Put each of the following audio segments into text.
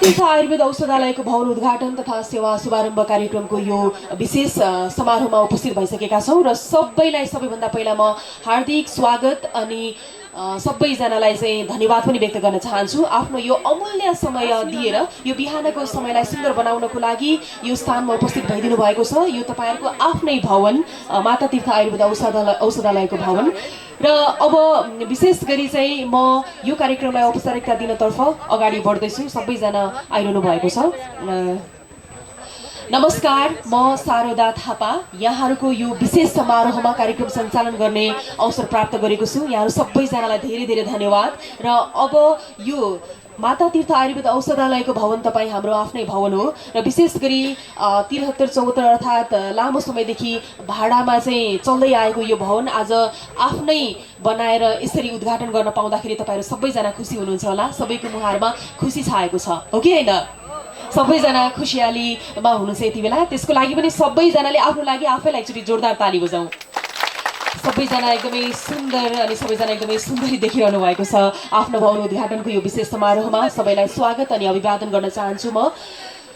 तीर्थ आयुर्वेद औषधालयको भवन उद्घाटन तथा सेवा शुभारम्भ कार्यक्रमको यो विशेष समारोहमा उपस्थित भइसकेका छौं र सबैलाई सबैभन्दा पहिला म हार्दिक स्वागत अनि सबैजनालाई चाहिँ धन्यवाद पनि व्यक्त गर्न चाहन्छु। आफ्नो यो अमूल्य समय दिएर यो बिहानको समयलाई सुन्दर बनाउनको लागि यो स्थानमा उपस्थित भइदिनु भएको छ। यो तपाईहरुको आफ्नै भवन माता तीर्थ आयुर्वेद औषधालयको भवन र अब विशेष गरी चाहिँ म यो कार्यक्रमलाई औपचारिकता दिनतर्फ अगाडि बढ्दैछु। सबैजना आइरहनु भएको छ। नमस्कार, म शारदा थापा यहाँहरुको यो विशेष समारोहमा कार्यक्रम सञ्चालन गर्ने अवसर प्राप्त गरेको छु। यहाँहरु सबैजनालाई धेरै धेरै धन्यवाद। र अब यो माता तीर्थ आयुर्वेद औषधालयको भवन तपाईँ हाम्रो आफ्नै भवन हो र विशेष गरी 73-74 अर्थात् लामो समयदेखि भाडामा चाहिँ चल्दै आएको यो भवन आज आफ्नै बनाएर यसरी उद्घाटन गर्न पाउँदाखेरि तपाईहरु सबैजना खुसी हुनुहुन्छ होला। सबैको मुहारमा खुसी छाएको छ, हो कि हैन? सबैजना खुसियालीमा हुनुहुन्छ यति बेला। त्यसको लागि पनि सबैजनाले आफ्नो लागि आफैलाई एकचोटि जोरदार ताली बजाउँ। सबैजना एकदमै सुन्दर अनि सबैजना एकदमै सुन्दरी देखिरहनु भएको छ। आफ्नो भवन उद्घाटनको यो विशेष समारोहमा सबैलाई स्वागत अनि अभिवादन गर्न चाहन्छु। म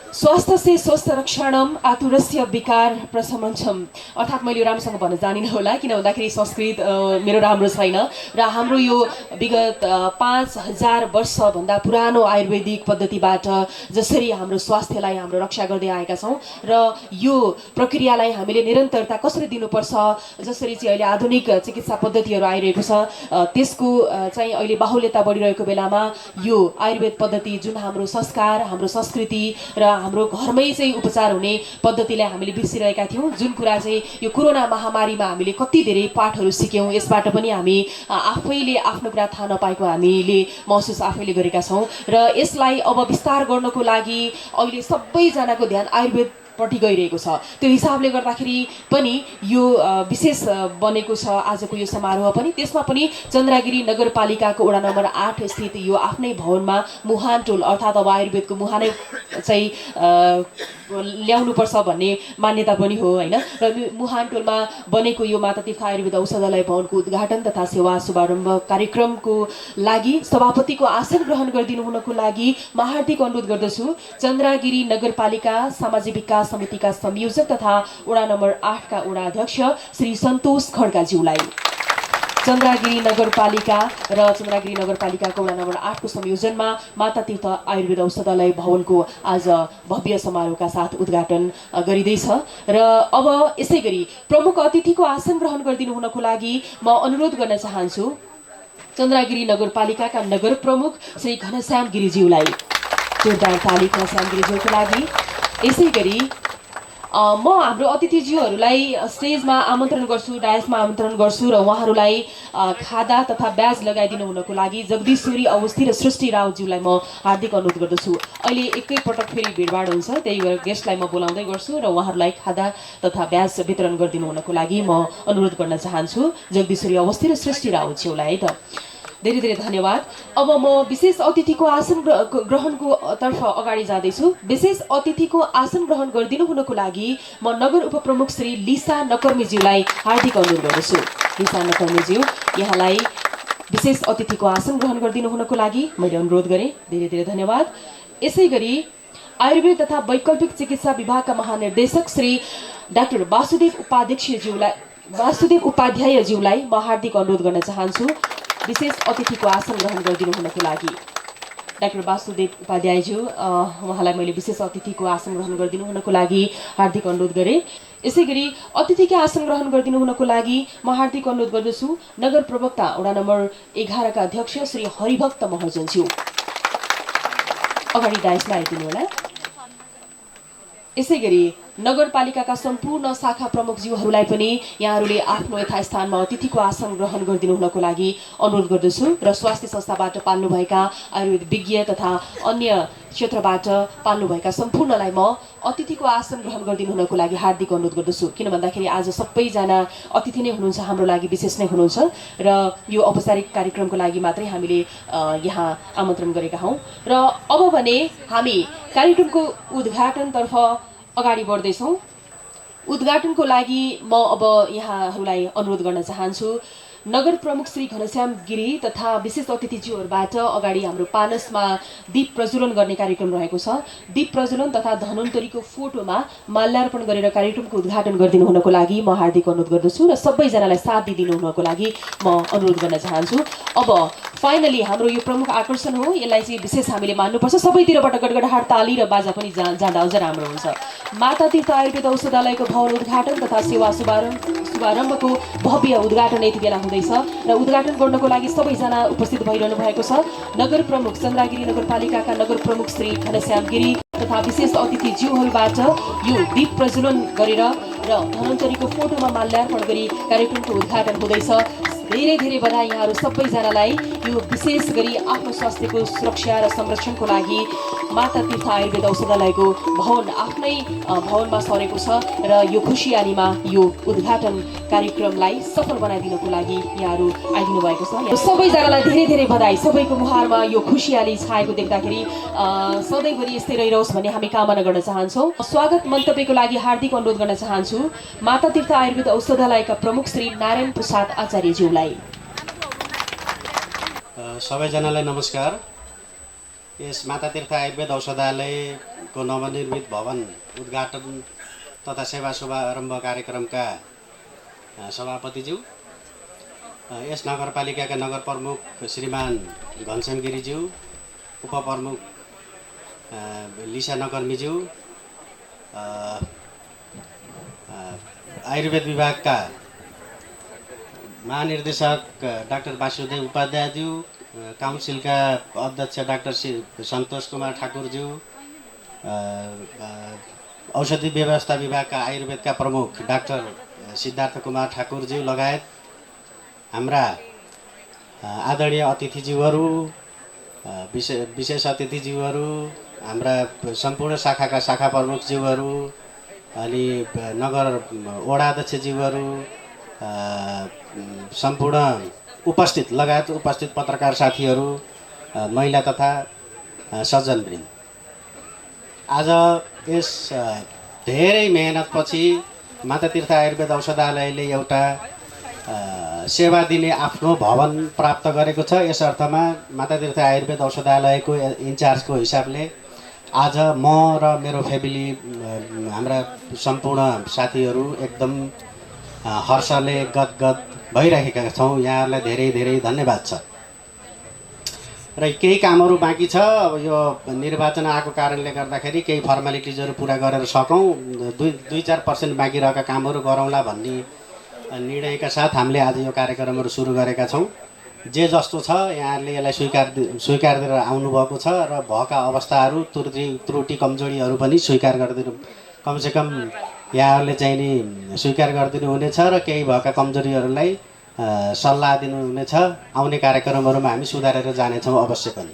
स्वास्थ्य से स्वस्थ रक्षणम आतुरस्य विकार प्रशमनम, अर्थात् मैले यो राम्रोसँग भन्न जानिनँ होला किन भन्दाखेरि संस्कृत मेरो राम्रो छैन र हाम्रो यो विगत 5000 वर्षभन्दा पुरानो आयुर्वेदिक पद्धतिबाट जसरी हाम्रो स्वास्थ्यलाई हाम्रो रक्षा गर्दै आएका छौँ र यो प्रक्रियालाई हामीले निरन्तरता कसरी दिनुपर्छ, जसरी चाहिँ अहिले आधुनिक चिकित्सा पद्धतिहरू आइरहेको छ त्यसको चाहिँ अहिले बाहुल्यता बढिरहेको बेलामा यो आयुर्वेद पद्धति जुन हाम्रो संस्कार, हाम्रो संस्कृति र हाम्रो घरमै चाहिँ उपचार हुने पद्धतिलाई हामीले बिर्सिरहेका थियौं। जुन कुरा चाहिँ यो कोरोना महामारीमा हामीले कति धेरै पाठहरू सिक्यौं, यसबाट पनि हामी आफैले आफ्नो कुरा थाहा नपाएको हामीले महसुस आफैले गरेका छौं र यसलाई अब विस्तार गर्नको लागि अहिले सबैजनाको ध्यान आयुर्वेद पट्टि गइरहेको छ। त्यो हिसाबले गर्दाखेरि पनि यो विशेष बनेको छ आजको यो समारोह पनि। त्यसमा पनि चन्द्रगिरी नगरपालिकाको वडा नम्बर 8 स्थित यो आफ्नै भवनमा मुहानटोल अर्थात् अब आयुर्वेदको मुहानै चाहिँ ल्याउनुपर्छ भन्ने मान्यता पनि हो हैन। र मुहानटोलमा बनेको यो माता तीर्थ आयुर्वेद औषधालय भवनको उद्घाटन तथा सेवा शुभारम्भ कार्यक्रमको लागि सभापतिको आसन ग्रहण गरिदिनु हुनको लागि म हार्दिक अनुरोध गर्दछु चन्द्रगिरी नगरपालिका सामाजिक विकास समितिका संयोजक तथा वडा नम्बर 8 का वडा अध्यक्ष श्री सन्तोष खड्काज्यूलाई। चन्द्रगिरी नगरपालिका र चन्द्रगिरी नगरपालिकाको वडा नम्बर 8 को संयोजनमा माता तीर्थ आयुर्वेद औषधालय भवनको आज भव्य समारोहका साथ उद्घाटन गरिँदैछ र अब यसै गरी प्रमुख अतिथिको आसन ग्रहण गरिदिनु हुनको लागि म अनुरोध गर्न चाहन्छु चन्द्रगिरी नगरपालिकाका नगर प्रमुख श्री घनश्याम गिरिज्यूलाई। जोरदार ताली घनश्याम गिरिज्यूको लागि। यसै गरी म हाम्रो अतिथिज्यूहरूलाई स्टेजमा आमन्त्रण गर्छु, डायसमा आमन्त्रण गर्छु र उहाँहरूलाई खादा तथा ब्याज लगाइदिनु हुनको लागि जगदीश्वरी अवस्थी र सृष्टि रावज्यूलाई म हार्दिक अनुरोध गर्दछु। अहिले एकैपटक फेरि भिडभाड हुन्छ, त्यही भएर गेस्टलाई म बोलाउँदै गर्छु र उहाँहरूलाई खादा तथा ब्याज वितरण गरिदिनु हुनको लागि म अनुरोध गर्न चाहन्छु जगदीश्वरी अवस्थी र सृष्टि रावज्यूलाई। है त धेरै धेरै धन्यवाद। अब म विशेष अतिथिको आसन ग्रहणको तर्फ अगाडि जाँदैछु। विशेष अतिथिको आसन ग्रहण गरिदिनु हुनको लागि म नगर उपप्रमुख श्री लिसा नकर्मीज्यूलाई हार्दिक अनुरोध गर्दछु। लिसा नकर्मीज्यू, यहाँलाई विशेष अतिथिको आसन ग्रहण गरिदिनु हुनको लागि मैले अनुरोध गरेँ। धेरै धेरै धन्यवाद। यसै गरी आयुर्वेद तथा वैकल्पिक चिकित्सा विभागका महानिर्देशक श्री डाक्टर वासुदेव उपाध्यायज्यूलाई म हार्दिक अनुरोध गर्न चाहन्छु विशेष अतिथिको आसन ग्रहण गरिदिनु हुनको लागि। डाक्टर वासुदेव उपाध्यायज्यू उहाँलाई मैले विशेष अतिथिको आसन ग्रहण गरिदिनु हुनको लागि हार्दिक अनुरोध गरेँ। यसै गरी अतिथिको आसन ग्रहण गरिदिनु हुनको लागि म हार्दिक अनुरोध गर्दछु नगर प्रवक्ता वडा नम्बर 11 का अध्यक्ष श्री हरिभक्त महर्जनज्यू। अगाडि डायसमा आइदिनु होला। यसै गरी नगरपालिकाका सम्पूर्ण शाखा प्रमुखज्यूहरूलाई पनि यहाँहरूले आफ्नो यथास्थानमा अतिथिको आसन ग्रहण गरिदिनु हुनको लागि अनुरोध गर्दछु र स्वास्थ्य संस्थाबाट पाल्नुभएका आयुर्वेद विज्ञ तथा अन्य क्षेत्रबाट पाल्नुभएका सम्पूर्णलाई म अतिथिको आसन ग्रहण गरिदिनु हुनको लागि हार्दिक अनुरोध गर्दछु। किन भन्दाखेरि आज सबैजना अतिथि नै हुनुहुन्छ, हाम्रो लागि विशेष नै हुनुहुन्छ र यो औपचारिक कार्यक्रमको लागि मात्रै हामीले यहाँ आमन्त्रण गरेका हौँ। र अब भने हामी कार्यक्रमको उद्घाटनतर्फ अगाडि बढ्दैछौँ। उद्घाटनको लागि म अब यहाँहरूलाई अनुरोध गर्न चाहन्छु नगर प्रमुख श्री घनश्याम गिरी तथा विशेष अतिथिज्यूहरूबाट अगाडि हाम्रो पानसमा दीप प्रज्वलन गर्ने कार्यक्रम रहेको छ। दीप प्रज्वलन तथा धन्वन्तरीको फोटोमा माल्यार्पण गरेर कार्यक्रमको उद्घाटन गरिदिनु हुनको लागि म हार्दिक अनुरोध गर्दछु र सबैजनालाई साथ दिइदिनु हुनको लागि म अनुरोध गर्न चाहन्छु। अब फाइनली हाम्रो यो प्रमुख आकर्षण हो, यसलाई चाहिँ विशेष हामीले मान्नुपर्छ। सबैतिरबाट गडगडाहट ताली र बाजा पनि जाँदा अझ राम्रो हुन्छ। माता तीर्थ आयुर्वेद औषधालयको भवन उद्घाटन तथा सेवा शुभारम्भको भव्य उद्घाटन यति बेला हुँदैछ र उद्घाटन गर्नको लागि सबैजना उपस्थित भइरहनु भएको छ। नगर प्रमुख चन्द्रागिरी नगरपालिकाका नगर प्रमुख श्री घनश्याम गिरी तथा विशेष अतिथिज्यूहरूबाट यो दीप प्रज्वलन गरेर र धन्वन्तरीको फोटोमा माल्यार्पण गरी कार्यक्रमको उद्घाटन हुँदैछ। धेरै धेरै बधाई यहाँहरू सबैजनालाई। यो विशेष गरी आफ्नो स्वास्थ्यको सुरक्षा र संरक्षणको लागि माता तीर्थ आयुर्वेद औषधालयको भवन आफ्नै भवनमा सरेको छ र यो खुसियालीमा यो उद्घाटन कार्यक्रमलाई सफल बनाइदिनको लागि यहाँहरू आइदिनु भएको छ। सबैजनालाई धेरै धेरै बधाई। सबैको मुहारमा यो खुसियाली छाएको देख्दाखेरि सधैँभरि यस्तै रहिरहोस् भन्ने हामी कामना गर्न चाहन्छौँ। स्वागत मन्तव्यको लागि हार्दिक अनुरोध गर्न चाहन्छु माता तीर्थ आयुर्वेद औषधालयका प्रमुख श्री नारायण प्रसाद आचार्यज्यूलाई। सबैजनालाई नमस्कार। यस माता तीर्थ आयुर्वेद औषधालयको नवनिर्मित भवन उद्घाटन तथा सेवा शुभारम्भ कार्यक्रमका सभापतिज्यू, यस नगरपालिकाका नगर प्रमुख श्रीमान घनश्याम गिरीज्यू, उपप्रमुख लिसा नकर्मीज्यू, आयुर्वेद विभागका महानिर्देशक डाक्टर वासुदेव उपाध्यायज्यू, काउन्सिलका अध्यक्ष डाक्टर सन्तोष कुमार ठाकुरज्यू, औषधि व्यवस्था विभागका आयुर्वेदका प्रमुख डाक्टर सिद्धार्थ कुमार ठाकुरज्यू लगायत हाम्रा आदरणीय अतिथिज्यूहरू, विशेष अतिथिज्यूहरू, हाम्रा सम्पूर्ण शाखाका शाखा प्रमुखज्यूहरू अनि नगर वडा अध्यक्षज्यूहरू, सम्पूर्ण उपस्थित लगायत उपस्थित पत्रकार साथीहरू, महिला तथा सज्जनवृन्द, आज यस धेरै मेहनतपछि माता तीर्थ आयुर्वेद औषधालयले एउटा सेवा दिने आफ्नो भवन प्राप्त गरेको छ। यस अर्थमा माता तीर्थ आयुर्वेद औषधालयको इन्चार्जको हिसाबले आज म र मेरो फ्यामिली हाम्रा सम्पूर्ण साथीहरू एकदम हर्षले गदगद भइरहेका छौँ। यहाँहरूलाई धेरै धेरै धन्यवाद छ। र केही कामहरू बाँकी छ। अब यो निर्वाचन आएको कारणले गर्दाखेरि केही फर्मालिटिजहरू पुरा गरेर सकौँ, 2-4% बाँकी रहेका कामहरू गरौँला भन्ने निर्णयका साथ हामीले आज यो कार्यक्रमहरू सुरु गरेका छौँ। जे जस्तो छ यहाँहरूले यसलाई स्वीकारेर आउनुभएको छ र भएका अवस्थाहरू त्रुटि कमजोरीहरू पनि स्वीकार गरिदिनु, कमसेकम यहाँहरूले चाहिँ नि स्वीकार गरिदिनु हुनेछ र केही भएका कमजोरीहरूलाई सल्लाह दिनुहुनेछ। आउने कार्यक्रमहरूमा हामी सुधारेर जानेछौँ अवश्य पनि।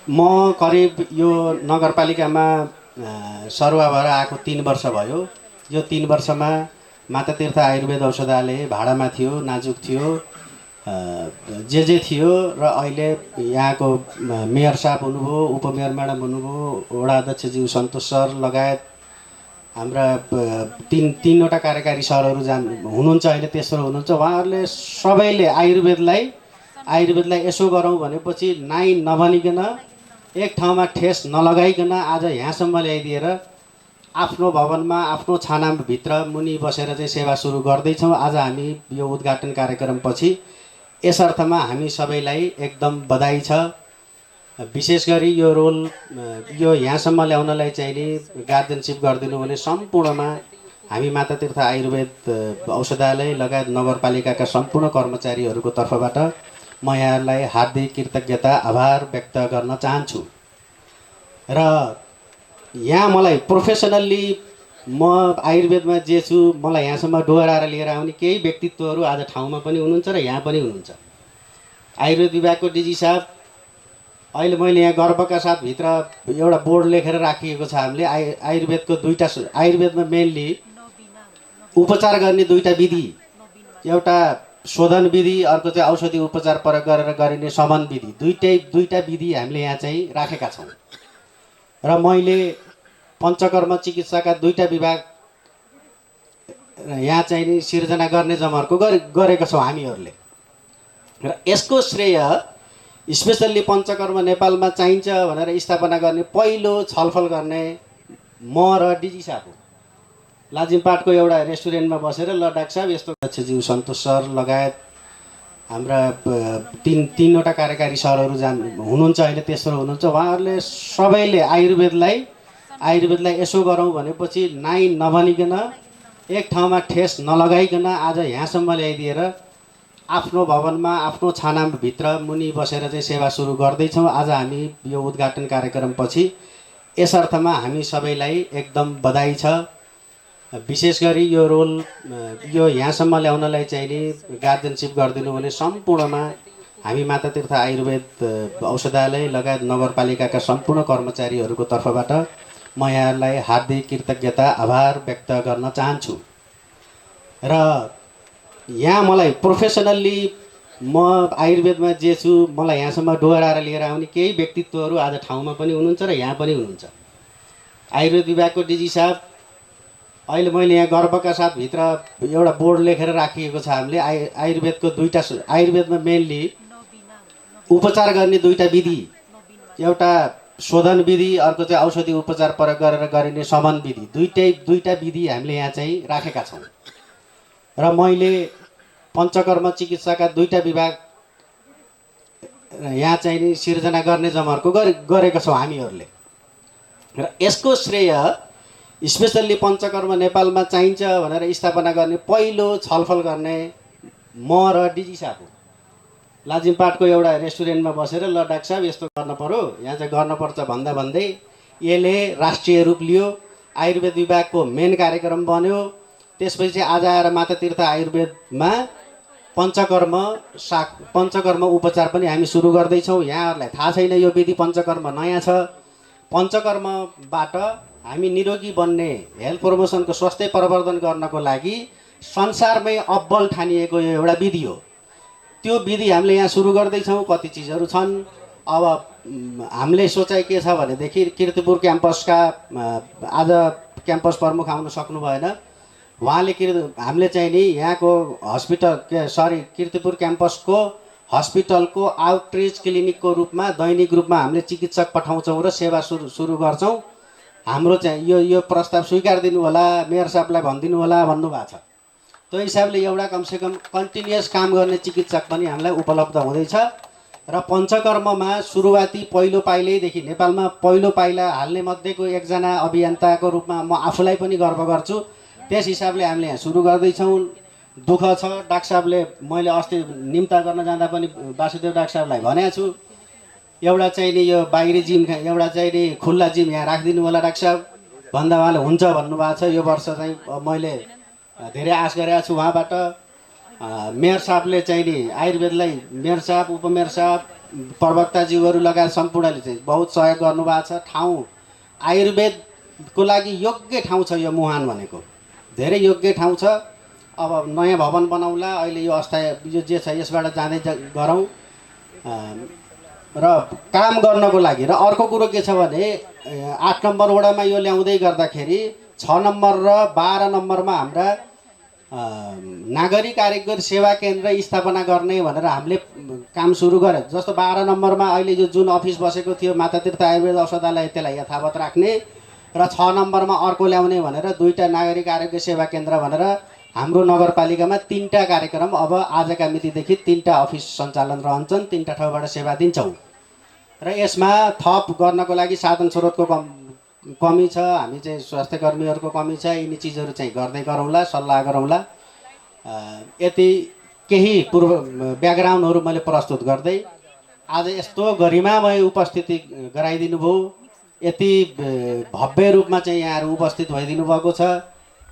म करिब यो नगरपालिकामा सरुवा भएर आएको 3 वर्ष भयो। यो 3 वर्षमा माता तीर्थ आयुर्वेद औषधालय भाडामा थियो, नाजुक थियो, जे थियो र अहिले यहाँको मेयर साहब हुनुभयो, उपमेयर म्याडम हुनुभयो, वडा अध्यक्षज्यू सन्तोष सर लगायत हाम्रा तीनवटा कार्यकारी सरहरू हुनुहुन्छ अहिले, तेस्रो हुनुहुन्छ। उहाँहरूले सबैले आयुर्वेदलाई यसो गरौँ भनेपछि नाइ नभनिकन एक ठाउँमा ठेस नलगाइकन आज यहाँसम्म ल्याइदिएर आफ्नो भवनमा आफ्नो छानाभित्र मुनि बसेर चाहिँ सेवा सुरु गर्दैछौँ। आज हामी यो उद्घाटन कार्यक्रमपछि यस अर्थमा हामी सबैलाई एकदम बधाई छ। विशेष गरी यो रोल यो यहाँसम्म ल्याउनलाई चाहिँ नि गार्जियनसिप गरिदिनु भने सम्पूर्णमा हामी माता तीर्थ आयुर्वेद औषधालय लगायत नगरपालिकाका सम्पूर्ण कर्मचारीहरूको तर्फबाट म यहाँहरूलाई हार्दिक कृतज्ञता आभार व्यक्त गर्न चाहन्छु। र यहाँ मलाई प्रोफेसनल्ली म आयुर्वेदमा जे छु, मलाई यहाँसम्म डोहोऱ्याएर लिएर आउने केही व्यक्तित्वहरू आज ठाउँमा पनि हुनुहुन्छ र यहाँ पनि हुनुहुन्छ। आयुर्वेद विभागको डिजी साहब, अहिले मैले यहाँ गर्वका साथ भित्र एउटा बोर्ड लेखेर राखिएको छ। हामीले आयुर्वेदको आयुर्वेदमा मेनली उपचार गर्ने दुईवटा विधि, एउटा शोधन विधि, अर्को चाहिँ औषधि उपचार प्रयोग गरेर गरिने शमन विधि, दुईटा विधि हामीले यहाँ चाहिँ राखेका छौँ। र मैले पञ्चकर्म चिकित्साका दुईटा विभाग यहाँ चाहिँ नि सिर्जना गर्ने जमर्को गरेका छौँ हामीहरूले। र यसको श्रेय स्पेसल्ली पञ्चकर्म नेपालमा चाहिन्छ भनेर स्थापना गर्ने पहिलो छलफल गर्ने म र डिजी साहब हो। लाजिमपाटको एउटा रेस्टुरेन्टमा बसेर ल डाक्टर साहब यस्तो अध्यक्षज्यू सन्तोष सर लगायत हाम्रा तीनवटा कार्यकारी सरहरू हुनुहुन्छ अहिले, तेस्रो हुनुहुन्छ। उहाँहरूले सबैले आयुर्वेदलाई यसो गरौँ भनेपछि नाइ नभनिकन एक ठाउँमा ठेस नलगाइकन आज यहाँसम्म ल्याइदिएर आफ्नो भवनमा आफ्नो छानाभित्र मुनि बसेर चाहिँ सेवा सुरु गर्दैछौँ। आज हामी यो उद्घाटन कार्यक्रमपछि यस अर्थमा हामी सबैलाई एकदम बधाई छ। विशेष गरी यो रोल यो यहाँसम्म ल्याउनलाई चाहिँ नि गार्जियनसिप गरिदिनु भने सम्पूर्णमा हामी माता तीर्थ आयुर्वेद औषधालय लगायत नगरपालिकाका सम्पूर्ण कर्मचारीहरूको तर्फबाट म यहाँहरूलाई हार्दिक कृतज्ञता आभार व्यक्त गर्न चाहन्छु। र यहाँ मलाई प्रोफेसनल्ली म आयुर्वेदमा जे छु, मलाई यहाँसम्म डोहोऱ्याएर लिएर आउने केही व्यक्तित्वहरू आज ठाउँमा पनि हुनुहुन्छ र यहाँ पनि हुनुहुन्छ। आयुर्वेद विभागको डिजी साहब, अहिले मैले यहाँ गर्वका साथ भित्र एउटा बोर्ड लेखेर राखिएको छ। हामीले आयुर्वेदमा मेनली उपचार गर्ने दुईवटा विधि, एउटा शोधन विधि, अर्को चाहिँ औषधि उपचार प्रयोग गरेर गरिने शमन विधि, दुईटा विधि हामीले यहाँ चाहिँ राखेका छौँ। र मैले पञ्चकर्म चिकित्साका दुईटा विभाग यहाँ चाहिँ नि सिर्जना गर्ने जमर्को गरेका छौँ हामीहरूले। र यसको श्रेय स्पेसल्ली पञ्चकर्म नेपालमा चाहिन्छ भनेर स्थापना गर्ने पहिलो छलफल गर्ने म र डिजी साहब हो। लाजिमपाटको एउटा रेस्टुरेन्टमा बसेर ल डाक्टर साहब यस्तो गर्न पर्यो, यहाँ चाहिँ गर्नुपर्छ भन्दै यसले राष्ट्रिय रूप लियो। आयुर्वेद विभागको मेन कार्यक्रम बन्यो। त्यसपछि आज आएर माता तीर्थ आयुर्वेदमा पञ्चकर्म उपचार पनि हामी सुरु गर्दैछौँ। यहाँहरूलाई थाहा छैन यो विधि पञ्चकर्म नयाँ छ। पञ्चकर्मबाट हामी निरोगी बन्ने, हेल्थ प्रमोसनको स्वास्थ्य प्रवर्धन गर्नको लागि संसारमै अब्बल ठानिएको यो एउटा विधि हो। त्यो विधि हामीले यहाँ सुरु गर्दैछौँ। कति चिजहरू छन्। अब हामीले सोचाइ के छ भनेदेखि कीर्तिपुर क्याम्पसका आज क्याम्पस प्रमुख आउन सक्नु भएन। उहाँले हामीले चाहिँ नि यहाँको कीर्तिपुर क्याम्पसको हस्पिटलको आउटरिच क्लिनिकको रूपमा दैनिक रूपमा हामीले चिकित्सक पठाउँछौँ र सेवा सुरु गर्छौँ। हाम्रो चाहिँ यो प्रस्ताव स्वीकार दिनु होला, मेयर साहबलाई भनिदिनु होला भन्नुभएको छ। त्यो हिसाबले एउटा कमसेकम कन्टिन्युअस काम गर्ने चिकित्सक पनि हामीलाई उपलब्ध हुँदैछ। र पञ्चकर्ममा सुरुवाती पहिलो पाइलैदेखि नेपालमा पहिलो पाइला हाल्ने मध्येको एकजना अभियन्ताको रूपमा म आफूलाई पनि गर्व गर्छु। त्यस हिसाबले हामीले यहाँ सुरु गर्दैछौँ। दुःख छ, डाक्टर साहबले मैले अस्ति निम्ता गर्न जाँदा पनि वासुदेव डाक्टर साहबलाई भनेको छु, एउटा चाहिँ नि यो बाहिरी जिम, एउटा चाहिँ नि खुल्ला जिम यहाँ राखिदिनु होला डाक्टर साहब भन्दा उहाँले हुन्छ भन्नुभएको छ। यो वर्ष चाहिँ मैले धेरै आश गरेको छु उहाँबाट। मेयर साहबले चाहिँ नि आयुर्वेदलाई, मेयर साहब, उपमेयर साहब, प्रवक्ताज्यूहरू लगायत सम्पूर्णले चाहिँ बहुत सहयोग गर्नुभएको छ। ठाउँ आयुर्वेदको लागि योग्य ठाउँ छ यो मुहान भनेको, धेरै योग्य ठाउँ छ। अब नयाँ भवन बनाउला, अहिले यो अस्थायी यो जे छ यसबाट जाँदै गरौँ र काम गर्नको लागि। र अर्को कुरो के छ भने 8 नम्बर वडामा यो ल्याउँदै गर्दाखेरि 6 नम्बर र 12 नम्बरमा हाम्रा नागरिक आरोग्य सेवा केन्द्र स्थापना गर्ने भनेर हामीले काम सुरु गऱ्यो। जस्तो 12 नम्बरमा अहिले यो जुन अफिस बसेको थियो मातातीर्थ आयुर्वेद औषधालय त्यसलाई यथावत राख्ने र 6 नम्बरमा अर्को ल्याउने भनेर 2टा नागरिक आरोग्य सेवा केन्द्र भनेर हाम्रो नगरपालिकामा 3टा कार्यक्रम अब आजका मितिदेखि 3टा अफिस सञ्चालन रहन्छन्, 3टा ठाउँबाट सेवा दिन्छौँ। र यसमा थप गर्नको लागि साधन स्रोतको कमी छ, हामी चाहिँ स्वास्थ्य कर्मीहरूको कमी छ, यिनी चिजहरू चाहिँ गर्दै गरौँला, सल्लाह गरौँला। यति केही पूर्व ब्याकग्राउन्डहरू मैले प्रस्तुत गर्दै आज यस्तो गरिमामय उपस्थिति गराइदिनु भयो, यति भव्य रूपमा चाहिँ यहाँहरू उपस्थित भइदिनु भएको छ।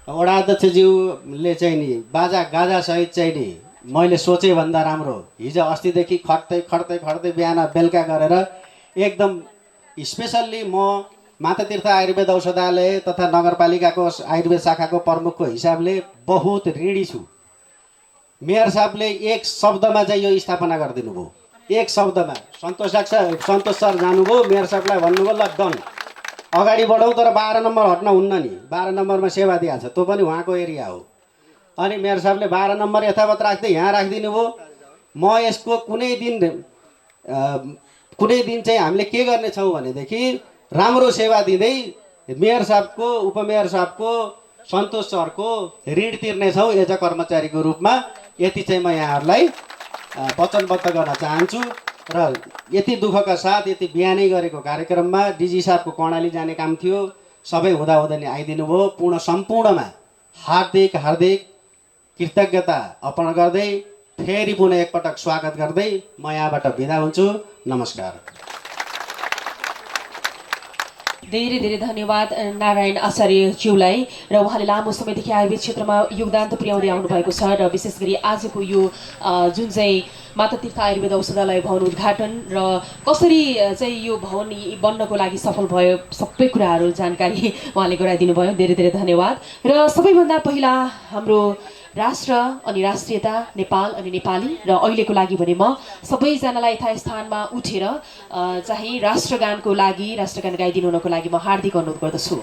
वडा अध्यक्षज्यूले चाहिँ नि बाजा गाजासहित चाहिँ नि मैले सोचे भन्दा राम्रो हिजो अस्तिदेखि खट्दै बिहान बेलुका गरेर एकदम स्पेसल्ली म मातातीर्थ आयुर्वेद औषधालय तथा नगरपालिकाको आयुर्वेद शाखाको प्रमुखको हिसाबले बहुत ऋणी छु। मेयर साहबले एक शब्दमा चाहिँ यो स्थापना गरिदिनु भयो, एक शब्दमा। सन्तोष सर जानुभयो, मेयर साहबलाई भन्नुभयो ल डन अगाडि बढौँ, तर 12 नम्बर हट्न हुन्न नि, 12 नम्बरमा सेवा दिइहाल्छ, त्यो पनि उहाँको एरिया हो। अनि मेयर साहबले 12 नम्बर यथावत राख्दै यहाँ राखिदिनु भयो। म यसको कुनै दिन चाहिँ हामीले के गर्नेछौँ भनेदेखि राम्रो सेवा दिँदै मेयर साहबको, उपमेयर साहबको, सन्तोष सरको ऋण तिर्नेछौँ एज अ कर्मचारीको रूपमा। यति चाहिँ म यहाँहरूलाई वचनबद्ध गर्न चाहन्छु। र यति दुःखका साथ यति बिहानै गरेको कार्यक्रममा डिजी साहबको कर्णाली जाने काम थियो, सबै हुँदाहुँदै नै आइदिनु भयो। सम्पूर्णमा हार्दिक कृतज्ञता अर्पण गर्दै फेरि पुनः एकपटक स्वागत गर्दै म यहाँबाट बिदा हुन्छु। नमस्कार। धेरै धेरै धन्यवाद नारायण आचार्यज्यूलाई। र उहाँले लामो समयदेखि आयुर्वेद क्षेत्रमा योगदान त पुर्याउँदै आउनुभएको छ र विशेष गरी आजको यो जुन चाहिँ मातातीर्थ आयुर्वेद औषधालय भवन उद्घाटन र कसरी चाहिँ यो भवन बन्नको लागि सफल भयो सबै कुराहरू जानकारी उहाँले गराइदिनु भयो। धेरै धेरै धन्यवाद। र सबैभन्दा पहिला हाम्रो राष्ट्र अनि राष्ट्रियता, नेपाल अनि नेपाली र अहिलेको लागि भने म सबैजनालाई यथास्थानमा उठेर चाहिँ राष्ट्रगानको लागि राष्ट्रगान गाइदिनु हुनको लागि म हार्दिक अनुरोध गर्दछु।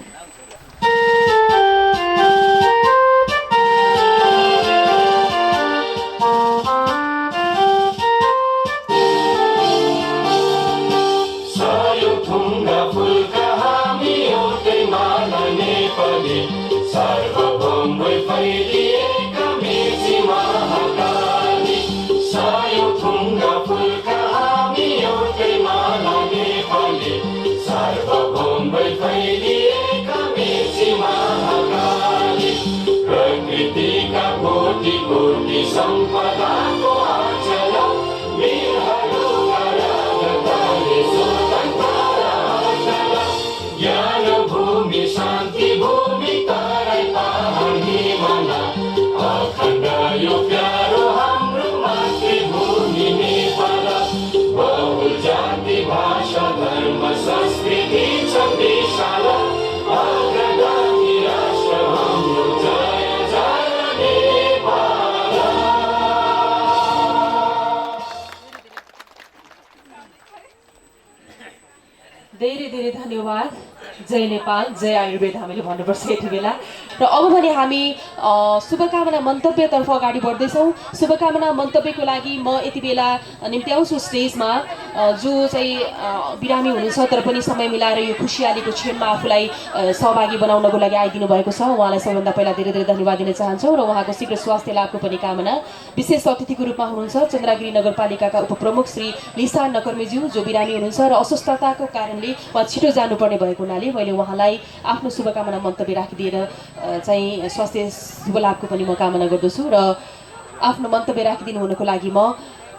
सम्पदाको आचल वीरहरूका राजधानी स्वतन्त्रता अचल ज्ञान भूमि शान्ति भूमि तराई पहाड हिमाल अखण्ड यो प्यारो हाम्रो मातृभूमि नेपाल बहुल जाति भाषा धर्म संस्कृति छ विशाल अग्रगामी राष्ट्र हाम्रो जय जय नेपाल। धेरै धेरै धन्यवाद। जय नेपाल, जय आयुर्वेद हामीले भन्नुपर्छ यति बेला। र अब भने हामी शुभकामना मन्तव्यतर्फ अगाडि बढ्दैछौँ। शुभकामना मन्तव्यको लागि म यति बेला निम्त्याउँछु स्टेजमा जो चाहिँ बिरामी हुनुहुन्छ तर पनि समय मिलाएर यो खुसियालीको क्षणमा आफूलाई सहभागी बनाउनको लागि आइदिनु भएको छ। उहाँलाई सबैभन्दा पहिला धेरै धेरै धन्यवाद दिन चाहन्छौँ र उहाँको शीघ्र स्वास्थ्य लाभको पनि कामना। विशेष अतिथिको रूपमा हुनुहुन्छ चन्द्रगिरी नगरपालिकाका उपप्रमुख श्री लिसा नकर्मीज्यू जो बिरामी हुनुहुन्छ र अस्वस्थताको कारणले उहाँ छिटो जानुपर्ने भएको हुनाले मैले उहाँलाई आफ्नो शुभकामना मन्तव्य राखिदिएर चाहिँ स्वास्थ्य शुभ लाभको पनि म कामना गर्दछु र आफ्नो मन्तव्य राखिदिनु हुनको लागि म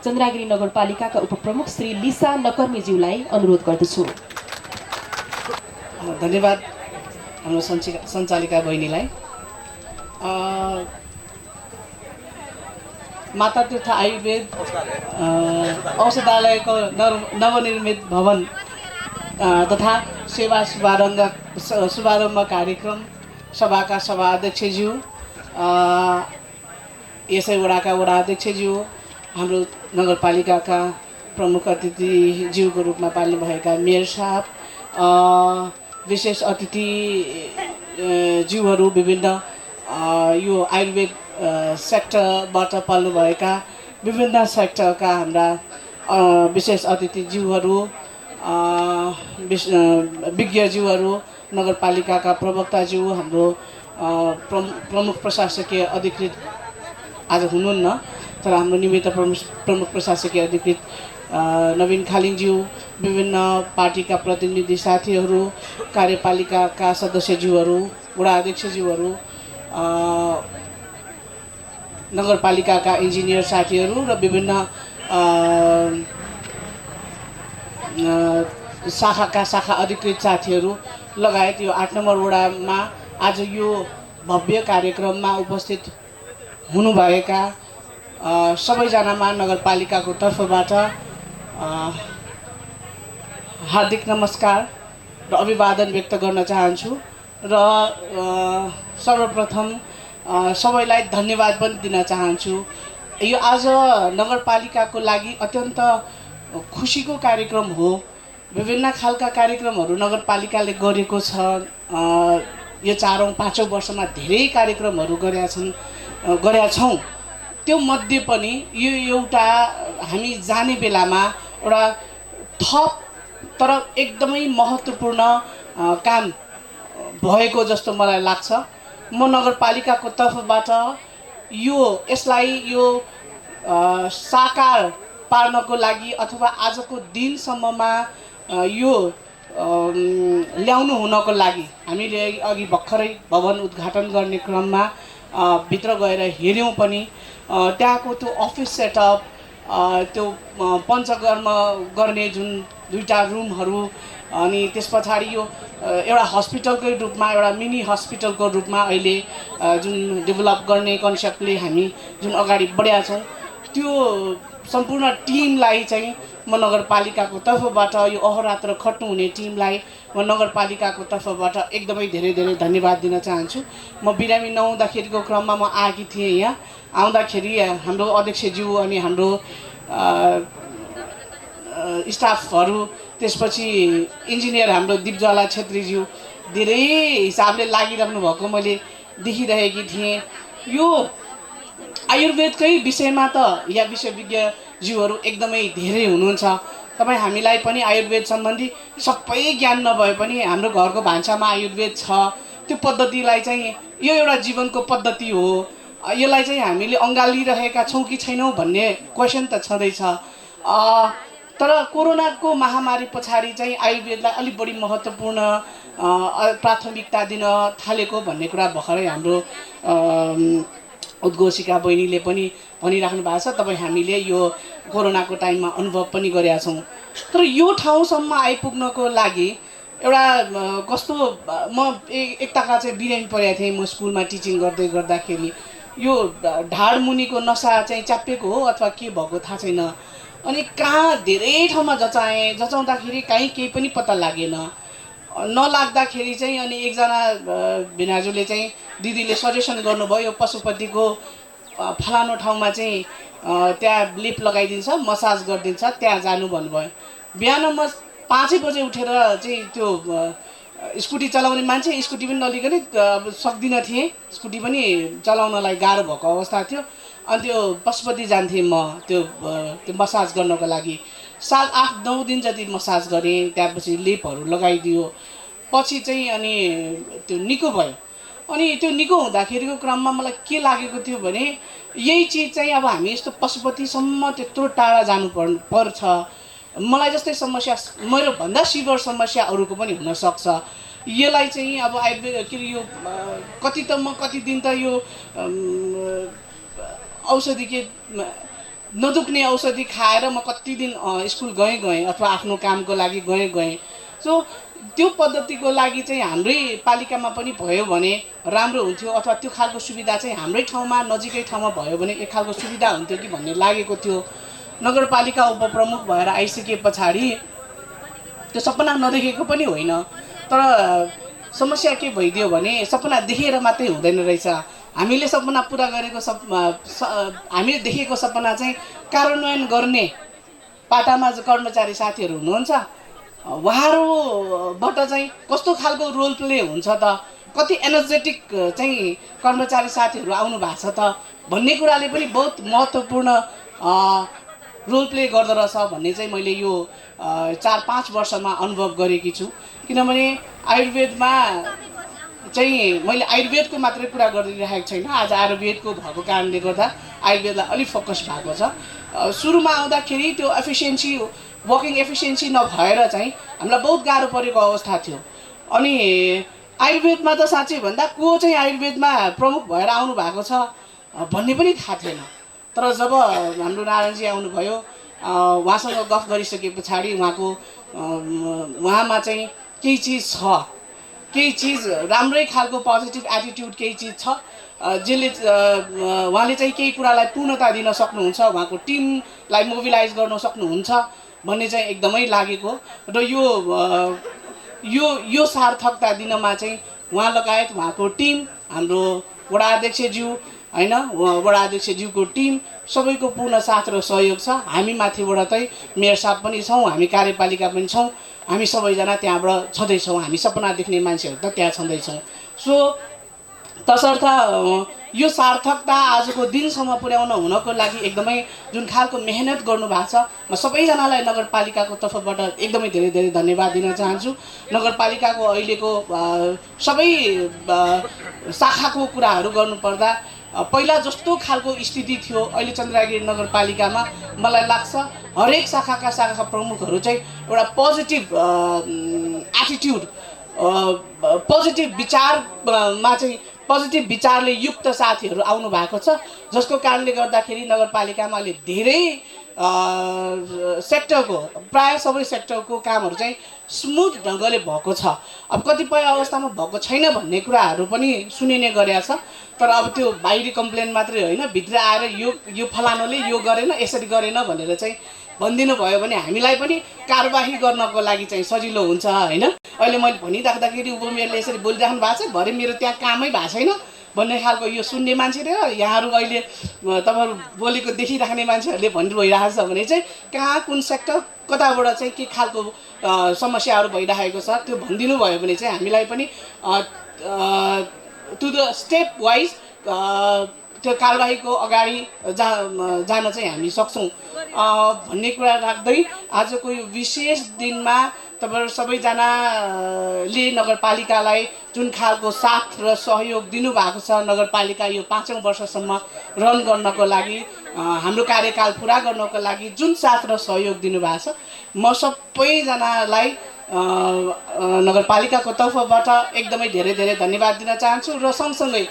चन्द्रगिरी नगरपालिकाका उपप्रमुख श्री लिसा नकर्मीज्यूलाई अनुरोध गर्दछु। धन्यवाद हाम्रो सञ्चालिका बहिनीलाई। मातातीर्थ आयुर्वेद औषधालयको नवनिर्मित भवन तथा सेवा शुभारम्भ कार्यक्रम सभाका सभाध्यक्षज्यू, यसै वडाका वडा अध्यक्षज्यू, हाम्रो नगरपालिकाका प्रमुख अतिथिज्यूको रूपमा पाल्नुभएका मेयर साहब, विशेष अतिथि जीवहरू विभिन्न यो आयुर्वेद सेक्टरबाट पाल्नुभएका विभिन्न सेक्टरका हाम्रा विशेष अतिथि जीवहरू विज्ञज्यूहरू नगरपालिकाका प्रवक्ताज्यू हाम्रो प्रमुख प्रशासकीय अधिकृत आज हुनुहुन्न तर हाम्रो निमित्त प्रमुख प्रशासकीय अधिकृत नवीन खालिङज्यू विभिन्न पार्टीका प्रतिनिधि साथीहरू कार्यपालिकाका सदस्यज्यूहरू वडा अध्यक्षज्यूहरू नगरपालिकाका इन्जिनियर साथीहरू र विभिन्न शाखा अधिकृत साथीहरू लगायत यो 8 नम्बर वडामा आज यो भव्य कार्यक्रममा उपस्थित हुनुभएका सबैजनामा नगरपालिकाको तर्फबाट हार्दिक नमस्कार र अभिवादन व्यक्त गर्न चाहन्छु र सर्वप्रथम सबैलाई धन्यवाद पनि दिन चाहन्छु। यो आज नगरपालिकाको लागि अत्यन्त खुसीको कार्यक्रम हो। विभिन्न खालका कार्यक्रमहरू नगरपालिकाले गरेको छ। यो 4औं-5औं वर्षमा धेरै कार्यक्रमहरू गरेका छौँ। त्यो मध्ये पनि यो एउटा हामी जाने बेलामा एउटा थप तर एकदमै महत्त्वपूर्ण काम भएको जस्तो मलाई लाग्छ। म नगरपालिकाको तर्फबाट यसलाई साकार पार्नको लागि अथवा आजको दिनसम्ममा यो ल्याउनु हुनको लागि हामीले अघि भर्खरै भवन उद्घाटन गर्ने क्रममा भित्र गएर हेऱ्यौँ पनि त्यहाँको त्यो अफिस सेटअप त्यो पञ्चकर्म गर्ने जुन 2टा रुमहरू अनि त्यस पछाडि यो एउटा हस्पिटलकै रूपमा एउटा मिनी हस्पिटलको रूपमा अहिले जुन डेभलप गर्ने कन्सेप्टले हामी जुन अगाडि बढेका छौँ त्यो सम्पूर्ण टिमलाई चाहिँ म नगरपालिकाको तर्फबाट यो अहोरात्र खट्नुहुने टिमलाई म नगरपालिकाको तर्फबाट एकदमै धेरै धेरै धन्यवाद दिन चाहन्छु। म बिरामी नहुँदाखेरिको क्रममा म आएकी थिएँ। यहाँ आउँदाखेरि हाम्रो अध्यक्षज्यू अनि हाम्रो स्टाफहरू त्यसपछि इन्जिनियर हाम्रो दिपज्वाला छेत्रीज्यू धेरै हिसाबले लागिरहनु भएको मैले देखिरहेकी थिएँ। यो आयुर्वेदकै विषयमा त यहाँ विशेषज्ञज्यूहरू एकदमै धेरै हुनुहुन्छ। तपाईँ हामीलाई पनि आयुर्वेद सम्बन्धी सबै ज्ञान नभए पनि हाम्रो घरको भान्सामा आयुर्वेद छ। त्यो पद्धतिलाई चाहिँ यो एउटा जीवनको पद्धति हो। यसलाई चाहिँ हामीले अँगालिरहेका छौँ कि छैनौँ भन्ने क्वेसन त छँदैछ। तर कोरोनाको महामारी पछाडि चाहिँ आयुर्वेदलाई अलिक बढी महत्त्वपूर्ण प्राथमिकता दिन थालेको भन्ने कुरा भर्खरै हाम्रो उद्घोषिका बहिनीले पनि भनिराख्नु भएको छ। तपाईँ हामीले यो कोरोनाको टाइममा अनुभव पनि गरेका छौँ। तर यो ठाउँसम्म आइपुग्नको लागि एउटा कस्तो म एकताका चाहिँ बिरामी परेको थिएँ। म स्कुलमा टिचिङ गर्दाखेरि यो ढाड मुनिको नसा चाहिँ च्याप्पिएको हो अथवा के भएको थाहा छैन। अनि कहाँ धेरै ठाउँमा जचाउँदाखेरि कहीँ केही पनि पत्ता लागेन। नलाग्दाखेरि चाहिँ अनि एकजना भिनाजुले चाहिँ दिदीले सजेसन गर्नुभयो पशुपतिको फलानो ठाउँमा चाहिँ त्यहाँ लिप लगाइदिन्छ मसाज गरिदिन्छ त्यहाँ जानु भन्नुभयो। बिहान म 5 बजे उठेर चाहिँ त्यो स्कुटी चलाउने मान्छे स्कुटी पनि नलिकने सक्दिनँ थिएँ। स्कुटी पनि चलाउनलाई गाह्रो भएको अवस्था थियो। अनि त्यो पशुपति जान्थेँ म त्यो मसाज गर्नको लागि। 7-8-9 दिन जति मसाज गरेँ। त्यसपछि लेपहरू लगाइदियो। पछि चाहिँ अनि त्यो निको भयो। अनि त्यो निको हुँदाखेरिको क्रममा मलाई के लागेको थियो भने यही चिज चाहिँ अब हामी यस्तो पशुपतिसम्म त्यत्रो टाढा जानु पर्छ। मलाई जस्तै समस्या मेरो भन्दा सिभियर समस्या अरूको पनि हुनसक्छ। यसलाई चाहिँ अब आयुर्वेद के यो कति दिन त यो औषधि के नदुख्ने औषधि खाएर म कति दिन स्कुल गएँ अथवा आफ्नो कामको लागि गएँ। सो त्यो पद्धतिको लागि चाहिँ हाम्रै पालिकामा पनि भयो भने राम्रो हुन्थ्यो अथवा त्यो खालको सुविधा चाहिँ हाम्रै ठाउँमा नजिकै ठाउँमा भयो भने एक खालको सुविधा हुन्थ्यो कि भन्ने लागेको थियो। नगरपालिका उपप्रमुख भएर आइसके पछाडि त्यो सपना नदेखेको पनि होइन। तर समस्या के भइदियो भने सपना देखेर मात्रै हुँदैन रहेछ। हामीले सपना पुरा गरेको हामीले देखेको सपना चाहिँ कार्यान्वयन गर्ने पाटामा कर्मचारी साथीहरू हुनुहुन्छ। उहाँहरूबाट चाहिँ कस्तो खालको रोल प्ले हुन्छ त कति एनर्जेटिक चाहिँ कर्मचारी साथीहरू आउनु भएको छ त भन्ने कुराले पनि बहुत महत्त्वपूर्ण रोल प्ले गर्दो रहेछ भन्ने चाहिँ मैले यो 4-5 वर्षमा अनुभव गरेकी छु। किनभने आयुर्वेदमा चाहिँ मैले आयुर्वेदको मात्रै कुरा गरिरहेको छैन, आज आयुर्वेदको भएको कारणले गर्दा आयुर्वेदलाई अलिक फोकस भएको छ। सुरुमा आउँदाखेरि त्यो एफिसियन्सी वर्किङ एफिसियन्सी नभएर चाहिँ हामीलाई बहुत गाह्रो परेको अवस्था थियो। अनि आयुर्वेदमा त साँच्चै भन्दा को चाहिँ आयुर्वेदमा प्रमुख भएर आउनु भएको छ भन्ने पनि थाहा थिएन। तर जब हाम्रो नारायणजी आउनुभयो, उहाँसँग गफ गरिसके पछाडि उहाँमा चाहिँ केही चिज छ, केही चिज राम्रै खालको पोजिटिभ एटिट्युड केही चिज छ जसले उहाँले चाहिँ केही कुरालाई पूर्णता दिन सक्नुहुन्छ, उहाँको टिमलाई मोबिलाइज गर्न सक्नुहुन्छ भन्ने चाहिँ एकदमै लागेको। र यो सार्थकता दिनमा चाहिँ उहाँ लगायत उहाँको टिम, हाम्रो वडा अध्यक्षज्यू हैन, वडा अध्यक्षज्यूको टिम सबैको पूर्ण साथ र सहयोग छ। हामी माथिबाट चाहिँ मेयर साहब पनि छौँ, हामी कार्यपालिका पनि छौँ, हामी सबैजना त्यहाँबाट छँदैछौँ, हामी सपना देख्ने मान्छेहरू त त्यहाँ छँदैछौँ। सो तसर्थ यो सार्थकता आजको दिनसम्म पुर्याउन हुनको लागि एकदमै जुन खालको मेहनत गर्नुभएको छ, म सबैजनालाई नगरपालिकाको तर्फबाट एकदमै धेरै धेरै धन्यवाद दिन चाहन्छु। नगरपालिकाको अहिलेको सबै शाखाको कुराहरू गर्नुपर्दा पहिला जस्तो खालको स्थिति थियो अहिले चन्द्रगिरी नगरपालिकामा मलाई लाग्छ हरेक शाखा प्रमुखहरू चाहिँ एउटा पोजिटिभ एटिट्युड, पोजिटिभ विचारमा चाहिँ पोजिटिभ विचारले युक्त साथीहरू आउनु भएको छ, जसको कारणले गर्दाखेरि नगरपालिकामा अहिले धेरै सेक्टरको प्राय सबै सेक्टरको कामहरू चाहिँ स्मुथ ढङ्गले भएको छ। अब कतिपय अवस्थामा भएको छैन भन्ने कुराहरू पनि सुनिने गरेको छ। तर अब त्यो बाहिरी कम्प्लेन मात्रै होइन, भित्र आएर यो फलानुले यो गरेन, यसरी गरेन भनेर चाहिँ भनिदिनु भयो भने हामीलाई पनि कारबाही गर्नको लागि चाहिँ सजिलो हुन्छ हैन। अहिले मैले भनिराख्दाखेरि उपमेयरले यसरी बोलिराख्नु भएको छ, भरे मेरो त्यहाँ कामै भएको छैन भन्ने खालको यो सुन्ने मान्छे र यहाँहरू अहिले तपाईँहरू बोलेको देखिराख्ने मान्छेहरूले भनिरहेको छ भने चाहिँ कहाँ कुन सेक्टर कताबाट चाहिँ के खालको समस्याहरू भइरहेको छ त्यो भनिदिनु भयो भने चाहिँ हामीलाई पनि टु द स्टेप वाइज त्यो कारबाहीको अगाडि जान चाहिँ हामी सक्छौँ भन्ने कुरा राख्दै आजको यो विशेष दिनमा तपाईहरु सबैजनाले नगरपालिकालाई जुन खालको साथ र सहयोग दिनुभएको छ, नगरपालिका यो 5औं वर्षसम्म रन गर्नको लागि, हाम्रो कार्यकाल पुरा गर्नको लागि जुन साथ र सहयोग दिनुभएको छ, म सबैजनालाई नगरपालिकाको तर्फबाट एकदमै धेरै धेरै धन्यवाद दिन चाहन्छु। र सँगसँगै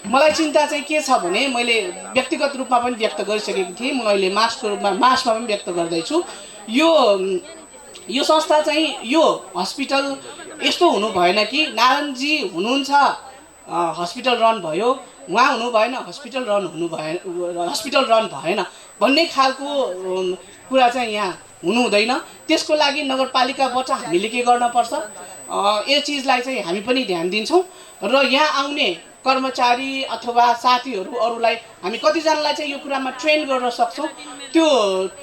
मलाई चिन्ता चाहिँ के छ भने मैले व्यक्तिगत रूपमा पनि व्यक्त गरिसकेको थिएँ, म अहिले मासमा पनि व्यक्त गर्दैछु। यो संस्था चाहिँ यो हस्पिटल यस्तो हुनु भएन कि नारायणजी हुनुहुन्छ हस्पिटल रन भयो, उहाँ हुनु भएन हस्पिटल रन भएन भन्ने खालको कुरा चाहिँ यहाँ हुनु हुँदैन। त्यसको लागि नगरपालिकाबाट हामीले के गर्न पर्छ, यो चिजलाई चाहिँ हामी पनि ध्यान दिन्छौँ र यहाँ आउने कर्मचारी अथवा साथीहरू अरूलाई हामी कतिजनालाई चाहिँ यो कुरामा ट्रेन गर्न सक्छौँ, त्यो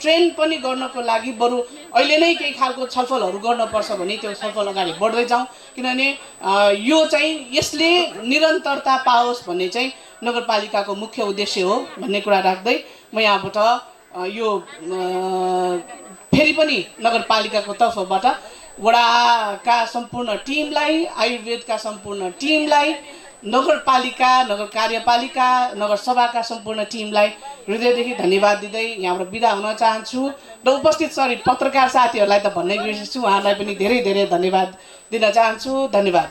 ट्रेन पनि गर्नको लागि बरु अहिले नै केही खालको छलफलहरू गर्नुपर्छ भने त्यो छलफल अगाडि बढ्दै जाउँ, किनभने यो चाहिँ यसले निरन्तरता पाओस् भन्ने चाहिँ नगरपालिकाको मुख्य उद्देश्य हो भन्ने कुरा राख्दै म यहाँबाट यो फेरि पनि नगरपालिकाको तर्फबाट वडाका सम्पूर्ण टिमलाई, आयुर्वेदका सम्पूर्ण टिमलाई, नगरपालिका, नगर कार्यपालिका, नगरसभाका सम्पूर्ण टिमलाई हृदयदेखि धन्यवाद दिँदै यहाँबाट बिदा हुन चाहन्छु। र उपस्थित पत्रकार साथीहरूलाई त भन्नै बिर्सेछु, उहाँहरूलाई पनि धेरै धेरै धन्यवाद दिन चाहन्छु। धन्यवाद।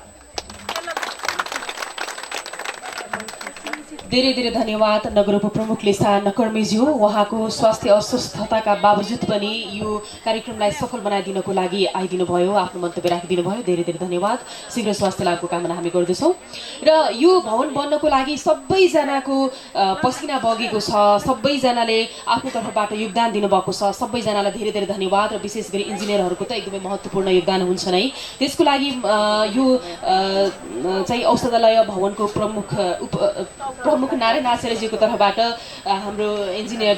धेरै धेरै धन्यवाद नगर उपप्रमुख लिसा नकर्मीज्यू, उहाँको स्वास्थ्य अस्वस्थताका बावजुद पनि यो कार्यक्रमलाई सफल बनाइदिनको लागि आइदिनु भयो, आफ्नो मन्तव्य राखिदिनु भयो। धेरै धेरै धन्यवाद। शीघ्र स्वास्थ्य लाभको कामना हामी गर्दछौँ। र यो भवन बन्नको लागि सबैजनाको पसिना बगेको छ, सबैजनाले आफ्नो तर्फबाट योगदान दिनुभएको छ, सबैजनालाई धेरै धेरै धन्यवाद। र विशेष गरी इन्जिनियरहरूको त एकदमै महत्त्वपूर्ण योगदान हुन्छ नै। त्यसको लागि यो चाहिँ औषधालय भवनको प्रमुख नारायण आचार्यजीको तर्फबाट हाम्रो इन्जिनियर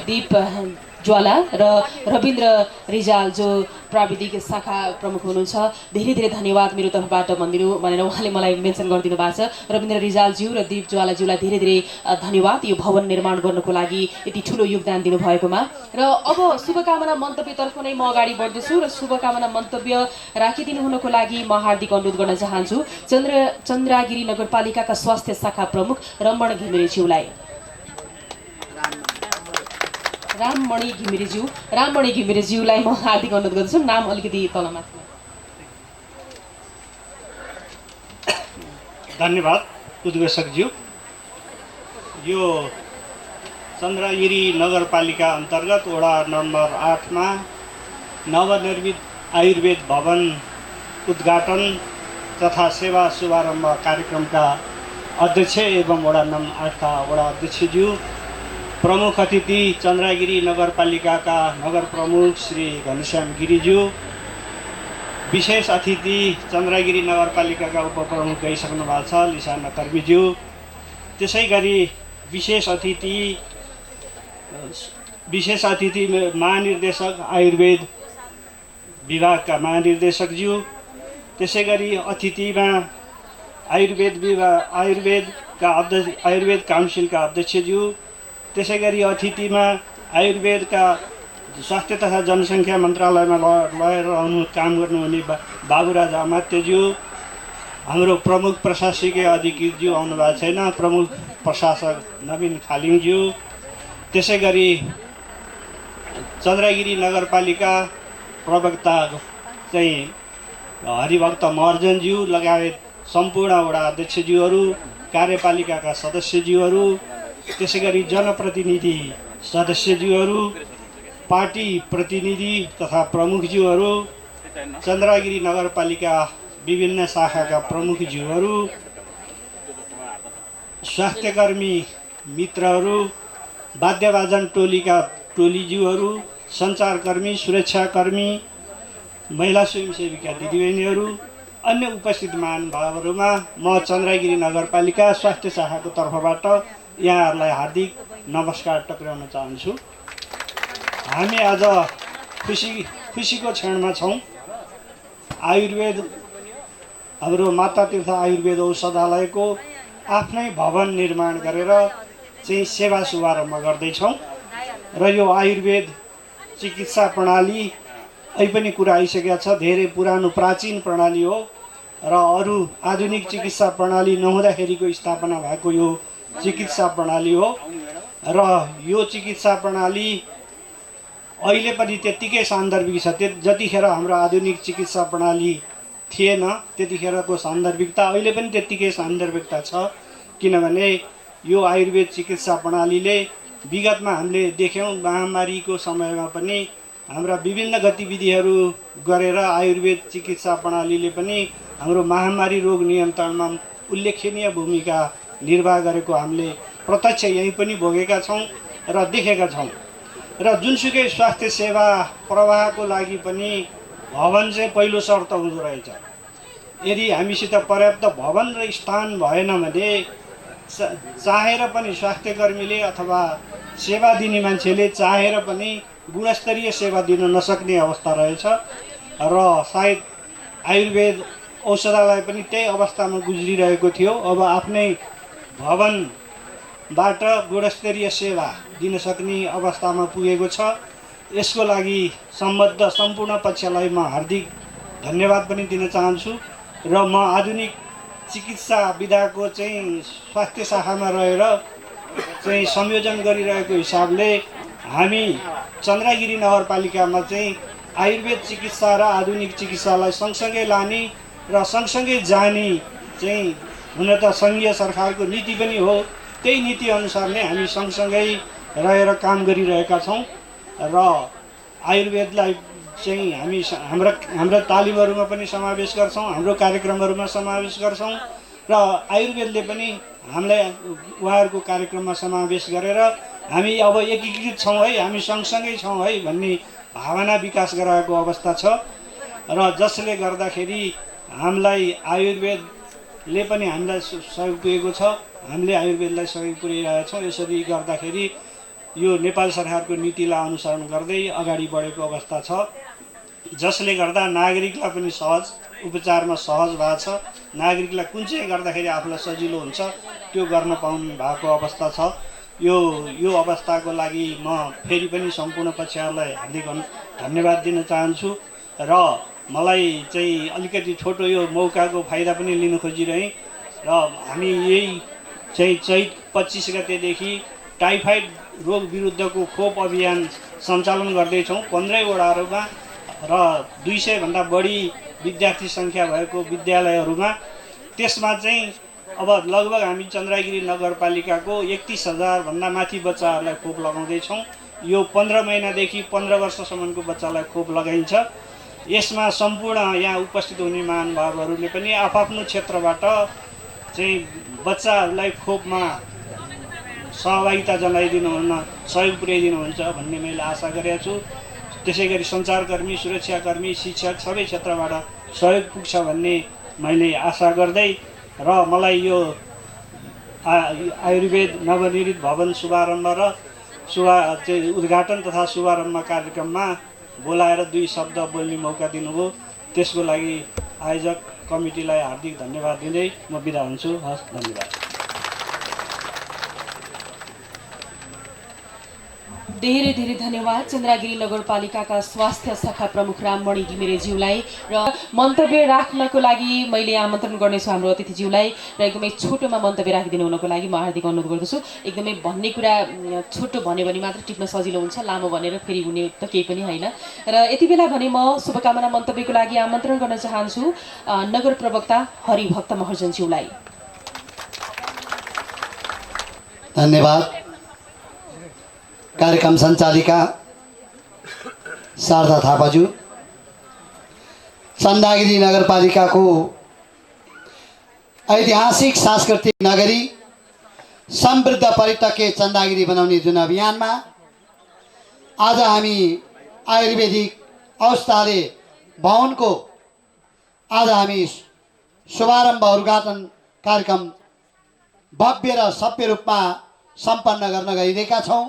ज्वाला र रविन्द्र रिजाल जो प्राविधिक शाखा प्रमुख हुनुहुन्छ। धेरै धेरै धन्यवाद मेरो तर्फबाट भनिदिनु भनेर उहाँले मलाई मेन्सन गरिदिनु भएको छ। रविन्द्र रिजालज्यू र दीप ज्वालाज्यूलाई धेरै धेरै धन्यवाद यो भवन निर्माण गर्नको लागि यति ठुलो योगदान दिनुभएकोमा। र अब शुभकामना मन्तव्यतर्फ नै म अगाडि बढ्दैछु र शुभकामना मन्तव्य राखिदिनु हुनको लागि म हार्दिक अनुरोध गर्न चाहन्छु चन्द्रागिरी नगरपालिकाका स्वास्थ्य शाखा प्रमुख रमण घिमिरेज्यूलाई। राममणि घिमिरेज्यूलाई म हार्दिक अनुरोध गर्दछु। नाम अलिकति तलमाथि। धन्यवाद उद्घोषकज्यू। यो चन्द्रगिरी नगरपालिका अन्तर्गत वडा नम्बर 8 मा नवनिर्मित आयुर्वेद भवन उद्घाटन तथा सेवा शुभारम्भ कार्यक्रमका अध्यक्ष एवं वडा नम्बर 8 का वडा अध्यक्षज्यू, प्रमुख अतिथि चन्द्रगिरी नगरपालिकाका नगर प्रमुख श्री घनश्याम गिरिज्यू, विशेष अतिथि चन्द्रगिरी नगरपालिकाका उपप्रमुख गइसक्नु भएको छ लिसाना कर्मीज्यू, त्यसै गरी विशेष अतिथि महानिर्देशक आयुर्वेद विभागका महानिर्देशकज्यू, त्यसै गरी अतिथिमा आयुर्वेद काउन्सिलका अध्यक्षज्यू, त्यसै गरी अतिथिमा आयुर्वेदका स्वास्थ्य तथा जनसङ्ख्या मन्त्रालयमा रहनु काम गर्नुहुने बाबुराज अमात्यज्यू, हाम्रो प्रमुख प्रशासकीय अधिकृतज्यू आउनु भएको छैन, प्रमुख प्रशासक नवीन खालिङज्यू, त्यसै गरी चन्द्रगिरी नगरपालिका प्रवक्ता चाहिँ हरिभक्त महर्जनज्यू लगायत सम्पूर्ण वडा अध्यक्षज्यूहरू, कार्यपालिकाका सदस्यज्यूहरू, त्यसै गरी जनप्रतिनिधि सदस्यज्यूहरू, पार्टी प्रतिनिधि तथा प्रमुखज्यूहरू, चन्द्रगिरी नगरपालिका विभिन्न शाखाका प्रमुखज्यूहरू, स्वास्थ्यकर्मी मित्रहरू, वाद्यवादन टोलीका टोलीज्यूहरू, सञ्चारकर्मी, सुरक्षाकर्मी, महिला स्वयंसेविका दिदीबहिनीहरू, अन्य उपस्थित महानुभावहरूमा म चन्द्रगिरी नगरपालिका स्वास्थ्य शाखाको तर्फबाट यहाँहरूलाई हार्दिक नमस्कार टक्राउन चाहन्छु। हामी आज खुसीको क्षणमा छौँ। आयुर्वेद हाम्रो माता तीर्थ आयुर्वेद औषधालयको आफ्नै भवन निर्माण गरेर चाहिँ सेवा शुभारम्भ गर्दैछौँ र यो आयुर्वेद चिकित्सा प्रणाली अहिले पनि कुरा आइसकेको छ, धेरै पुरानो प्राचीन प्रणाली हो र अरू आधुनिक चिकित्सा प्रणाली नहुँदाखेरिको स्थापना भएको यो चिकित्सा प्रणाली हो र यो चिकित्सा प्रणाली अहिले पनि त्यत्तिकै सान्दर्भिक छ। जतिखेर हाम्रो आधुनिक चिकित्सा प्रणाली थिएन त्यतिखेरको सान्दर्भिकता अहिले पनि त्यत्तिकै सान्दर्भिकता छ, किनभने यो आयुर्वेद चिकित्सा प्रणालीले विगतमा हामीले देख्यौँ महामारीको समयमा पनि हाम्रा विभिन्न गतिविधिहरू गरेर आयुर्वेद चिकित्सा प्रणालीले पनि हाम्रो महामारी रोग नियन्त्रणमा उल्लेखनीय भूमिका निर्वाह गरेको हामीले प्रत्यक्ष यहीँ पनि भोगेका छौँ र देखेका छौँ। र जुनसुकै स्वास्थ्य सेवा प्रवाहको लागि पनि भवन चाहिँ पहिलो शर्त हुँदो रहेछ। यदि हामीसित पर्याप्त भवन र स्थान भएन भने चाहेर पनि स्वास्थ्यकर्मीले अथवा सेवा दिने मान्छेले चाहेर पनि गुणस्तरीय सेवा दिन नसक्ने अवस्था रहेछ र सायद आयुर्वेद औषधालय पनि त्यही अवस्थामा गुज्रिरहेको थियो। अब आफ्नै भवनबाट गुणस्तरीय सेवा दिन सक्ने अवस्थामा पुगेको छ। यसको लागि सम्बद्ध सम्पूर्ण पक्षलाई म हार्दिक धन्यवाद पनि दिन चाहन्छु र म आधुनिक चिकित्सा विधाको चाहिँ स्वास्थ्य शाखामा रहेर चाहिँ संयोजन गरिरहेको हिसाबले हामी चन्द्रगिरी नगरपालिकामा चाहिँ आयुर्वेद चिकित्सा र आधुनिक चिकित्सालाई सँगसँगै लाने र सँगसँगै जाने चाहिँ हुन त सङ्घीय सरकारको नीति पनि हो। त्यही नीति अनुसार नै हामी सँगसँगै रहेर काम गरिरहेका छौँ र आयुर्वेदलाई चाहिँ हामी हाम्रा तालिमहरूमा पनि समावेश गर्छौँ, हाम्रो कार्यक्रमहरूमा समावेश गर्छौँ र आयुर्वेदले पनि हामीलाई उहाँहरूको कार्यक्रममा समावेश गरेर हामी अब एकीकृत छौँ है, हामी सँगसँगै छौँ है भन्ने भावना विकास गराएको अवस्था छ र जसले गर्दाखेरि हामीलाई आयुर्वेदले पनि हामीलाई सहयोग पुगेको छ, हामीले आयुर्वेदलाई सहयोग पुर्याइरहेका छौँ। यसरी गर्दाखेरि यो नेपाल सरकारको नीतिलाई अनुसरण गर्दै अगाडि बढेको अवस्था छ, जसले गर्दा नागरिकलाई पनि सहज उपचारमा सहज भएको छ। नागरिकलाई कुन चाहिँ गर्दाखेरि आफूलाई सजिलो हुन्छ त्यो गर्न पाउनु भएको अवस्था छ। यो अवस्थाको लागि म फेरि पनि सम्पूर्ण पक्षहरूलाई हार्दिक धन्यवाद दिन चाहन्छु र मलाई चाहिँ अलिकति छोटो यो मौकाको फाइदा पनि लिन खोजिरहेँ र हामी यही चाहिँ चैत 25 गतेदेखि टाइफाइड रोग विरुद्धको खोप अभियान सञ्चालन गर्दैछौँ 15 वडाहरूमा र 200 भन्दा बढी विद्यार्थी सङ्ख्या भएको विद्यालयहरूमा। त्यसमा चाहिँ अब लगभग हामी चन्द्रगिरी नगरपालिकाको 31,000 भन्दा माथि बच्चाहरूलाई खोप लगाउँदैछौँ। यो 15 महिनादेखि 15 वर्षसम्मको बच्चालाई खोप लगाइन्छ। यसमा सम्पूर्ण यहाँ उपस्थित हुने महानुभावहरूले पनि आफ्नो क्षेत्रबाट चाहिँ बच्चाहरूलाई खोपमा सहभागिता जनाइदिनुहुन सहयोग पुर्याइदिनुहुन्छ भन्ने मैले आशा गरेको छु। त्यसै गरी सञ्चारकर्मी, सुरक्षाकर्मी, शिक्षक सबै क्षेत्रबाट सहयोग पुग्छ भन्ने मैले आशा गर्दै र मलाई यो आयुर्वेद नवनिर्मित भवन शुभारम्भ र चाहिँ उद्घाटन तथा शुभारम्भ कार्यक्रममा बोलाएर 2 शब्द बोल्ने मौका दिनुभयो, त्यसको लागि आयोजक कमिटीलाई हार्दिक धन्यवाद दिँदै म बिदा हुन्छु। हस्, धन्यवाद। धेरै धेरै धन्यवाद चन्द्रगिरी नगरपालिकाका स्वास्थ्य शाखा प्रमुख राममणि घिमिरेज्यूलाई। र मन्तव्य राख्नको लागि मैले आमन्त्रण गर्नेछु हाम्रो अतिथिज्यूलाई र एकदमै छोटोमा मन्तव्य राखिदिनु हुनको लागि म हार्दिक अनुरोध गर्दछु। एकदमै भन्ने कुरा छोटो भन्यो भने मात्र टिप्न सजिलो हुन्छ, लामो भनेर फेरि हुने त केही पनि होइन। र यति बेला भने म शुभकामना मन्तव्यको लागि आमन्त्रण गर्न चाहन्छु नगर प्रवक्ता हरिभक्त महर्जनज्यूलाई। धन्यवाद। कार्यक्रम सञ्चालिका शारदा थापाज्यू, चन्द्रगिरी नगरपालिकाको ऐतिहासिक सांस्कृतिक नगरी समृद्ध पर्यटकीय चन्द्रगिरी बनाउने जुन अभियानमा आज हामी आयुर्वेदिक औषधालय भवनको आज हामी शुभारम्भ उद्घाटन कार्यक्रम भव्य र सभ्य रूपमा सम्पन्न गर्न गइरहेका छौँ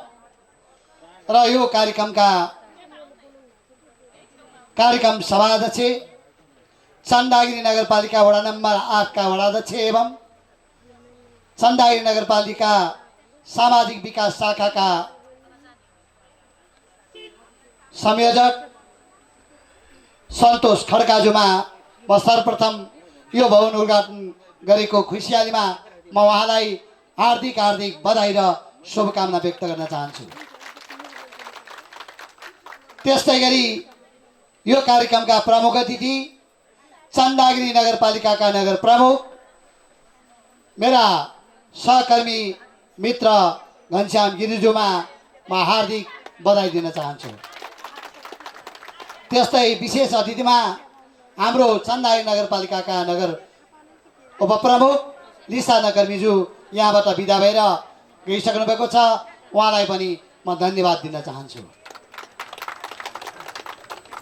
र यो कार्यक्रम सभाध्यक्ष चन्द्रगिरी नगरपालिका वडा नम्बर 8 का वडाध्यक्ष एवं चन्द्रगिरी नगरपालिका सामाजिक विकास शाखाका संयोजक सन्तोष खड्काजुमा म सर्वप्रथम यो भवन उद्घाटन गरेको खुसियालीमा म उहाँलाई हार्दिक बधाई र शुभकामना व्यक्त गर्न चाहन्छु। त्यस्तै गरी यो कार्यक्रमका प्रमुख अतिथि चन्द्रगिरी नगरपालिकाका नगर प्रमुख मेरा सहकर्मी मित्र घनश्याम गिरिज्यूमा म हार्दिक बधाई दिन चाहन्छु। त्यस्तै विशेष अतिथिमा हाम्रो चन्द्रगिरी नगरपालिकाका नगर उपप्रमुख लिसा नगर्मीज्यू यहाँबाट बिदा भएर गइसक्नु भएको छ, उहाँलाई पनि म धन्यवाद दिन चाहन्छु।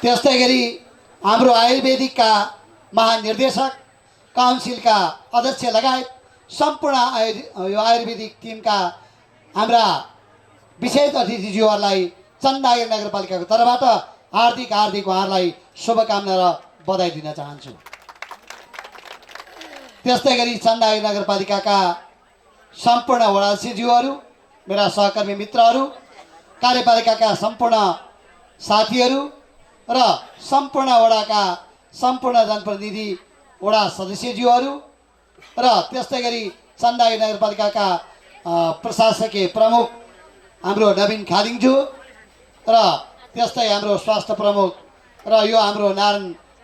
त्यस्तै गरी हाम्रो आयुर्वेदिकका महानिर्देशक काउन्सिलका अध्यक्ष लगायत सम्पूर्ण यो आयुर्वेदिक टिमका हाम्रा विशेष अतिथिज्यूहरूलाई चन्द्रगिरी नगरपालिकाको तर्फबाट हार्दिक उहाँहरूलाई शुभकामना र बधाई दिन चाहन्छु। त्यस्तै गरी चन्द्रगिरी नगरपालिकाका सम्पूर्ण वडाध्यक्षज्यूहरू, मेरा सहकर्मी मित्रहरू, कार्यपालिकाका सम्पूर्ण साथीहरू र सम्पूर्ण वडाका सम्पूर्ण जनप्रतिनिधि वडा सदस्यज्यूहरू र त्यस्तै गरी चन्द्रगिरी नगरपालिकाका प्रशासकीय प्रमुख हाम्रो नवीन खालिङज्यू र त्यस्तै हाम्रो स्वास्थ्य प्रमुख र यो हाम्रो नारायण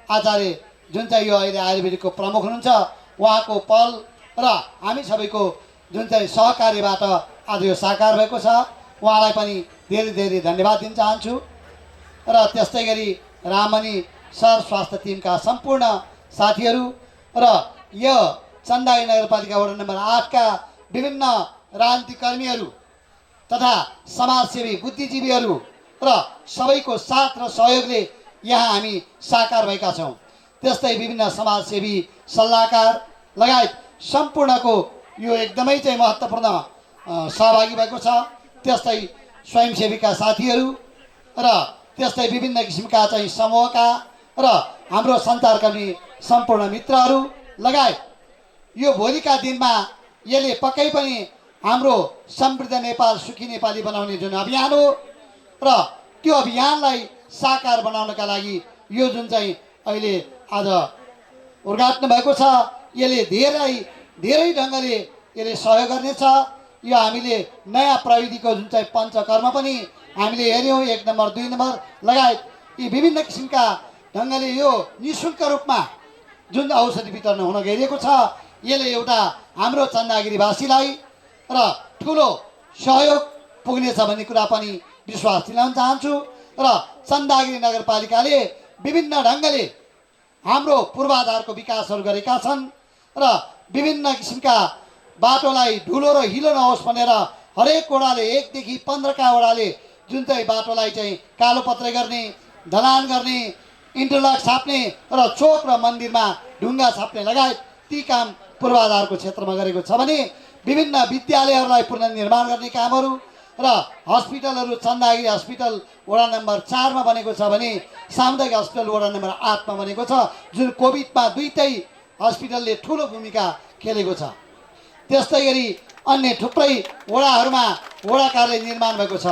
आचार्य जुन चाहिँ यो अहिले आयुर्वेदिकको प्रमुख हुनुहुन्छ उहाँको पहल र हामी सबैको जुन चाहिँ सहकार्यबाट आज यो साकार भएको छ, उहाँलाई पनि धेरै धन्यवाद दिन चाहन्छु। र त्यस्तै गरी राममणि सर स्वास्थ्य टिमका सम्पूर्ण साथीहरू र यो चन्द्रगिरी नगरपालिका वडा नम्बर 8 का विभिन्न राजनीतिक कर्मीहरू तथा समाजसेवी बुद्धिजीवीहरू र सबैको साथ र सहयोगले यहाँ हामी साकार भएका छौँ। त्यस्तै विभिन्न समाजसेवी सल्लाहकार लगायत सम्पूर्णको यो एकदमै चाहिँ महत्त्वपूर्ण सहभागी भएको छ। त्यस्तै स्वयंसेविका साथीहरू र त्यस्तै विभिन्न किसिमका चाहिँ समूहका र हाम्रो सञ्चारकर्मी सम्पूर्ण मित्रहरू लगायत यो भोलिका दिनमा यसले पक्कै पनि हाम्रो समृद्ध नेपाल सुखी नेपाली बनाउने जुन अभियान हो र त्यो अभियानलाई साकार बनाउनका लागि यो जुन चाहिँ अहिले आज उद्घाटन भएको छ यसले धेरै ढङ्गले यसले सहयोग गर्नेछ। यो हामीले नयाँ प्रविधिको जुन चाहिँ पञ्चकर्म पनि हामीले हेऱ्यौँ, 1 नम्बर 2 नम्बर लगायत यी विभिन्न किसिमका ढङ्गले यो निःशुल्क रूपमा जुन औषधि वितरण हुन गइरहेको छ यसले एउटा हाम्रो चन्दागिरीवासीलाई र ठुलो सहयोग पुग्नेछ भन्ने कुरा पनि विश्वास दिलाउन चाहन्छु। र चन्दागिरी नगरपालिकाले विभिन्न ढङ्गले हाम्रो पूर्वाधारको विकासहरू गरेका छन् र विभिन्न किसिमका बाटोलाई धुलो र हिलो नहोस् भनेर हरेक वडाले 1 देखि 15 का वडाले जुन चाहिँ बाटोलाई चाहिँ कालोपत्रे गर्ने, ढलान गर्ने, इन्टरलक छाप्ने र चोक र मन्दिरमा ढुङ्गा छाप्ने लगायत ती काम पूर्वाधारको क्षेत्रमा गरेको छ भने विभिन्न विद्यालयहरूलाई पुनर्निर्माण गर्ने कामहरू र हस्पिटलहरू चन्दागिरी हस्पिटल वडा नम्बर 4 मा बनेको छ भने सामुदायिक हस्पिटल वडा नम्बर 8 मा बनेको छ जुन कोभिडमा दुईटै हस्पिटलले ठुलो भूमिका खेलेको छ। त्यस्तै गरी अन्य थुप्रै वडाहरूमा वडा कार्यालय निर्माण भएको छ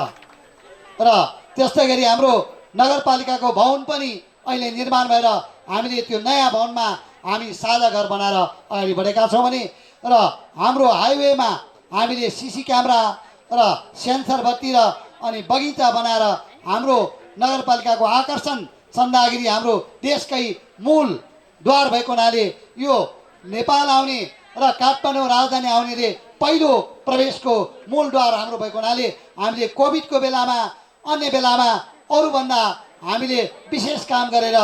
र त्यस्तै गरी हाम्रो नगरपालिकाको भवन पनि अहिले निर्माण भएर हामीले त्यो नयाँ भवनमा हामी साझा घर बनाएर अगाडि बढेका छौँ भने र हाम्रो हाइवेमा हामीले सीसी क्यामेरा र सेन्सर बत्ती र अनि बगैँचा बनाएर हाम्रो नगरपालिकाको आकर्षण चन्दागिरी हाम्रो देशकै मूल द्वार भएको हुनाले यो नेपाल आउने र काठमाडौँ राजधानी आउनेले पहिलो प्रवेशको मूल द्वार हाम्रो भएको हुनाले हामीले कोभिडको बेलामा अन्य बेलामा अरूभन्दा हामीले विशेष काम गरेर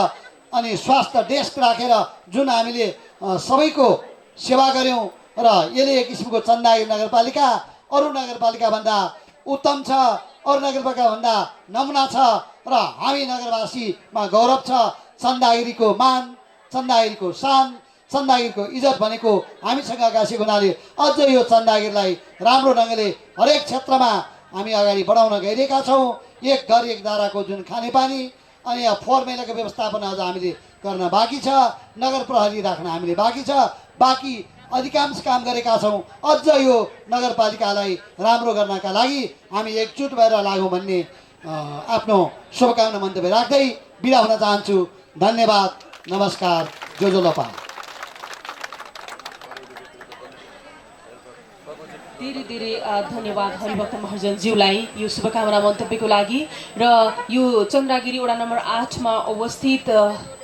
अनि स्वास्थ्य डेस्क राखेर जुन हामीले सबैको सेवा गऱ्यौँ र यसले एक किसिमको चन्दागिरी नगरपालिका अरू नगरपालिकाभन्दा उत्तम छ, अरू नगरपालिकाभन्दा नमुना छ र हामी नगरवासीमा गौरव छ। चन्दागिरीको मान, चन्दागिरीको शान, चन्दागिरीको इज्जत भनेको हामीसँग गाँसेको हुनाले अझ यो चन्दागिरीलाई राम्रो ढङ्गले हरेक क्षेत्रमा हामी अगाडि बढाउन गइरहेका छौँ। एक घर एक धाराको जुन खानेपानी अनि यहाँ फोहोर मैलाको व्यवस्थापन अझ हामीले गर्न बाँकी छ, नगर प्रहरी राख्न हामीले बाँकी छ, बाँकी अधिकांश काम गरेका छौँ। अझ यो नगरपालिकालाई राम्रो गर्नका लागि हामी एकजुट भएर लागौँ भन्ने आफ्नो शुभकामना मन्तव्य राख्दै बिदा हुन चाहन्छु। धन्यवाद, नमस्कार, जोजोलपा। धेरै धेरै धन्यवाद हरिभक्त महर्जनज्यूलाई यो शुभकामना मन्तव्यको लागि। र यो चन्द्रगिरी वडा नम्बर 8 मा अवस्थित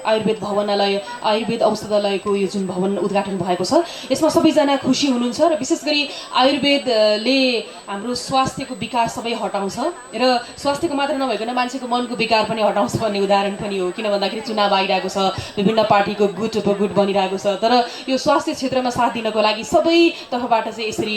आयुर्वेद भवनालय आयुर्वेद औषधालयको यो जुन भवन उद्घाटन भएको छ यसमा सबैजना खुसी हुनुहुन्छ र विशेष गरी आयुर्वेदले हाम्रो स्वास्थ्यको विकार सबै हटाउँछ र स्वास्थ्यको मात्र नभइकन मान्छेको मनको विकार पनि हटाउँछ भन्ने उदाहरण पनि हो। किन भन्दाखेरि चुनाव आइरहेको छ, विभिन्न पार्टीको गुट उपगुट बनिरहेको छ, तर यो स्वास्थ्य क्षेत्रमा साथ दिनको लागि सबै तर्फबाट चाहिँ यसरी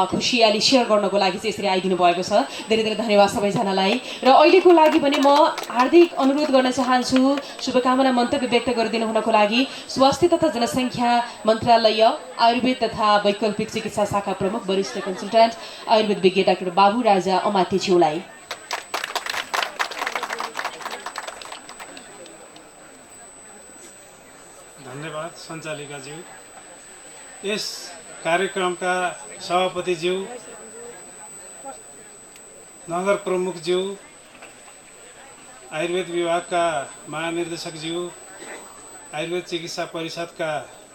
खुसियाली सेयर गर्नको लागि चाहिँ यसरी आइदिनु भएको छ। धेरै धेरै धन्यवाद सबैजनालाई। र अहिलेको लागि भने म हार्दिक अनुरोध गर्न चाहन्छु शुभकामना मन्तव्य व्यक्त गरिदिनु हुनको लागि स्वास्थ्य तथा जनसङ्ख्या मन्त्रालय आयुर्वेद तथा वैकल्पिक चिकित्सा शाखा प्रमुख वरिष्ठ कन्सल्टेन्ट आयुर्वेद विज्ञ डाक्टर बाबु राजा अमात्यज्यूलाई। धन्यवाद सञ्चालिकाज्यू। यस कार्यक्रमका सभापतिज्यू, नगर प्रमुखज्यू, आयुर्वेद विभागका महानिर्देशकज्यू, आयुर्वेद चिकित्सा परिषदका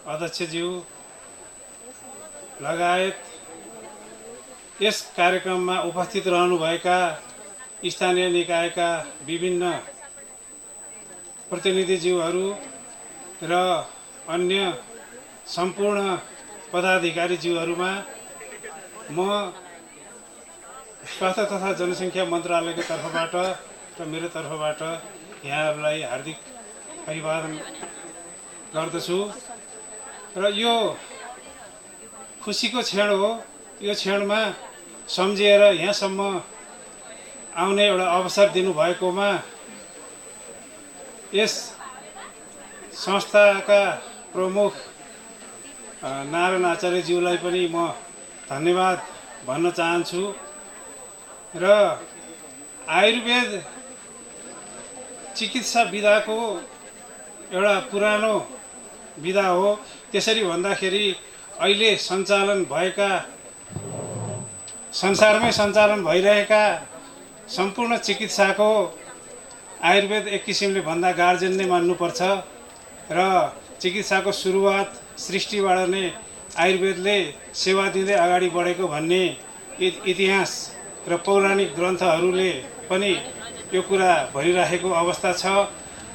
अध्यक्षज्यू लगायत यस कार्यक्रममा उपस्थित रहनुभएका स्थानीय निकायका विभिन्न प्रतिनिधिज्यूहरू र अन्य सम्पूर्ण पदाधिकारीज्यूहरूमा म स्वास्थ्य तथा जनसङ्ख्या मन्त्रालयको तर्फबाट र मेरो तर्फबाट यहाँहरूलाई हार्दिक अभिवादन गर्दछु। र यो खुसीको क्षण हो। यो क्षणमा सम्झिएर यहाँसम्म आउने एउटा अवसर दिनुभएकोमा यस संस्थाका प्रमुख नारायण आचार्यज्यूलाई पनि म धन्यवाद भन्न चाहन्छु। र आयुर्वेद चिकित्सा विधाको एउटा पुरानो विधा हो। त्यसरी भन्दाखेरि अहिले संसारमै सञ्चालन भइरहेका सम्पूर्ण चिकित्साको आयुर्वेद एक किसिमले भन्दा गार्जेन नै मान्नुपर्छ र चिकित्साको सुरुवात सृष्टिबाट नै आयुर्वेदले सेवा दिँदै अगाडि बढेको भन्ने इतिहास र पौराणिक ग्रन्थहरूले पनि यो कुरा भनिराखेको अवस्था छ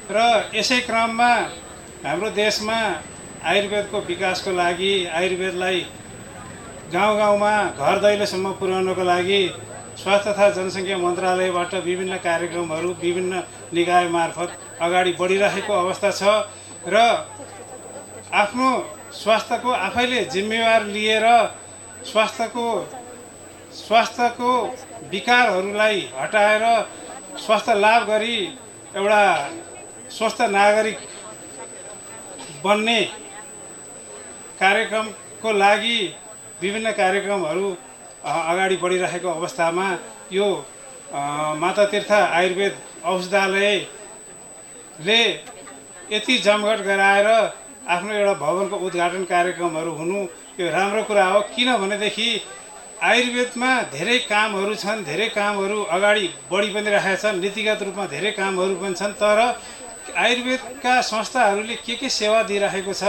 र यसै क्रममा हाम्रो देशमा आयुर्वेदको विकासको लागि आयुर्वेदलाई गाउँ गाउँमा घर दैलोसम्म पुर्याउनको लागि स्वास्थ्य तथा जनसङ्ख्या मन्त्रालयबाट विभिन्न कार्यक्रमहरू विभिन्न निकाय मार्फत अगाडि बढिरहेको अवस्था छ र आफ्नो स्वास्थ्यको आफैले जिम्मेवार लिएर स्वास्थ्यको विकारहरूलाई हटाएर स्वास्थ्य लाभ गरी एउटा स्वस्थ नागरिक बन्ने कार्यक्रमको लागि विभिन्न कार्यक्रमहरू अगाडि बढिरहेको अवस्थामा यो माता तीर्थ आयुर्वेद औषधालयले यति जमघट गराएर आफ्नो एउटा भवनको उद्घाटन कार्यक्रमहरू हुनु यो राम्रो कुरा हो। किनभनेदेखि आयुर्वेदमा धेरै कामहरू छन्, धेरै कामहरू अगाडि बढी पनि राखेका छन्, नीतिगत रूपमा धेरै कामहरू पनि छन्। तर आयुर्वेदका संस्थाहरूले के सेवा दिइराखेको छ,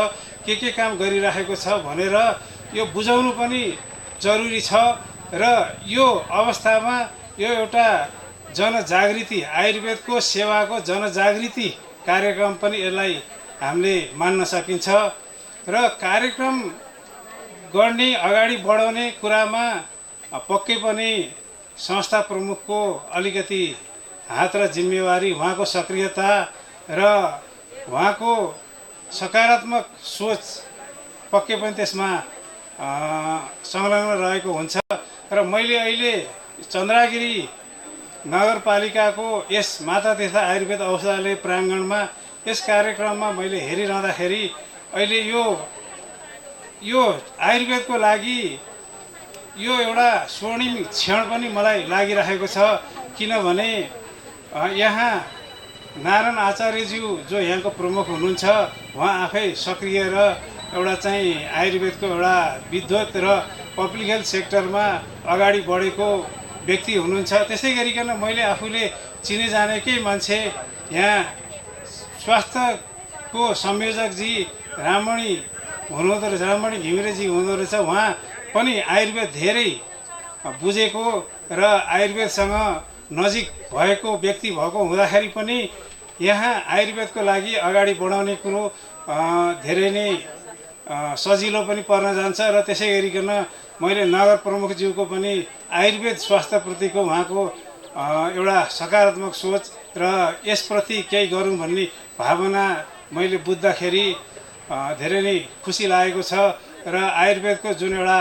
के काम गरिराखेको छ भनेर यो बुझाउनु पनि जरुरी छ र यो अवस्थामा यो एउटा जनजागृति आयुर्वेदको सेवाको जनजागृति कार्यक्रम पनि यसलाई हामीले मान्न सकिन्छ र कार्यक्रम गर्ने अगाडि बढाउने कुरामा पक्कै पनि संस्था प्रमुखको अलिकति हात र जिम्मेवारी, उहाँको सक्रियता र उहाँको सकारात्मक सोच पक्कै पनि त्यसमा संलग्न रहेको हुन्छ र मैले अहिले चन्द्रागिरी नगरपालिकाको यस माता तीर्थ आयुर्वेद औषधालय प्राङ्गणमा यस कार्यक्रममा मैले हेरिरहँदाखेरि अहिले यो आयुर्वेदको लागि यो एउटा स्वर्णिम क्षण पनि मलाई लागिरहेको छ। किनभने यहाँ नारायण आचार्यज्यू जो यहाँको प्रमुख हुनुहुन्छ, उहाँ आफै सक्रिय र एउटा चाहिँ आयुर्वेदको एउटा विद्वत र पब्लिक हेल्थ सेक्टरमा अगाडि बढेको व्यक्ति हुनुहुन्छ। त्यसै गरिकन मैले आफूले चिने जानेकै मान्छे यहाँ स्वास्थ्यको संयोजकजी राममणि हुनुहुँदो रहेछ, राममणि घिमिरेजी हुनुहुँदो रहेछ। उहाँ पनि आयुर्वेद धेरै बुझेको र आयुर्वेदसँग नजिक भएको व्यक्ति भएको हुँदाखेरि पनि यहाँ आयुर्वेदको लागि अगाडि बढाउने कुरो धेरै नै सजिलो पनि पर्न जान्छ र त्यसै गरिकन मैले नगर प्रमुखज्यूको पनि आयुर्वेद स्वास्थ्यप्रतिको उहाँको एउटा सकारात्मक सोच र यसप्रति केही गरौँ भन्ने भावना मैले बुझ्दाखेरि धेरै नै खुसी लागेको छ र आयुर्वेदको जुन एउटा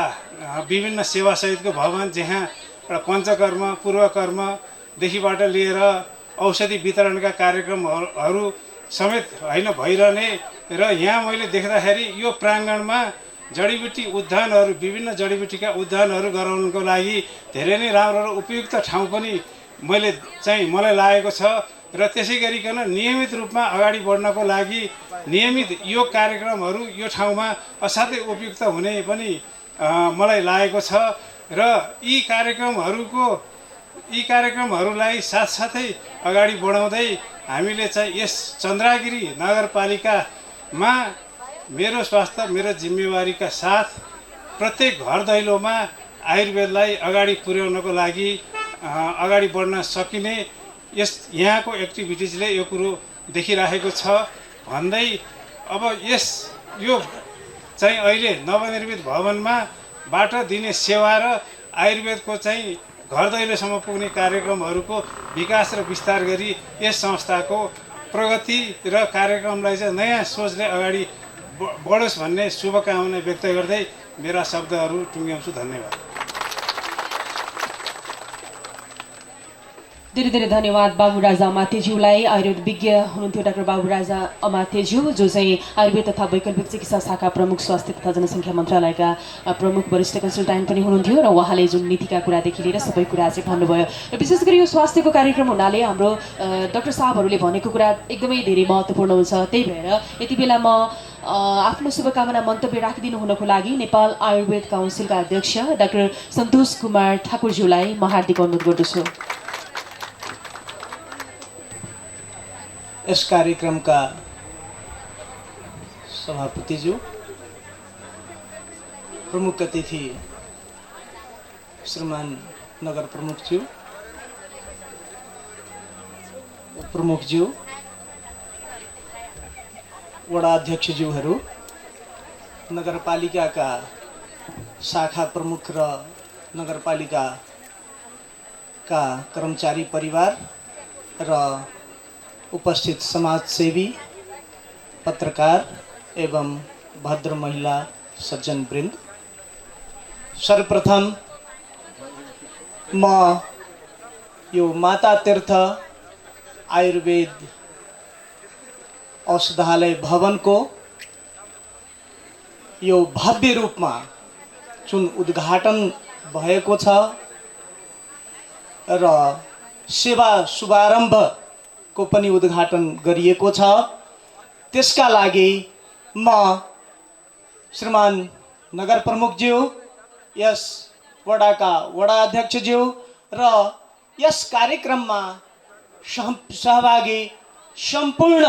विभिन्न सेवासहितको भवन जहाँ एउटा पञ्चकर्म पूर्वकर्मदेखिबाट लिएर औषधि वितरणका कार्यक्रमहरू समेत होइन भइरहने र यहाँ मैले देख्दाखेरि यो प्राङ्गणमा जडीबुटी उद्यानहरू विभिन्न जडीबुटीका उद्यानहरू गराउनको लागि धेरै नै राम्रो र उपयुक्त ठाउँ पनि मलाई लागेको छ र त्यसै गरिकन नियमित रूपमा अगाडि बढ्नको लागि नियमित यो कार्यक्रमहरू यो ठाउँमा असाध्यै उपयुक्त हुने पनि मलाई लागेको छ र यी कार्यक्रमहरूलाई साथसाथै अगाडि बढाउँदै हामीले चाहिँ यस चन्द्रागिरी नगरपालिकामा मेरो स्वास्थ्य मेरो जिम्मेवारीका साथ प्रत्येक घर दैलोमा आयुर्वेदलाई अगाडि पुर्याउनको लागि अगाडि बढ्न सकिने यहाँको एक्टिभिटिजले यो कुरो देखिराखेको छ भन्दै अब यो चाहिँ अहिले नवनिर्मित भवनमा बाट दिने सेवा र आयुर्वेदको चाहिँ घर दैलोसम्म पुग्ने कार्यक्रमहरूको विकास र विस्तार गरी यस संस्थाको प्रगति र कार्यक्रमलाई चाहिँ नयाँ सोचले अगाडि बढोस् भन्ने शुभकामना व्यक्त गर्दै मेरा शब्दहरू टुङ्ग्याउँछु। धन्यवाद। धेरै धेरै धन्यवाद बाबुराजा अमात्यज्यूलाई। आयुर्वेद विज्ञ हुनुहुन्थ्यो डाक्टर बाबुराजा अमात्यज्यू, जो चाहिँ आयुर्वेद तथा वैकल्पिक चिकित्सा शाखा प्रमुख, स्वास्थ्य तथा जनसङ्ख्या मन्त्रालयका प्रमुख वरिष्ठ कन्सल्टेन्ट पनि हुनुहुन्थ्यो र उहाँले जुन नीतिका कुरादेखि लिएर सबै कुरा चाहिँ भन्नुभयो। र विशेष गरी यो स्वास्थ्यको कार्यक्रम हुनाले हाम्रो डाक्टर साहबहरूले भनेको कुरा एकदमै धेरै महत्त्वपूर्ण हुन्छ। त्यही भएर यति बेला म आफ्नो शुभकामना मन्तव्य राखिदिनु हुनको लागि नेपाल आयुर्वेद काउन्सिलका अध्यक्ष डाक्टर सन्तोष कुमार ठाकुरज्यूलाई म हार्दिक अनुरोध गर्दछु। यस कार्यक्रमका सभापतिज्यू, प्रमुख अतिथि श्रीमान नगर प्रमुखज्यू, प्रमुखज्यू, वडा अध्यक्षज्यूहरू, नगरपालिकाका शाखा प्रमुख र नगरपालिकाका कर्मचारी परिवार र उपस्थित समाजसेवी, पत्रकार एवं भद्र महिला सज्जनवृन्द, सर्वप्रथम म यो माता तीर्थ आयुर्वेद औषधालय भवनको यो भव्य रूपमा जुन उद्घाटन भएको छ र सेवा शुभारम्भको पनि उद्घाटन गरिएको छ, त्यसका लागि म श्रीमान नगर प्रमुखज्यू, यस वडाका वडा अध्यक्षज्यू र यस कार्यक्रममा सहभागी सम्पूर्ण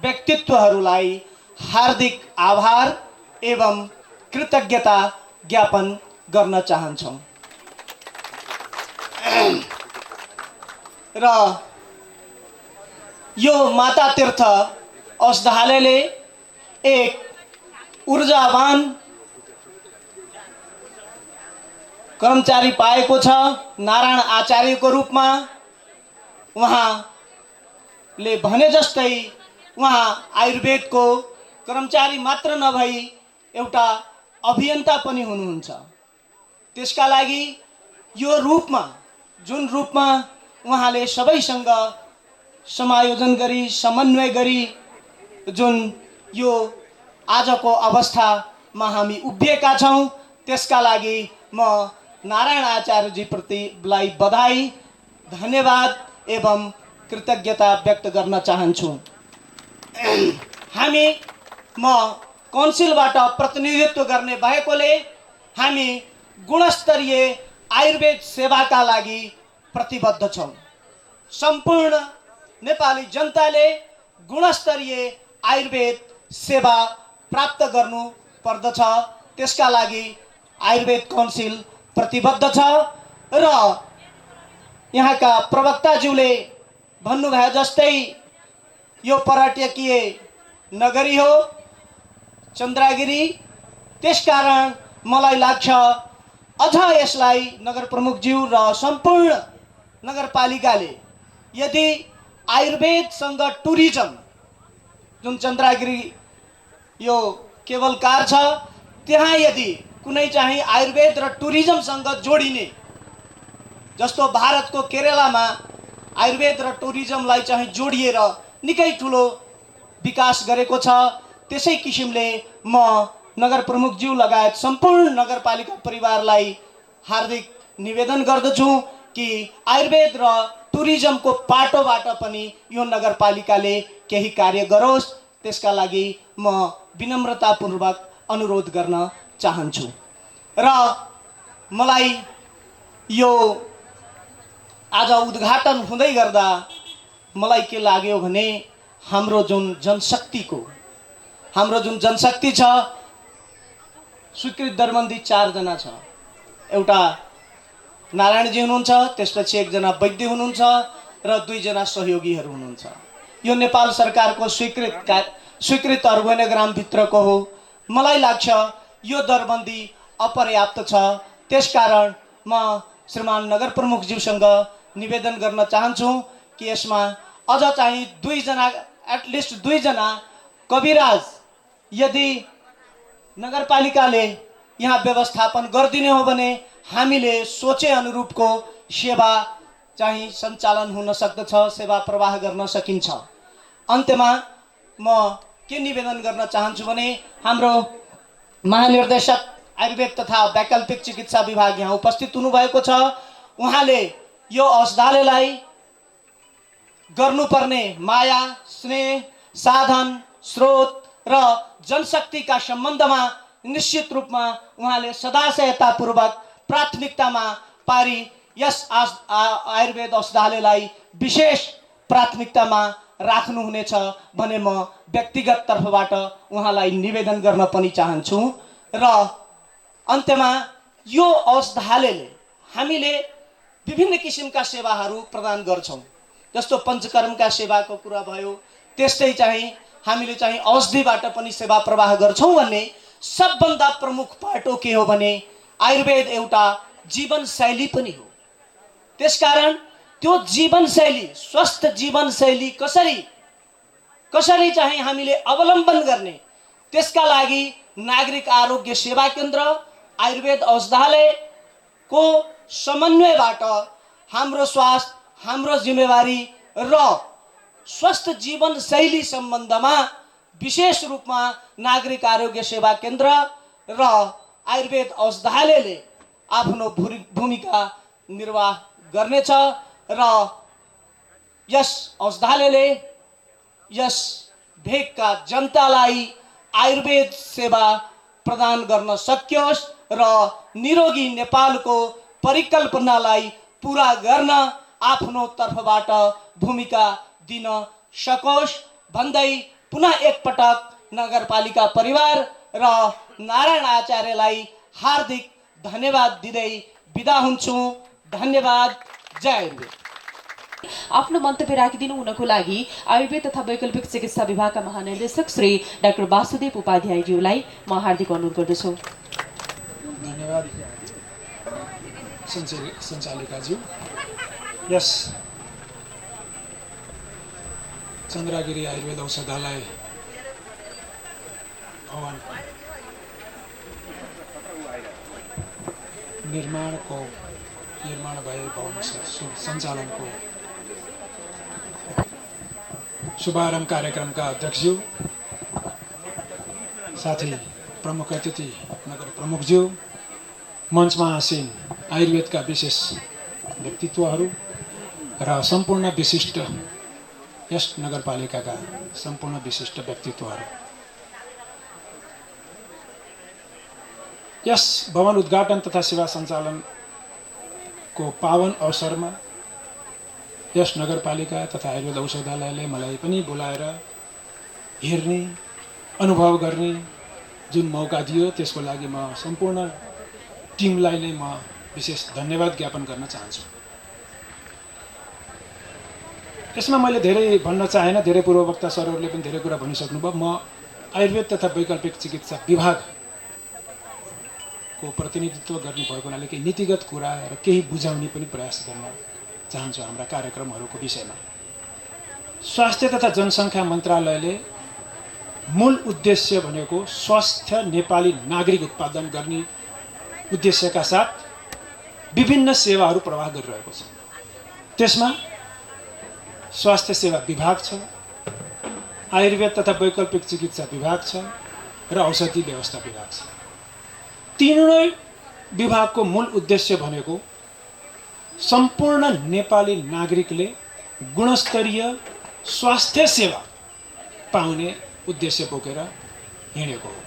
व्यक्तित्वहरूलाई हार्दिक आभार एवं कृतज्ञता ज्ञापन गर्न चाहन्छौँ। र यो माता तीर्थ औषधालयले एक ऊर्जावान कर्मचारी पाएको छ। नारायण आचार्यको रूपमा उहाँले भने जस्तै उहाँ आयुर्वेदको कर्मचारी मात्र नभई एउटा अभियन्ता पनि हुनुहुन्छ। त्यसका लागि यो रूपमा, जुन रूपमा उहाँले सबैसँग समायोजन गरी, समन्वय गरी जुन यो आजको अवस्थामा हामी उभिएका छौँ, त्यसका लागि म नारायण आचार्यजीप्रतिलाई बधाई, धन्यवाद एवं कृतज्ञता व्यक्त गर्न चाहन्छु। म काउन्सिलबाट प्रतिनिधित्व गर्ने भएकोले हामी गुणस्तरीय आयुर्वेद सेवाका लागि प्रतिबद्ध छौँ। सम्पूर्ण नेपाली जनताले गुणस्तरीय आयुर्वेद सेवा प्राप्त गर्नु पर्दछ। त्यसका लागि आयुर्वेद काउन्सिल प्रतिबद्ध छ र यहाँका प्रवक्ताज्यूले भन्नुभए जस्तै यो पर्यटकीय नगरी हो चन्द्रागिरी। त्यसकारण मलाई लाग्छ अझ यसलाई नगर प्रमुखज्यू र सम्पूर्ण नगरपालिकाले यदि आयुर्वेदसँग टुरिज्म, जुन चन्द्रागिरी यो केवल कार छ, त्यहाँ यदि कुनै चाहिँ आयुर्वेद र टुरिज्मसँग जोडिने, जस्तो भारतको केरलामा आयुर्वेद र टुरिज्मलाई चाहिँ जोडिएर निकै ठुलो विकास गरेको छ, त्यसै किसिमले म नगर प्रमुखज्यू लगायत सम्पूर्ण नगरपालिका परिवारलाई हार्दिक निवेदन गर्दछु कि आयुर्वेद र टुरिज्मको पाटोबाट पनि यो नगरपालिकाले केही कार्य गरोस्। त्यसका लागि म विनम्रतापूर्वक अनुरोध गर्न चाहन्छु। र मलाई यो आज उद्घाटन हुँदै गर्दा मलाई के लाग्यो भने हाम्रो जुन जनशक्ति छ, स्वीकृत दरबन्दी 4 जना छ। एउटा नारायणजी हुनुहुन्छ, त्यसपछि 1 जना वैद्य हुनुहुन्छ र 2 जना सहयोगीहरू हुनुहुन्छ। यो नेपाल सरकारको स्वीकृत अर्गोनोग्रामभित्रको हो। मलाई लाग्छ यो दरबन्दी अपर्याप्त छ। त्यसकारण म श्रीमान नगर प्रमुखज्यूसँग निवेदन गर्न चाहन्छु कि यसमा अझ चाहिँ 2 जना, एटलिस्ट 2 जना कविराज यदि नगरपालिकाले यहाँ व्यवस्थापन गरिदिने हो भने हामीले सोचे अनुरूपको सेवा चाहिँ सञ्चालन हुन सक्दछ, सेवा प्रवाह गर्न सकिन्छ। अन्त्यमा म के निवेदन गर्न चाहन्छु भने हाम्रो महानिर्देशक आयुर्वेद तथा वैकल्पिक चिकित्सा विभाग यहाँ उपस्थित हुनुभएको छ। उहाँले यो औषधालयलाई गर्नुपर्ने माया, स्नेह, साधन, स्रोत र जनशक्तिका सम्बन्धमा निश्चित रूपमा उहाँले सदाशयतापूर्वक प्राथमिकतामा पारी यस आयुर्वेद औषधालयलाई विशेष प्राथमिकतामा राख्नुहुनेछ भने म व्यक्तिगत तर्फबाट उहाँलाई निवेदन गर्न पनि चाहन्छु। र अन्त्यमा यो औषधालयले हामीले विभिन्न किसिमका सेवाहरू प्रदान गर्छौँ, जस्तो पञ्चकर्मका सेवाको कुरा भयो, त्यस्तै चाहिँ हामीले चाहिँ औषधिबाट पनि सेवा प्रवाह गर्छौँ भन्ने सबभन्दा प्रमुख पाटो के हो भने आयुर्वेद एउटा जीवनशैली पनि हो। त्यसकारण त्यो जीवनशैली, स्वस्थ जीवनशैली कसरी चाहिँ हामीले अवलम्बन गर्ने, त्यसका लागि नागरिक आरोग्य सेवा केन्द्र आयुर्वेद औषधालयको समन्वयबाट हाम्रो स्वास्थ्य, हाम्रो जिम्मेवारी र स्वस्थ जीवनशैली सम्बन्धमा विशेष रूपमा नागरिक आरोग्य सेवा केन्द्र र आयुर्वेद औषधालयले आफ्नो भूमिका निर्वाह गर्नेछ र यस औषधालयले यस भेगका जनतालाई आयुर्वेद सेवा प्रदान गर्न सकियोस् र निरोगी नेपालको परिकल्पनालाई पुरा गर्न आफ्नो तर्फबाट भूमिका दिन सकोस् भन्दै पुनः एकपटक नगरपालिका परिवार र नारायण आचार्यलाई हार्दिक धन्यवाद दिँदै बिदा हुन्छु। धन्यवाद। जय आयुर्वेद। आफ्नो मन्तव्य राखिदिनु हुनको लागि आयुर्वेद तथा वैकल्पिक चिकित्सा विभागका महानिर्देशक श्री डाक्टर वासुदेव उपाध्यायज्यूलाई म हार्दिक अनुरोध गर्दछु। धन्यवाद सञ्चालिकाज्यू। यस चन्द्रगिरी आयुर्वेद औषधालय भवन निर्माण भए भवन सञ्चालनको शुभारम्भ कार्यक्रमका अध्यक्षज्यू, साथै प्रमुख अतिथि नगर प्रमुखज्यू, मञ्चमा आसीन आयुर्वेदका विशेष व्यक्तित्वहरू र सम्पूर्ण विशिष्ट यस नगरपालिकाका सम्पूर्ण विशिष्ट व्यक्तित्वहरू, यस भवन उद्घाटन तथा सेवा सञ्चालनको पावन अवसरमा यस नगरपालिका तथा आयुर्वेद औषधालयले मलाई पनि बोलाएर हेर्ने, अनुभव गर्ने जुन मौका दियो त्यसको लागि म सम्पूर्ण टिमलाई नै म विशेष धन्यवाद ज्ञापन गर्न चाहन्छु। यसमा मैले धेरै भन्न चाहेन, धेरै पूर्ववक्ता सरहरूले पनि धेरै कुरा भनिसक्नुभयो। म आयुर्वेद तथा वैकल्पिक चिकित्सा विभागको प्रतिनिधित्व गर्ने भएको हुनाले केही नीतिगत कुरा र केही बुझाउने पनि प्रयास गर्न चाहन्छु हाम्रा कार्यक्रमहरूको विषयमा। स्वास्थ्य तथा जनसङ्ख्या मन्त्रालयले मूल उद्देश्य भनेको स्वास्थ्य नेपाली नागरिक उत्पादन गर्ने उद्देश्यका साथ विभिन्न सेवाहरू प्रवाह गरिरहेको छ। त्यसमा स्वास्थ्य सेवा विभाग छ, आयुर्वेद तथा वैकल्पिक चिकित्सा विभाग छ र औषधि व्यवस्था विभाग छ। तीनै विभागको मूल उद्देश्य भनेको सम्पूर्ण नेपाली नागरिकले गुणस्तरीय स्वास्थ्य सेवा पाउने उद्देश्य बोकेर हिँडेको हो।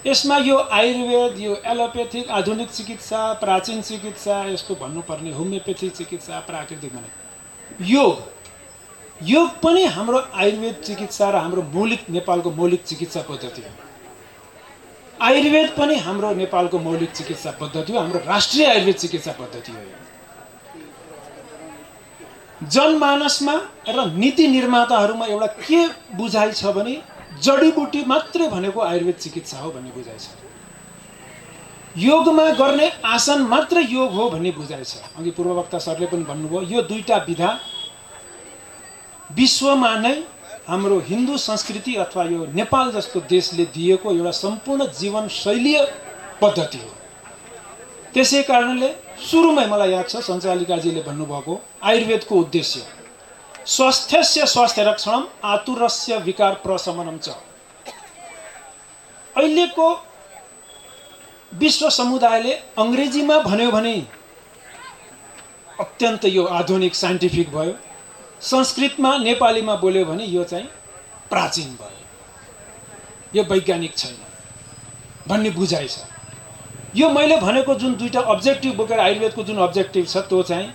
यसमा यो आयुर्वेद, यो एलोपेथिक, आधुनिक चिकित्सा, प्राचीन चिकित्सा, यस्तो भन्नुपर्ने होमियोपेथिक चिकित्सा, प्राकृतिक भने योग पनि हाम्रो आयुर्वेद चिकित्सा र हाम्रो नेपालको मौलिक चिकित्सा पद्धति हो। आयुर्वेद पनि हाम्रो नेपालको मौलिक चिकित्सा पद्धति हो, हाम्रो राष्ट्रिय आयुर्वेद चिकित्सा पद्धति हो। जनमानसमा र नीति निर्माताहरूमा एउटा के बुझाइ छ भने जडीबुटी मात्रै भनेको आयुर्वेद चिकित्सा हो भन्ने बुझाइ छ। योगमा गर्ने आसन मात्र योग हो भन्ने बुझाइ छ। अघि पूर्ववक्ता सरले पनि भन्नुभयो, यो दुईटा विधा विश्वमा नै हाम्रो हिन्दू संस्कृति अथवा यो नेपाल जस्तो देशले दिएको एउटा सम्पूर्ण जीवनशैलीय पद्धति हो। त्यसै कारणले सुरुमै मलाई याद छ सञ्चालिकाजीले भन्नुभएको आयुर्वेदको उद्देश्य स्वास्थ्यस्य स्वास्थ्य रक्षणम आतुरस्य विकार प्रशमनम च। अहिलेको विश्व समुदायले अङ्ग्रेजीमा भन्यो भने अत्यन्त यो आधुनिक साइन्टिफिक भयो, संस्कृतमा नेपालीमा बोल्यो भने यो चाहिँ प्राचीन भयो, यो वैज्ञानिक छैन भन्ने बुझाइ छ। यो मैले भनेको जुन दुईटा अब्जेक्टिभ बोकेर आयुर्वेदको जुन अब्जेक्टिभ छ त्यो चाहिँ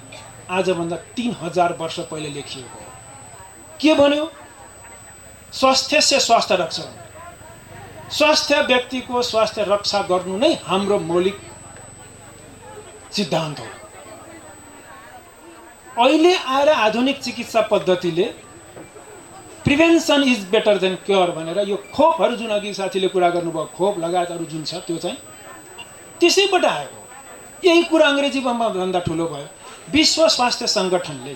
आजभन्दा 3000 वर्ष पहिले लेखिएको हो। के भन्यो? स्वास्थ्य से स्वास्थ्य रक्षण, स्वास्थ्य व्यक्तिको स्वास्थ्य रक्षा गर्नु नै हाम्रो मौलिक सिद्धान्त हो। अहिले आएर आधुनिक चिकित्सा पद्धतिले prevention is better than cure भनेर यो खोपहरू जुन अघि साथीले कुरा गर्नुभयो खोप लगायत अरू जुन छ त्यो चाहिँ त्यसैबाट आएको। यही कुरा अङ्ग्रेजीमा भन्दा ठुलो भयो। विश्व स्वास्थ्य सङ्गठनले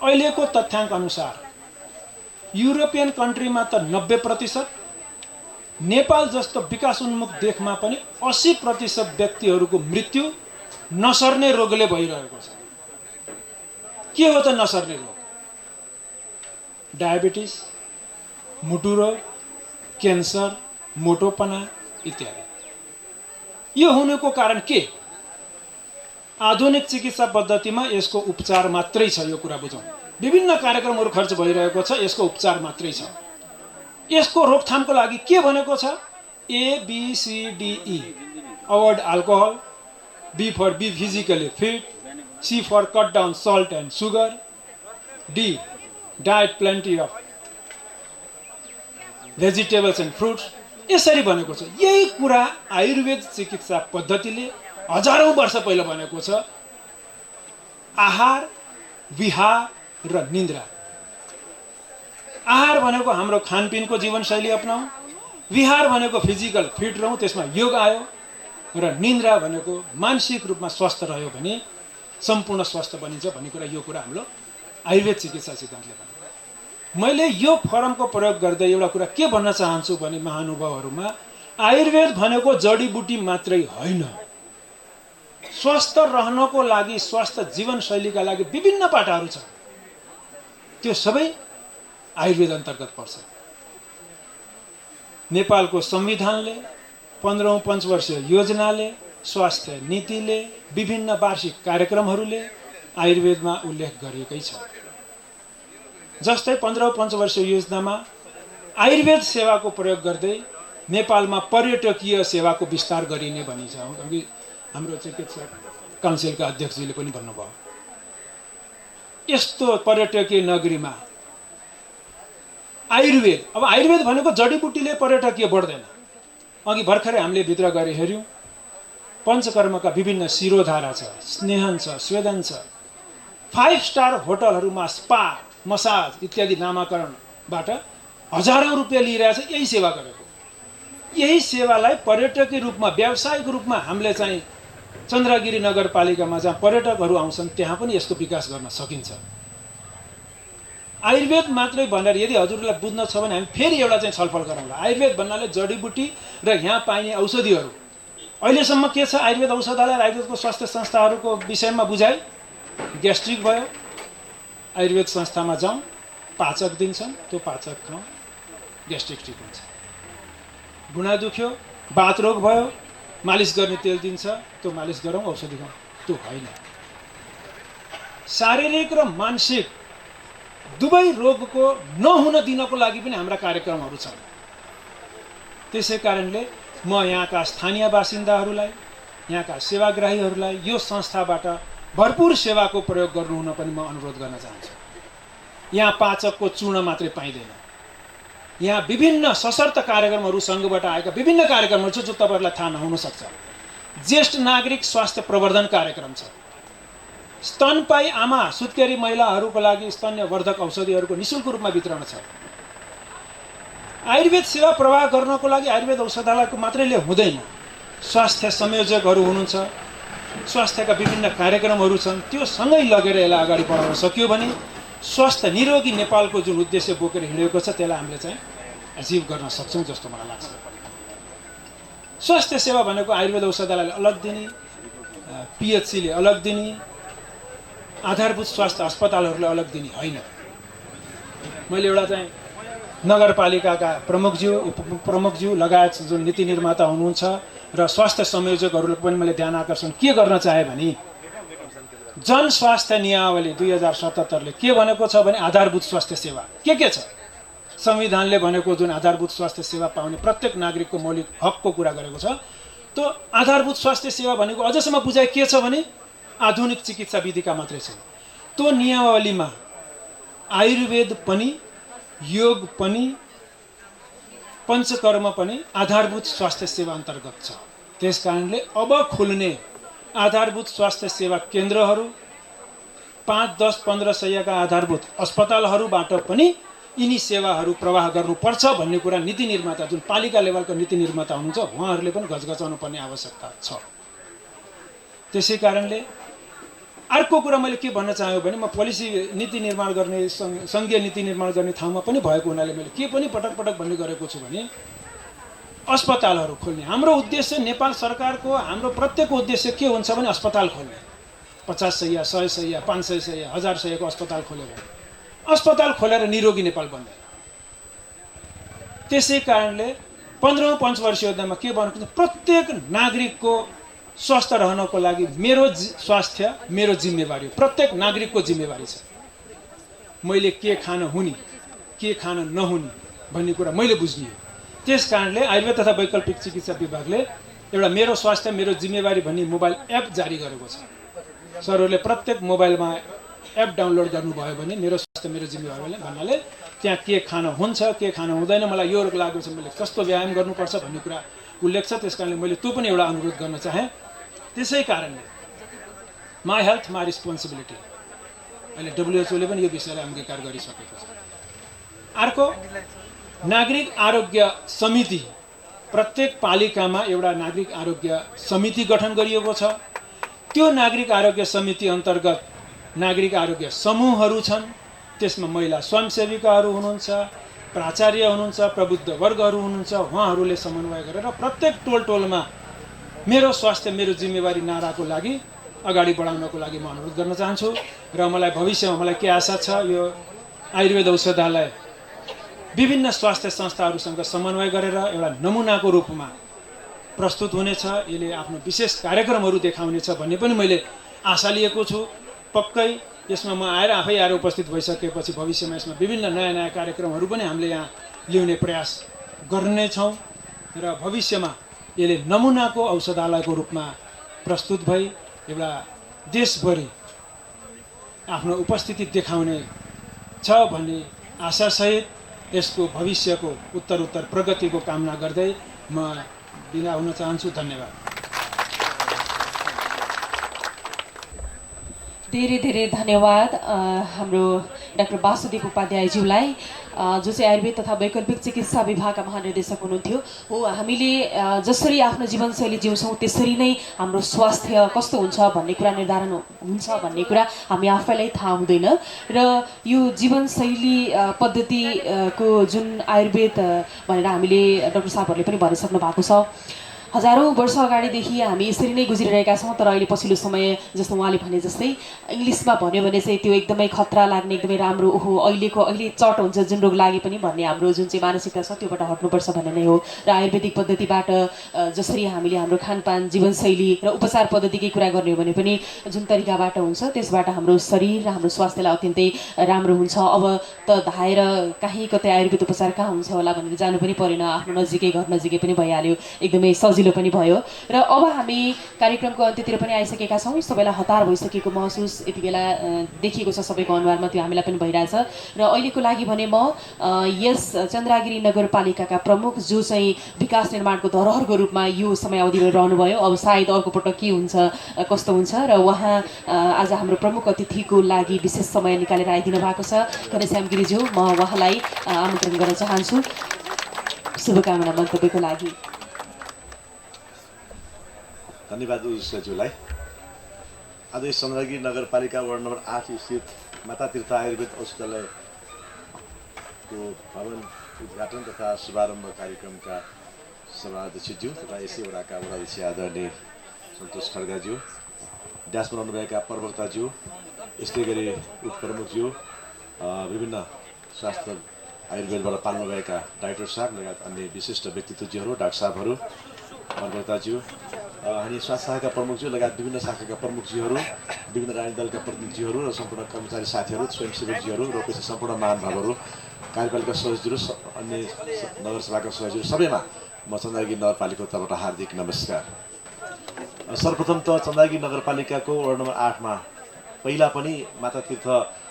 अहिलेको तथ्याङ्क अनुसार युरोपियन कन्ट्रीमा त 90%, नेपाल जस्तो विकास उन्मुख देशमा पनि 80% व्यक्तिहरूको मृत्यु नसर्ने रोगले भइरहेको छ। के हो त नसर्ने रोग? डायबिटिस, मुटु रोग, क्यान्सर, मोटोपना इत्यादि। यो हुनुको कारण के? आधुनिक चिकित्सा पद्धतिमा यसको उपचार मात्रै छ। यो कुरा बुझौँ। विभिन्न कार्यक्रमहरू खर्च भइरहेको छ, यसको उपचार मात्रै छ। यसको रोकथामको लागि के भनेको छ? ABCDE, avoid alcohol, B for be physically fit, C for cut down salt and sugar, D diet plenty of vegetables and fruits. यसरी भनेको छ। यही कुरा आयुर्वेद चिकित्सा पद्धतिले हजारौं वर्ष पहिला भनेको छ। आहार, विहार र निन्द्रा। आहार भनेको हाम्रो खानपिनको जीवनशैली अपनाऊ, विहार भनेको फिजिकल फिट रहौँ, त्यसमा योग आयो, र निन्द्रा भनेको मानसिक रूपमा स्वस्थ रह्यो भने सम्पूर्ण स्वस्थ बनिन्छ भन्ने कुरा। यो कुरा हाम्रो आयुर्वेद चिकित्सा सिद्धान्तले भनेको। मैले यो फोरमको प्रयोग गर्दै एउटा कुरा के भन्न चाहन्छु भने महानुभावहरूमा, आयुर्वेद भनेको जडीबुटी मात्रै होइन। स्वस्थ रहनको लागि, स्वस्थ जीवनशैलीका लागि विभिन्न पाटाहरू छ। त्यो सबै आयुर्वेद अन्तर्गत पर्छ। नेपालको संविधानले, 15औं पञ्चवर्षीय योजनाले, स्वास्थ्य नीतिले, विभिन्न वार्षिक कार्यक्रमहरूले आयुर्वेदमा उल्लेख गरिएकै छ। जस्तै 15औं पञ्चवर्षीय योजनामा आयुर्वेद सेवाको प्रयोग गर्दै नेपालमा पर्यटकीय सेवाको विस्तार गरिने भनिन्छ। अघि हाम्रो चिकित्सा काउन्सिलका अध्यक्षजीले पनि भन्नुभयो। यस्तो पर्यटकीय नगरीमा आयुर्वेद, अब आयुर्वेद भनेको जडीबुटीले पर्यटकीय बढ्दैन। अघि भर्खरै हामीले भित्र गएर हेऱ्यौँ, पञ्चकर्मका विभिन्न शिरोधारा छ, स्नेहन छ, स्वेदन छ। 5 स्टार होटलहरूमा स्पा, मसाज इत्यादि नामाकरणबाट हजारौं रुपियाँ लिइरहेछ यही सेवा गरेको। यही सेवालाई पर्यटकीय रूपमा, व्यावसायिक रूपमा हामीले चाहिँ चन्द्रगिरी नगरपालिकामा जहाँ पर्यटकहरू आउँछन् त्यहाँ पनि यसको विकास गर्न सकिन्छ। आयुर्वेद मात्रै भनेर यदि हजुरलाई बुझ्न छ भने हामी फेरि एउटा चाहिँ छलफल गरौँला। आयुर्वेद भन्नाले जडीबुटी र यहाँ पाइने औषधिहरू। अहिलेसम्म के छ? आयुर्वेद औषधालय, आयुर्वेदको स्वास्थ्य संस्थाहरूको विषयमा बुझाइ। ग्यास्ट्रिक भयो, आयुर्वेद संस्थामा जाउँ, पाचक दिन्छन्, त्यो पाचक खाउँ, ग्यास्ट्रिक ठिक हुन्छ। घुँडा दुख्यो, बात रोग भयो, मालिस गर्ने तेल दिन्छ, त्यो मालिस गरौँ, औषधि खाउँ, त्यो होइन। शारीरिक र मानसिक दुवै रोगको नहुन दिनको लागि पनि हाम्रा कार्यक्रमहरू छन्। त्यसै कारणले म यहाँका स्थानीय बासिन्दाहरूलाई, यहाँका सेवाग्राहीहरूलाई यो संस्थाबाट भरपूर सेवाको प्रयोग गर्नुहुन पनि म अनुरोध गर्न चाहन्छु। यहाँ पाचकको चूर्ण मात्रै पाइँदैन, यहाँ विभिन्न सशर्त कार्यक्रमहरू सङ्घबाट आएका विभिन्न कार्यक्रमहरू छ जो तपाईँहरूलाई थाहा नहुन सक्छ। ज्येष्ठ नागरिक स्वास्थ्य प्रवर्धन कार्यक्रम छ। स्तनपायी आमा, सुत्केरी महिलाहरूको लागि स्तन्यवर्धक औषधिहरूको निःशुल्क रूपमा वितरण छ। आयुर्वेद सेवा प्रवाह गर्नको लागि आयुर्वेद औषधालयको मात्रैले हुँदैन। स्वास्थ्य संयोजकहरू हुनुहुन्छ, स्वास्थ्यका विभिन्न कार्यक्रमहरू छन्, त्यो सँगै लगेर यसलाई अगाडि बढाउन सकियो भने स्वस्थ निरोगी नेपालको जुन उद्देश्य बोकेर हिँडेको छ त्यसलाई हामीले चाहिँ एचिभ गर्न सक्छौँ जस्तो मलाई लाग्छ। स्वास्थ्य सेवा भनेको आयुर्वेद औषधालयलाई अलग दिने, पिएचसीले अलग दिने, आधारभूत स्वास्थ्य अस्पतालहरूलाई अलग दिने होइन। मैले एउटा चाहिँ नगरपालिकाका प्रमुखज्यू उपप्रमुखज्यू लगायत जुन नीति निर्माता हुनुहुन्छ र स्वास्थ्य संयोजकहरूलाई पनि मैले ध्यान आकर्षण के गर्न चाहे भने जनस्वास्थ्य नियमावली 2077ले के भनेको छ भने आधारभूत स्वास्थ्य सेवा के छ, संविधानले भनेको जुन आधारभूत स्वास्थ्य सेवा पाउने प्रत्येक नागरिकको मौलिक हकको कुरा गरेको छ, त्यो आधारभूत स्वास्थ्य सेवा भनेको अझसम्म बुझाइ के छ भने आधुनिक चिकित्सा विधिका मात्रै छ। त्यो नियमावलीमा आयुर्वेद पनि, योग पनि, पञ्चकर्म पनि आधारभूत स्वास्थ्य सेवा अन्तर्गत छ। त्यस कारणले अब खुल्ने आधारभूत स्वास्थ्य सेवा केन्द्रहरू 5, 10, 15 सयका आधारभूत अस्पतालहरूबाट पनि यिनी सेवाहरू प्रवाह गर्नुपर्छ भन्ने कुरा नीति निर्माता जुन पालिका लेभलका नीति निर्माता हुनुहुन्छ उहाँहरूले पनि गजगजाउनु पर्ने आवश्यकता छ। त्यसै कारणले अर्को कुरा मैले के भन्न चाहेँ भने म पोलिसी नीति निर्माण गर्ने सङ्घीय नीति निर्माण गर्ने ठाउँमा पनि भएको हुनाले मैले के पनि पटक पटक भन्ने गरेको छु भने अस्पतालहरू खोल्ने हाम्रो उद्देश्य, नेपाल सरकारको हाम्रो प्रत्येकको उद्देश्य के हुन्छ भने अस्पताल खोल्ने। 50 सय, 100 सय, 500 सय, 1000 सयको अस्पताल खोल्यो भने अस्पताल खोलेर निरोगी नेपाल बन्दैन। त्यसै कारणले 15औं पञ्चवर्षीय योजनामा के भनेको छ, प्रत्येक नागरिकको स्वस्थ रहनको लागि मेरो स्वास्थ्य मेरो जिम्मेवारी हो, प्रत्येक नागरिकको जिम्मेवारी छ। मैले के खान हुने के खान नहुने भन्ने कुरा मैले बुझ्ने हो। त्यस कारणले आयुर्वेद तथा वैकल्पिक चिकित्सा विभागले एउटा मेरो स्वास्थ्य मेरो जिम्मेवारी भन्ने मोबाइल एप जारी गरेको छ। सरहरूले प्रत्येक मोबाइलमा एप डाउनलोड गर्नुभयो भने मेरो स्वास्थ्य मेरो जिम्मेवारी भन्नाले त्यहाँ के खान हुन्छ के खान हुँदैन, मलाई यो रोग लागेको छ, मैले कस्तो व्यायाम गर्नुपर्छ भन्ने कुरा उल्लेख छ। त्यस कारणले मैले त्यो पनि एउटा अनुरोध गर्न चाहेँ। त्यसै कारणले माई हेल्थ माई रिस्पोन्सिबिलिटी अहिले WHO ले पनि यो विषयलाई अङ्गीकार गरिसकेको छ। अर्को नागरिक आरोग्य समिति, प्रत्येक पालिकामा एउटा नागरिक आरोग्य समिति गठन गरिएको छ। त्यो नागरिक आरोग्य समिति अन्तर्गत नागरिक आरोग्य समूहहरू छन्। त्यसमा महिला स्वयंसेविकाहरू हुनुहुन्छ, प्राचार्य हुनुहुन्छ, प्रबुद्ध वर्गहरू हुनुहुन्छ। उहाँहरूले समन्वय गरेर प्रत्येक टोल टोलमा मेरो स्वास्थ्य मेरो जिम्मेवारी नाराको लागि अगाडि बढाउनको लागि म अनुरोध गर्न चाहन्छु। र मलाई भविष्यमा मलाई के आशा छ, यो आयुर्वेद औषधालय विभिन्न स्वास्थ्य संस्थाहरूसँग समन्वय गरेर एउटा नमुनाको रूपमा प्रस्तुत हुनेछ। यसले आफ्नो विशेष कार्यक्रमहरू देखाउनेछ भन्ने पनि मैले आशा लिएको छु। पक्कै यसमा म आफै आएर उपस्थित भइसकेपछि भविष्यमा यसमा विभिन्न नयाँ नयाँ कार्यक्रमहरू पनि हामीले यहाँ ल्याउने प्रयास गर्नेछौँ र भविष्यमा यसले नमुनाको औषधालयको रूपमा प्रस्तुत भई एउटा देशभरि आफ्नो उपस्थिति देखाउने छ भन्ने आशासहित यसको भविष्यको उत्तरोत्तर प्रगतिको कामना गर्दै म बिदा हुन चाहन्छु। धन्यवाद। धेरै धेरै धन्यवाद हाम्रो डाक्टर वासुदेव उपाध्यायज्यूलाई, जो चाहिँ आयुर्वेद तथा वैकल्पिक चिकित्सा विभागका महानिर्देशक हुनुहुन्थ्यो। हो, हामीले जसरी आफ्नो जीवनशैली जिउँछौँ त्यसरी नै हाम्रो स्वास्थ्य कस्तो हुन्छ भन्ने कुरा निर्धारण हुन्छ भन्ने कुरा हामी आफैलाई थाहा हुँदैन। र यो जीवनशैली पद्धतिको जुन आयुर्वेद भनेर हामीले डाक्टर साहबहरूले पनि भनिसक्नु भएको छ, हजारौँ वर्ष अगाडिदेखि हामी यसरी नै गुज्रिरहेका छौँ। तर अहिले पछिल्लो समय जस्तो उहाँले भने जस्तै इङ्ग्लिसमा भन्यो भने चाहिँ त्यो एकदमै खतरा लाग्ने, एकदमै राम्रो, ओहो अहिले चट हुन्छ जुन रोग लागे पनि भन्ने हाम्रो जुन चाहिँ मानसिकता छ त्योबाट हट्नुपर्छ भन्ने नै हो। र आयुर्वेदिक पद्धतिबाट जसरी हामीले हाम्रो खानपान जीवनशैली र उपचार पद्धतिकै कुरा गर्ने हो भने पनि जुन तरिकाबाट हुन्छ त्यसबाट हाम्रो शरीर र हाम्रो स्वास्थ्यलाई अत्यन्तै राम्रो हुन्छ। अब त धाएर कहीँ कतै आयुर्वेद उपचार कहाँ हुन्छ होला भनेर जानु पनि परेन, आफ्नो नजिकै घर नजिकै पनि भइहाल्यो, एकदमै सजिलो पनि भयो। र अब हामी कार्यक्रमको अन्त्यतिर पनि आइसकेका छौँ। सबैलाई हतार भइसकेको महसुस यति बेला देखिएको छ सबैको अनुहारमा, त्यो हामीलाई पनि भइरहेछ। र अहिलेको लागि भने म यस चन्द्रगिरी नगरपालिकाका प्रमुख जो चाहिँ विकास निर्माणको धरोहरको रूपमा यो समयावधिमा रहनुभयो, अब सायद अर्को पटक के हुन्छ कस्तो हुन्छ, र उहाँ आज हाम्रो प्रमुख अतिथिको लागि विशेष समय निकालेर आइदिनु भएको छ। घनश्याम गिरिज्यू, म उहाँलाई आमन्त्रण गर्न चाहन्छु शुभकामना मन्तव्यको लागि। धन्यवाद उजुलाई। आज यस चन्द्रगिरी नगरपालिका वार्ड नम्बर 8 स्थित माता तीर्थ आयुर्वेद औषधालयको भवन उद्घाटन तथा शुभारम्भ कार्यक्रमका सभाध्यक्षज्यू तथा यसै वडाका वडाध्यक्ष आदरणीय सन्तोष खड्गाज्यू, ड्यास बनाउनुभएका प्रवक्ताज्यू, यस्तै गरी उपप्रमुखज्यू, विभिन्न स्वास्थ्य आयुर्वेदबाट पाल्नुभएका डाक्टर साहब लगायत अन्य विशिष्ट व्यक्तित्वज्यूहरू, डाक्टर साहबहरू, प्रवक्ताज्यू, अनि स्वास्थ्य शाखाका प्रमुखज्यू लगायत विभिन्न शाखाका प्रमुखज्यूहरू, विभिन्न राजनीतिक दलका प्रतिनिधिज्यूहरू र सम्पूर्ण कर्मचारी साथीहरू, स्वयंसेवकज्यूहरू र पछि सम्पूर्ण महानुभावहरू, कार्यपालिका सदस्यहरू, अन्य नगरसभाका सदस्यहरू सबैमा म चन्द्रगिरी नगरपालिकाको तर्फबाट हार्दिक नमस्कार। सर्वप्रथम त चन्द्रगिरी नगरपालिकाको वार्ड नम्बर 8 मा पहिला पनि माता तीर्थ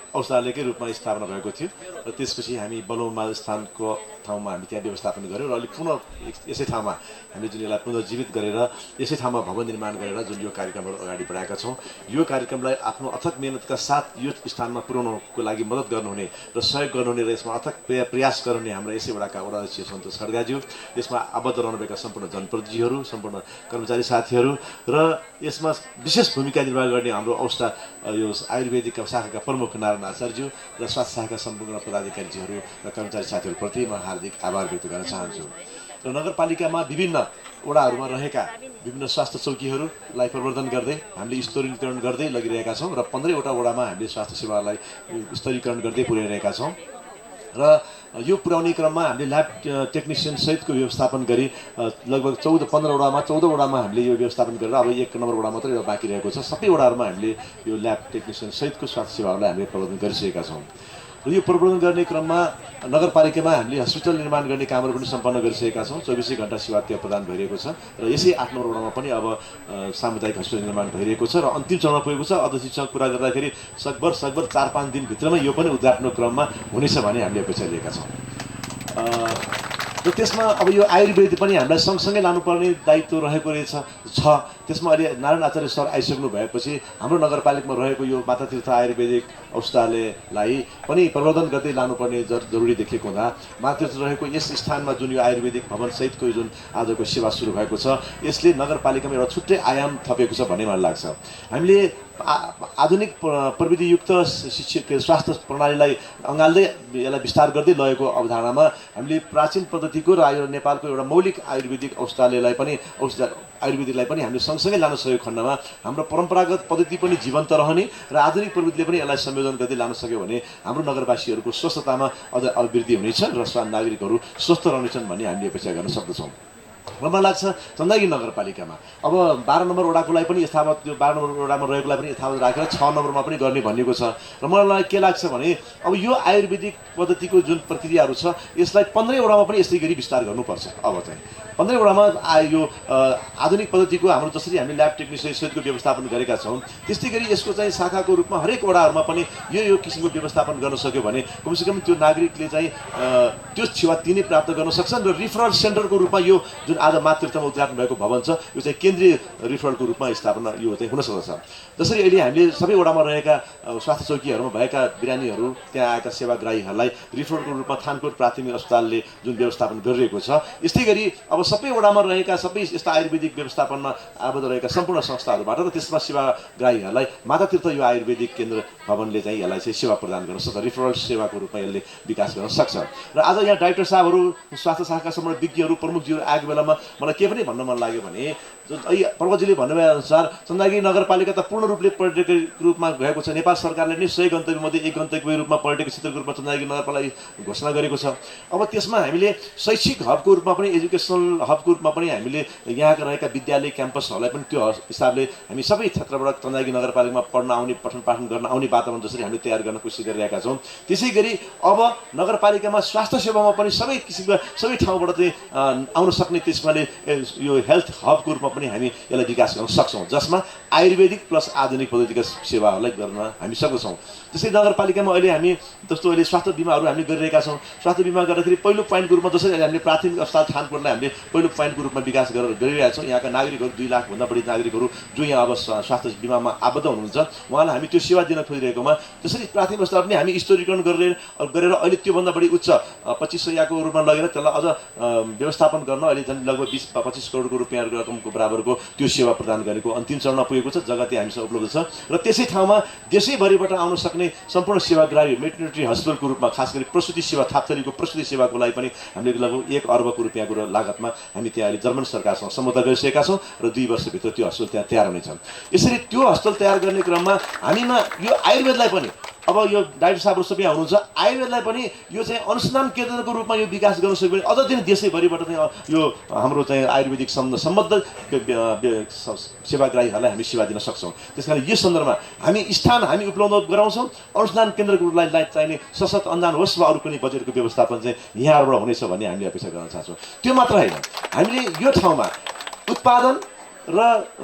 औषधालयकै रूपमा स्थापना भएको थियो र त्यसपछि हामी बलौमा स्थानको ठाउँमा हामी त्यहाँ व्यवस्थापन गऱ्यौँ र अहिले पुनः यसै ठाउँमा हामीले जुन यसलाई पुनर्जीवित गरेर यसै ठाउँमा भवन निर्माण गरेर जुन यो कार्यक्रमहरू अगाडि बढाएका छौँ, यो कार्यक्रमलाई आफ्नो अथक मेहनतका साथ यो स्थानमा पुर्याउनको लागि मद्दत गर्नुहुने र सहयोग गर्नुहुने र यसमा अथक प्रयास गर्नुहुने हाम्रो यसै वडाका वडा अध्यक्ष सन्तोष खड्गाज्यू, यसमा आबद्ध रहनुभएका सम्पूर्ण जनप्रतिनिधिहरू, सम्पूर्ण कर्मचारी साथीहरू र यसमा विशेष भूमिका निर्वाह गर्ने हाम्रो औषध यो आयुर्वेदिक शाखाका प्रमुख नारायण आचार्यज्यू र स्वास्थ्य शाखाका सम्पूर्ण पदाधिकारीज्यूहरू र कर्मचारी साथीहरूप्रति म हार्दिक आभार व्यक्त गर्न चाहन्छु। र नगरपालिकामा विभिन्न वडाहरूमा रहेका विभिन्न स्वास्थ्य चौकीहरूलाई प्रवर्धन गर्दै हामीले स्तरीकरण गर्दै लगिरहेका छौँ र 15वटा वडामा हामीले स्वास्थ्य सेवालाई स्तरीकरण गर्दै पुर्याइरहेका छौँ र यो पुर्याउने क्रममा हामीले ल्याब टेक्निसियन सहितको व्यवस्थापन गरी लगभग 15 वडामा 14 वडामा हामीले यो व्यवस्थापन गरेर अब 1 नम्बर वडा मात्रै एउटा बाँकी रहेको छ। सबै वडाहरूमा हामीले यो ल्याब टेक्निसियन सहितको स्वास्थ्य सेवाहरूलाई हामीले प्रवर्धन गरिसकेका छौँ र यो प्रवर्धन गर्ने क्रममा नगरपालिकामा हामीले हस्पिटल निर्माण गर्ने कामहरू पनि सम्पन्न गरिसकेका छौँ। 24 घण्टा सेवा त्यहाँ प्रदान भइरहेको छ र यसै 8 नम्बर वडामा पनि अब सामुदायिक हस्पिटल निर्माण भइरहेको छ र अन्तिम चरणमा पुगेको छ। अध्यक्षसँग कुरा गर्दाखेरि सकभर 4-5 दिनभित्रमा यो पनि उद्घाटनको क्रममा हुनेछ भन्ने हामीले अपेक्षा लिएका छौँ। र त्यसमा अब यो आयुर्वेद पनि हामीलाई सँगसँगै लानुपर्ने दायित्व रहेको छ। त्यसमा अहिले नारायण आचार्य सर आइसक्नु भएपछि हाम्रो नगरपालिकामा रहेको यो माता तीर्थ आयुर्वेदिक औषधालयलाई पनि प्रवर्धन गर्दै लानुपर्ने जरुरी देखिएको हुँदा माता तीर्थ रहेको यस स्थानमा जुन यो आयुर्वेदिक भवन सहितको जुन आजको सेवा सुरु भएको छ, यसले नगरपालिकामा एउटा छुट्टै आयाम थपेको छ भन्ने मलाई लाग्छ। हामीले आधुनिक प्रविधियुक्त स्वास्थ्य प्रणालीलाई अँगाल्दै यसलाई विस्तार गर्दै लगेको अवधारणामा हामीले प्राचीन पद्धतिको र यो नेपालको एउटा मौलिक आयुर्वेदिक औषधालयलाई पनि आयुर्वेदिकलाई पनि हामीले सँगसँगै लान सकेको खण्डमा हाम्रो परम्परागत पद्धति पनि जीवन्त रहने र आधुनिक प्रविधिले पनि यसलाई संयोजन गर्दै लान सक्यो भने हाम्रो नगरवासीहरूको स्वस्थतामा अझ अभिवृद्धि हुनेछ र नागरिकहरू स्वस्थ रहनेछन् भन्ने हामीले अपेक्षा गर्न सक्दछौँ। र मलाई लाग्छ चन्द्रगिरी नगरपालिकामा अब 12 नम्बर वडाको लागि पनि यथावत, त्यो 12 नम्बर वडामा रहेकोलाई पनि यथावत राखेर 6 नम्बरमा पनि गर्ने भनिएको छ। र मलाई के लाग्छ भने अब यो आयुर्वेदिक पद्धतिको जुन प्रक्रियाहरू छ यसलाई 15 वडामा पनि यस्तै गरी विस्तार गर्नुपर्छ। अब चाहिँ 15 वडामा यो आधुनिक पद्धतिको हाम्रो जसरी हामी ल्याब टेक्निसियन सहितको व्यवस्थापन गरेका छौँ, त्यस्तै गरी यसको चाहिँ शाखाको रूपमा हरेक वडाहरूमा पनि यो किसिमको व्यवस्थापन गर्न सक्यो भने कमसेकम त्यो नागरिकले चाहिँ त्यो सेवा तिनै प्राप्त गर्न सक्छन् र रिफरल सेन्टरको रूपमा यो जुन आज माता तीर्थमा उद्घाटन भएको भवन छ यो चाहिँ केन्द्रीय रिफरलको रूपमा स्थापना यो चाहिँ हुन सक्दछ। जसरी अहिले हामीले सबै वडामा रहेका स्वास्थ्य चौकीहरूमा भएका बिरामीहरू, त्यहाँ आएका सेवाग्राहीहरूलाई रिफरलको रूपमा थानकोट प्राथमिक अस्पतालले जुन व्यवस्थापन गरिरहेको छ, यस्तै गरी अब सबै वडामा रहेका सबै यस्ता आयुर्वेदिक व्यवस्थापनमा आबद्ध रहेका सम्पूर्ण संस्थाहरूबाट र त्यसमा सेवाग्राहीहरूलाई माता तीर्थ यो आयुर्वेदिक केन्द्र भवनले चाहिँ यसलाई चाहिँ सेवा प्रदान गर्न सक्छ, रिफरल सेवाको रूपमा यसले विकास गर्न सक्छ। र आज यहाँ डाक्टर साहबहरू, स्वास्थ्य शाखाका सम्पूर्ण विज्ञहरू, प्रमुखजीहरू आएको बेलामा मलाई के पनि भन्न मन लाग्यो भने पर्वतजीले भन्नुभए अनुसार चन्द्रगिरी नगरपालिका त पूर्ण रूपले पर्यटकीय रूपमा गएको छ। नेपाल सरकारले नै 100 गन्तव्यमध्ये 1 गन्तव्य रूपमा पर्यटकीय क्षेत्रको रूपमा चन्द्रगिरी नगरपालिका घोषणा गरेको छ। अब त्यसमा हामीले शैक्षिक हबको रूपमा पनि, एजुकेसनल हबको रूपमा पनि हामीले यहाँका रहेका विद्यालय क्याम्पसहरूलाई पनि त्यो हिसाबले हामी सबै क्षेत्रबाट चन्द्रगिरी नगरपालिकामा पढ्न आउने, पठन पाठन गर्न आउने वातावरण जसरी हामीले तयार गर्न कोसिस गरिरहेका छौँ, त्यसै गरी अब नगरपालिकामा स्वास्थ्य सेवामा पनि सबै किसिमका सबै ठाउँबाट चाहिँ आउन सक्ने त्यसमाले यो हेल्थ हबको रूपमा पनि हामी यसलाई विकास गर्न सक्छौँ, जसमा आयुर्वेदिक प्लस आधुनिक पद्धतिका सेवाहरूलाई गर्न हामी सक्दछौँ। त्यसै नगरपालिकामा अहिले हामी जस्तो अहिले स्वास्थ्य बिमाहरू हामीले गरिरहेका छौँ। स्वास्थ्य बिमा गर्दाखेरि पहिलो पोइन्टको रूपमा जसरी हामीले प्राथमिक अस्पताल थानकोटलाई हामीले पहिलो पोइन्टको रूपमा विकास गरिरहेका छौँ। यहाँका नागरिकहरू 2 लाखभन्दा बढी नागरिकहरू जो यहाँ अब स्वास्थ्य बिमामा आबद्ध हुनुहुन्छ, उहाँलाई हामी त्यो सेवा दिन खोजिरहेकोमा जसरी प्राथमिक अस्पताल पनि हामी स्तरीकरण गरेर अहिले त्योभन्दा बढी उच्च 2500 को रूपमा लगेर त्यसलाई अझ व्यवस्थापन गर्न अहिले झन् लगभग 20-25 करोडको रुपियाँ रकमको बराबर बराबरको त्यो सेवा प्रदान गरेको अन्तिम चरणमा पुगेको छ। जग्गा त्यहाँ हामीसँग उपलब्ध छ र त्यसै ठाउँमा देशैभरिबाट आउन सक्ने सम्पूर्ण सेवाग्राही मेटर्निटी हस्पिटलको रूपमा खास गरी प्रसुति सेवा थापथलीको प्रसुति सेवाको लागि पनि हामीले लगभग 1 अर्बको रुपियाँको लागतमा हामी त्यहाँ अहिले जर्मन सरकारसँग सम्झौता गरिसकेका छौँ र 2 वर्षभित्र त्यो हस्पिटल त्यहाँ तयार हुनेछ। यसरी त्यो हस्पिटल तयार गर्ने क्रममा हामीमा यो आयुर्वेदलाई पनि अब यो डाक्टर साहबहरू सबै हुनुहुन्छ, आयुर्वेदलाई पनि यो चाहिँ अनुसन्धान केन्द्रको रूपमा यो विकास गर्न सक्यो भने अझ दिन देशैभरिबाट चाहिँ यो हाम्रो चाहिँ आयुर्वेदिक सम्बद्ध सेवाग्राहीहरूलाई हामी सेवा दिन सक्छौँ। त्यस कारण यो सन्दर्भमा हामी स्थान हामी उपलब्ध गराउँछौँ। अनुसन्धान केन्द्रको लागि चाहिने सशक्त अनुदान होस् वा अरू कुनै बजेटको व्यवस्थापन चाहिँ यहाँबाट हुनेछ भन्ने हामीले अपेक्षा गर्न चाहन्छौँ। त्यो मात्र होइन, हामीले यो ठाउँमा उत्पादन र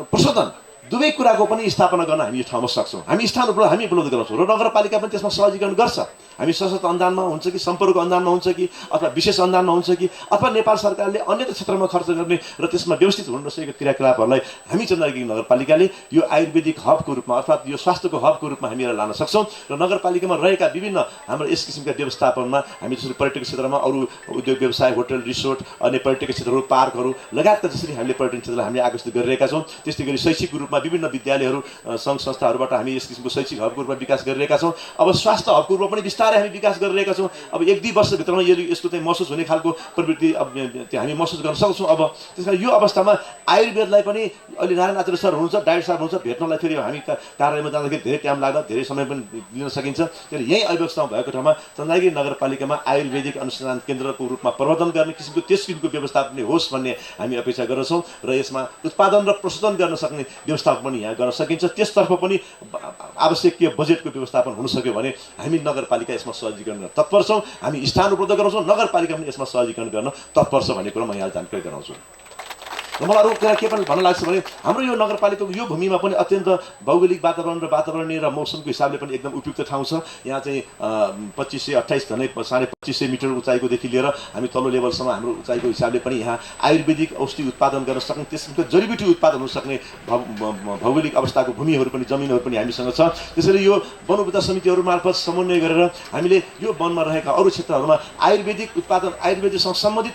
प्रशोधन दुवै कुराको पनि स्थापना गर्न हामी यो ठाउँमा सक्छौँ। हामी स्थान हामी उपलब्ध गराउँछौँ र नगरपालिका पनि त्यसमा सहजीकरण गर्छ। हामी सशक्त अनुदानमा हुन्छ कि सम्पर्क अनुदानमा हुन्छ कि अथवा विशेष अनुदानमा हुन्छ कि अथवा नेपाल सरकारले अन्य क्षेत्रमा खर्च गर्ने र त्यसमा व्यवस्थित हुन नसकेको क्रियाकलापहरूलाई हामी चन्द्रगिरी नगरपालिकाले यो आयुर्वेदिक हबको रूपमा अर्थात् यो स्वास्थ्यको हबको रूपमा हामी यसलाई लान सक्छौँ र नगरपालिकामा रहेका विभिन्न हाम्रो यस किसिमका व्यवस्थापनमा हामी जसरी पर्यटक क्षेत्रमा अरू उद्योग व्यवसाय होटल रिसोर्ट अन्य पर्यटक क्षेत्रहरू पार्कहरू लगायतका जसरी हामीले पर्यटन क्षेत्रलाई हामीले आकर्षित गरिरहेका छौँ, त्यस्तै गरी शैक्षिक रूपमा विभिन्न विद्यालयहरू सङ्घ संस्थाहरूबाट हामी यस किसिमको शैक्षिक हबको रूपमा विकास गरिरहेका छौँ। अब स्वास्थ्य हबको रूपमा पनि बिस्तारै हामी विकास गरिरहेका छौँ। अब 1-2 वर्षभित्रमा यसको चाहिँ महसुस हुने खालको प्रवृत्ति अब हामी महसुस गर्न सक्छौँ। अब त्यस कारण यो अवस्थामा आयुर्वेदलाई पनि अहिले नारायण आचार्य सर हुनुहुन्छ, डाक्टर साहब हुनुहुन्छ, भेट्नलाई फेरि हामी कार्यालयमा जाँदाखेरि धेरै टाइम लाग्दा धेरै समय पनि दिन सकिन्छ। त्यसले यही अव्यवस्थामा भएको ठाउँमा चन्द्रगिरी नगरपालिकामा आयुर्वेदिक अनुसन्धान केन्द्रको रूपमा प्रवर्धन गर्ने किसिमको त्यस किसिमको व्यवस्थापन होस् भन्ने हामी अपेक्षा गर्दछौँ र यसमा उत्पादन र प्रशोधन गर्न सक्ने व्यवस्थापन पनि यहाँ गर्न सकिन्छ। त्यसतर्फ पनि आवश्यकीय बजेटको व्यवस्थापन हुन सक्यो भने हामी नगरपालिका यसमा सहजीकरण गर्न तत्पर छौँ। हामी स्थान उपलब्ध गराउँछौँ, नगरपालिका पनि यसमा सहजीकरण गर्न तत्पर छ भन्ने कुरो म यहाँ जानकारी गराउँछु। र मलाई अरू कुरा के पनि भन्न लाग्छ भने हाम्रो यो नगरपालिकाको यो भूमिमा पनि अत्यन्त भौगोलिक वातावरण र वातावरणीय र मौसमको हिसाबले पनि एकदम उपयुक्त ठाउँ छ। यहाँ चाहिँ 2528 झन्डै 2550 मिटर उचाइकोदेखि लिएर हामी तल्लो लेभलसम्म हाम्रो उचाइको हिसाबले पनि यहाँ आयुर्वेदिक औषधि उत्पादन गर्न सक्ने त्यसको जडीबुटी उत्पादन हुन सक्ने भौगोलिक अवस्थाको भूमिहरू पनि जमिनहरू पनि हामीसँग छ। त्यसैले यो वन उपभोक्ता समितिहरू मार्फत समन्वय गरेर हामीले यो वनमा रहेका अरू क्षेत्रहरूमा आयुर्वेदिक उत्पादन आयुर्वेदसँग सम्बन्धित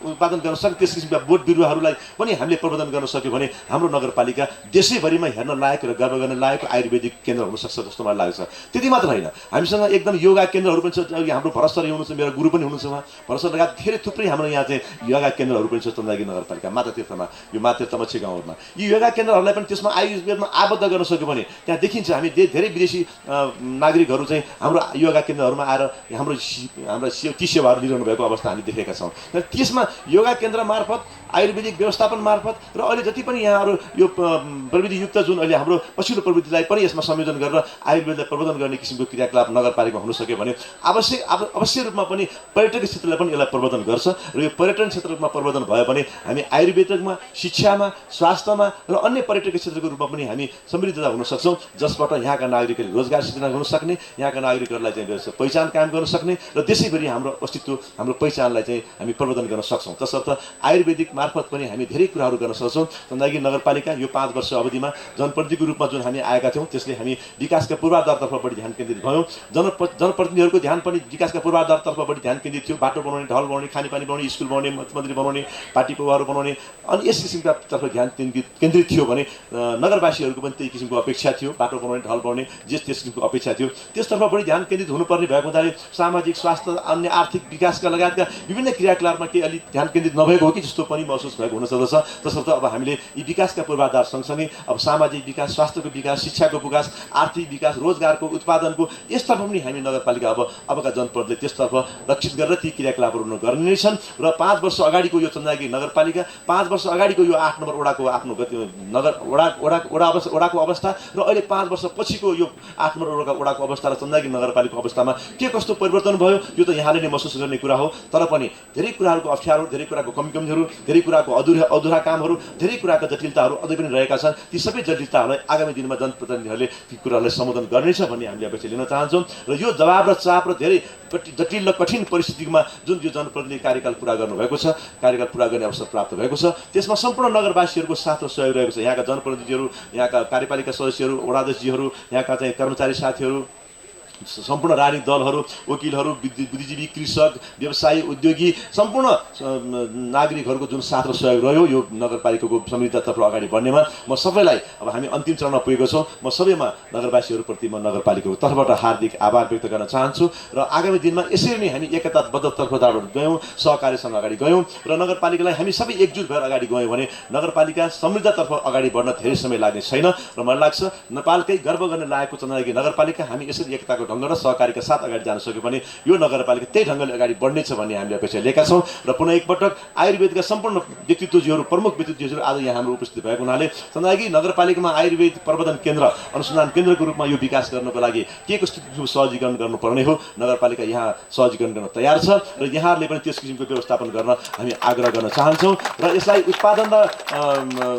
उत्पादन गर्न सक्ने त्यस किसिमका बोट बिरुवाहरूलाई पनि हामीले प्रबन्धन गर्न सक्यो भने हाम्रो नगरपालिका देशैभरिमा हेर्न लायक र गर्व गर्न लायक आयुर्वेदिक केन्द्र हुनसक्छ जस्तो मलाई लाग्छ। त्यति मात्र होइन, हामीसँग एकदम योगा केन्द्रहरू पनि छ। हाम्रो भरत सर हुनुहुन्छ, मेरो गुरु पनि हुनुहुन्छ, उहाँ भरत सर लगायत धेरै थुप्रै हाम्रो यहाँ चाहिँ योगा केन्द्रहरू पनि छ चन्द्रगिरी नगरपालिका मातातीर्थमा, यो मातातीर्थ मच्छी गाउँहरूमा। यी योगा केन्द्रहरूलाई पनि त्यसमा आयुर्वेदमा आबद्ध गर्न सक्यो भने त्यहाँ देखिन्छ हामी धेरै विदेशी नागरिकहरू चाहिँ हाम्रो योगा केन्द्रहरूमा आएर हाम्रो ती सेवाहरू लिइरहनु भएको अवस्था हामी देखेका छौँ। र त्यसमा योगा केन्द्र मार्फत आयुर्वेदिक व्यवस्थापन मार्फत र अहिले जति पनि यहाँहरू यो प्रविधियुक्त जुन अहिले हाम्रो पछिल्लो प्रविधिलाई पनि यसमा संयोजन गरेर आयुर्वेदलाई प्रबन्धन गर्ने किसिमको क्रियाकलाप नगरपालिका हुन सक्यो भने अवश्य रूपमा पनि पर्यटक क्षेत्रलाई पनि यसलाई प्रबन्धन गर्छ र यो पर्यटन क्षेत्रमा प्रबन्धन भयो भने हामी आयुर्वेदमा, शिक्षामा, स्वास्थ्यमा र अन्य पर्यटक क्षेत्रको रूपमा पनि हामी समृद्धता हुन सक्छौँ, जसबाट यहाँका नागरिकहरूले रोजगार सृजना गर्न सक्ने, यहाँका नागरिकहरूलाई चाहिँ पहिचान कायम गर्न सक्ने र देशैभरि हाम्रो अस्तित्व हाम्रो पहिचानलाई चाहिँ हामी प्रबन्धन गर्न सक्छौँ। तसर्थ आयुर्वेदिक मार्फत पनि हामी धेरै कुराहरू गर्न सक्छौँ। चन्द्रगिरी नगरपालिका यो 5 वर्ष अवधिमा जनप्रतिनिधिको रूपमा जुन हामी आएका थियौँ त्यसले हामी विकासका पूर्वाधारतर्फ बढी ध्यान केन्द्रित भयौँ। जनप्रतिनिधिहरूको ध्यान पनि विकासका पूर्वाधारतर्फ बढी ध्यान केन्द्रित थियो। बाटो बनाउने, ढल बनाउने, खानेपानी बनाउने, स्कुल बनाउने, मन्त्री बनाउने, पार्टी पुवाहरू बनाउने अनि यस किसिमका तर्फ ध्यान केन्द्रित थियो भने नगरवासीहरूको पनि त्यही किसिमको अपेक्षा थियो। बाटो बनाउने, ढल बनाउने त्यस किसिमको अपेक्षा थियो। त्यसतर्फ बढी ध्यान केन्द्रित हुनुपर्ने भएको हुँदाखेरि सामाजिक, स्वास्थ्य, अन्य आर्थिक विकासका लगायतका विभिन्न क्रियाकलापमा केही अलिक ध्यान केन्द्रित नभएको हो कि जस्तो पनि महसुस भएको हुन सक्दछ। तसर्थ अब हामीले यी विकासका पूर्वाधार सँगसँगै अब सामाजिक विकास, स्वास्थ्यको विकास, शिक्षाको विकास, आर्थिक विकास, रोजगारको उत्पादनको यसतर्फ पनि हामी नगरपालिका अबका जनप्रतिनिधिले त्यसतर्फ लक्षित गरेर ती क्रियाकलापहरू गर्ने नै छन्। र 5 वर्ष अगाडिको यो चन्द्रगिरी नगरपालिका, 5 वर्ष अगाडिको यो 8 नम्बर वडाको आफ्नो वडाको अवस्था र अहिले 5 वर्ष पछिको यो 8 नम्बर वडाको अवस्था र चन्द्रगिरी नगरपालिकाको अवस्थामा के कस्तो परिवर्तन भयो यो त यहाँले नै महसुस गर्ने कुरा हो। तर पनि धेरै कुराहरूको अप्ठ्यारो, धेरै कुराको कमीहरू, धेरै कुराको अधुरा कामहरू, धेरै कुराका जटिलताहरू अझै पनि रहेका छन्। ती सबै जटिलताहरूलाई आगामी दिनमा जनप्रतिनिधिहरूले ती कुराहरूलाई सम्बोधन गर्नेछ भन्ने हामीले अपेक्षा लिन चाहन्छौँ। र यो जवाब र चाप र धेरै जटिल र कठिन परिस्थितिमा जुन यो जनप्रतिनिधि कार्यकाल पुरा गर्नुभएको छ, कार्यकाल पुरा गर्ने अवसर प्राप्त भएको छ, त्यसमा सम्पूर्ण नगरवासीहरूको साथ र सहयोग रहेको छ। यहाँका जनप्रतिनिधिहरू, यहाँका कार्यपालिका सदस्यहरू, वडाध्यक्षजीहरू, यहाँका चाहिँ कर्मचारी साथीहरू सम्पूर्ण राजनीतिक दलहरू, वकिलहरू, बुद्धिजीवी, कृषक, व्यवसायी, उद्योगी, सम्पूर्ण नागरिकहरूको जुन साथ र सहयोग रह्यो यो नगरपालिकाको समृद्धतातर्फ अगाडि बढ्नेमा म सबैलाई, अब हामी अन्तिम चरणमा पुगेको छौँ, म सबैमा नगरवासीहरूप्रति म नगरपालिकाको तर्फबाट हार्दिक आभार व्यक्त गर्न चाहन्छु र आगामी दिनमा यसरी नै हामी एकताबद्धतर्फबाट गयौँ, सहकार्यसँग अगाडि गयौँ र नगरपालिकालाई हामी सबै एकजुट भएर अगाडि गयौँ भने नगरपालिका समृद्धतर्फ अगाडि बढ्न धेरै समय लाग्ने छैन र मलाई लाग्छ नेपालकै गर्व गर्ने लागेको चन्द्रगिरी नगरपालिका हामी यसरी एकताको ढङ्ग र सहकारीका साथ अगाडि जान सक्यो भने यो नगरपालिका त्यही ढङ्गले अगाडि बढ्नेछ भन्ने हामीले अपेक्षा लिएका छौँ र पुनः एकपटक आयुर्वेदका सम्पूर्ण व्यक्तित्वजीहरू, प्रमुख व्यक्तित्वजीहरू आज यहाँ हाम्रो उपस्थित भएको हुनाले चन्द्रगिरी नगरपालिकामा आयुर्वेद प्रवर्धन केन्द्र, अनुसन्धान केन्द्रको रूपमा यो विकास गर्नको लागि के कस्तो सहजीकरण गर्नुपर्ने हो, नगरपालिका यहाँ सहजीकरण गर्न तयार छ र यहाँहरूले पनि त्यस किसिमको व्यवस्थापन गर्न हामी आग्रह गर्न चाहन्छौँ र यसलाई उत्पादन र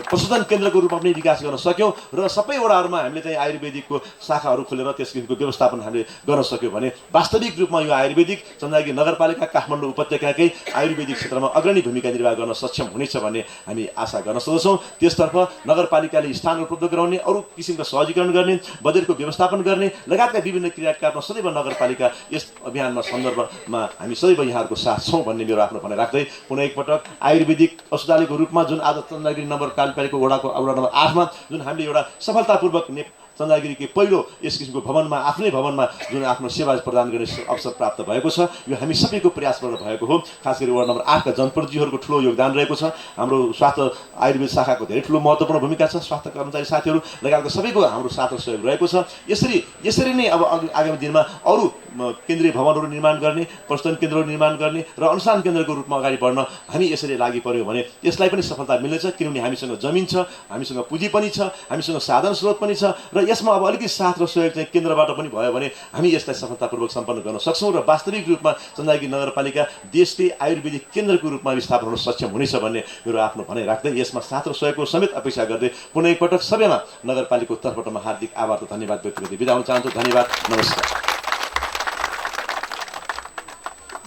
प्रशोधन केन्द्रको रूपमा पनि विकास गर्न सक्यौँ र सबै वडाहरूमा हामीले चाहिँ आयुर्वेदिकको शाखाहरू खोलेर त्यस किसिमको व्यवस्थापन हामीले गर्न सक्यौँ भने वास्तविक रूपमा यो आयुर्वेदिक चन्द्रगिरी नगरपालिका काठमाडौँ उपत्यकाकै आयुर्वेदिक क्षेत्रमा अग्रणी भूमिका निर्वाह गर्न सक्षम हुनेछ भन्ने हामी आशा गर्न सक्दछौँ। त्यसतर्फ नगरपालिकाले स्थान उपलब्ध गराउने, अरू किसिमका सहजीकरण गर्ने, बजेटको व्यवस्थापन गर्ने लगायतका विभिन्न क्रियाकलापमा सदैव नगरपालिका यस अभियानमा सन्दर्भमा हामी सदैव यहाँहरूको साथ छौँ भन्ने मेरो आफ्नो भनाइ राख्दै पुनः एकपटक आयुर्वेदिक औषधालयको रूपमा जुन आज चन्द्रगिरी नगरपालिकाको वडा नम्बर 8मा जुन हामीले एउटा सफलतापूर्वक चन्द्रगिरीकै पहिलो यस किसिमको भवनमा, आफ्नै भवनमा जुन आफ्नो सेवा प्रदान गर्ने अवसर प्राप्त भएको छ, यो हामी सबैको प्रयासबाट भएको हो। खास गरी वडा नम्बर 8 का जनप्रतिनिधिहरूको ठुलो योगदान रहेको छ। हाम्रो स्वास्थ्य आयुर्वेद शाखाको धेरै ठुलो महत्त्वपूर्ण भूमिका छ। स्वास्थ्य कर्मचारी साथीहरू लगायतको सबैको हाम्रो साथ र सहयोग रहेको छ। यसरी नै अब आगामी दिनमा अरू केन्द्रीय भवनहरू निर्माण गर्ने, प्रशोधन केन्द्रहरू निर्माण गर्ने र अनुसन्धान केन्द्रको रूपमा अगाडि बढ्न हामी यसरी लागि पर्यो भने यसलाई पनि सफलता मिल्नेछ, किनभने हामीसँग जमिन छ, हामीसँग पुँजी पनि छ, हामीसँग साधन स्रोत पनि छ र यसमा अब अलिकति साथ र सहयोग चाहिँ केन्द्रबाट पनि भयो भने हामी यसलाई सफलतापूर्वक सम्पन्न गर्न सक्छौँ र वास्तविक रूपमा चन्द्रगिरी नगरपालिका देशकै आयुर्वेदिक केन्द्रको रूपमा स्थापना हुन सक्षम हुनेछ भन्ने मेरो आफ्नो भनाइ राख्दै यसमा साथ र सहयोगको समेत अपेक्षा गर्दै पुनः एकपटक सबैमा नगरपालिकाको तर्फबाट म हार्दिक आभार र धन्यवाद व्यक्त गर्दै बिदा हुन चाहन्छु। धन्यवाद, नमस्कार।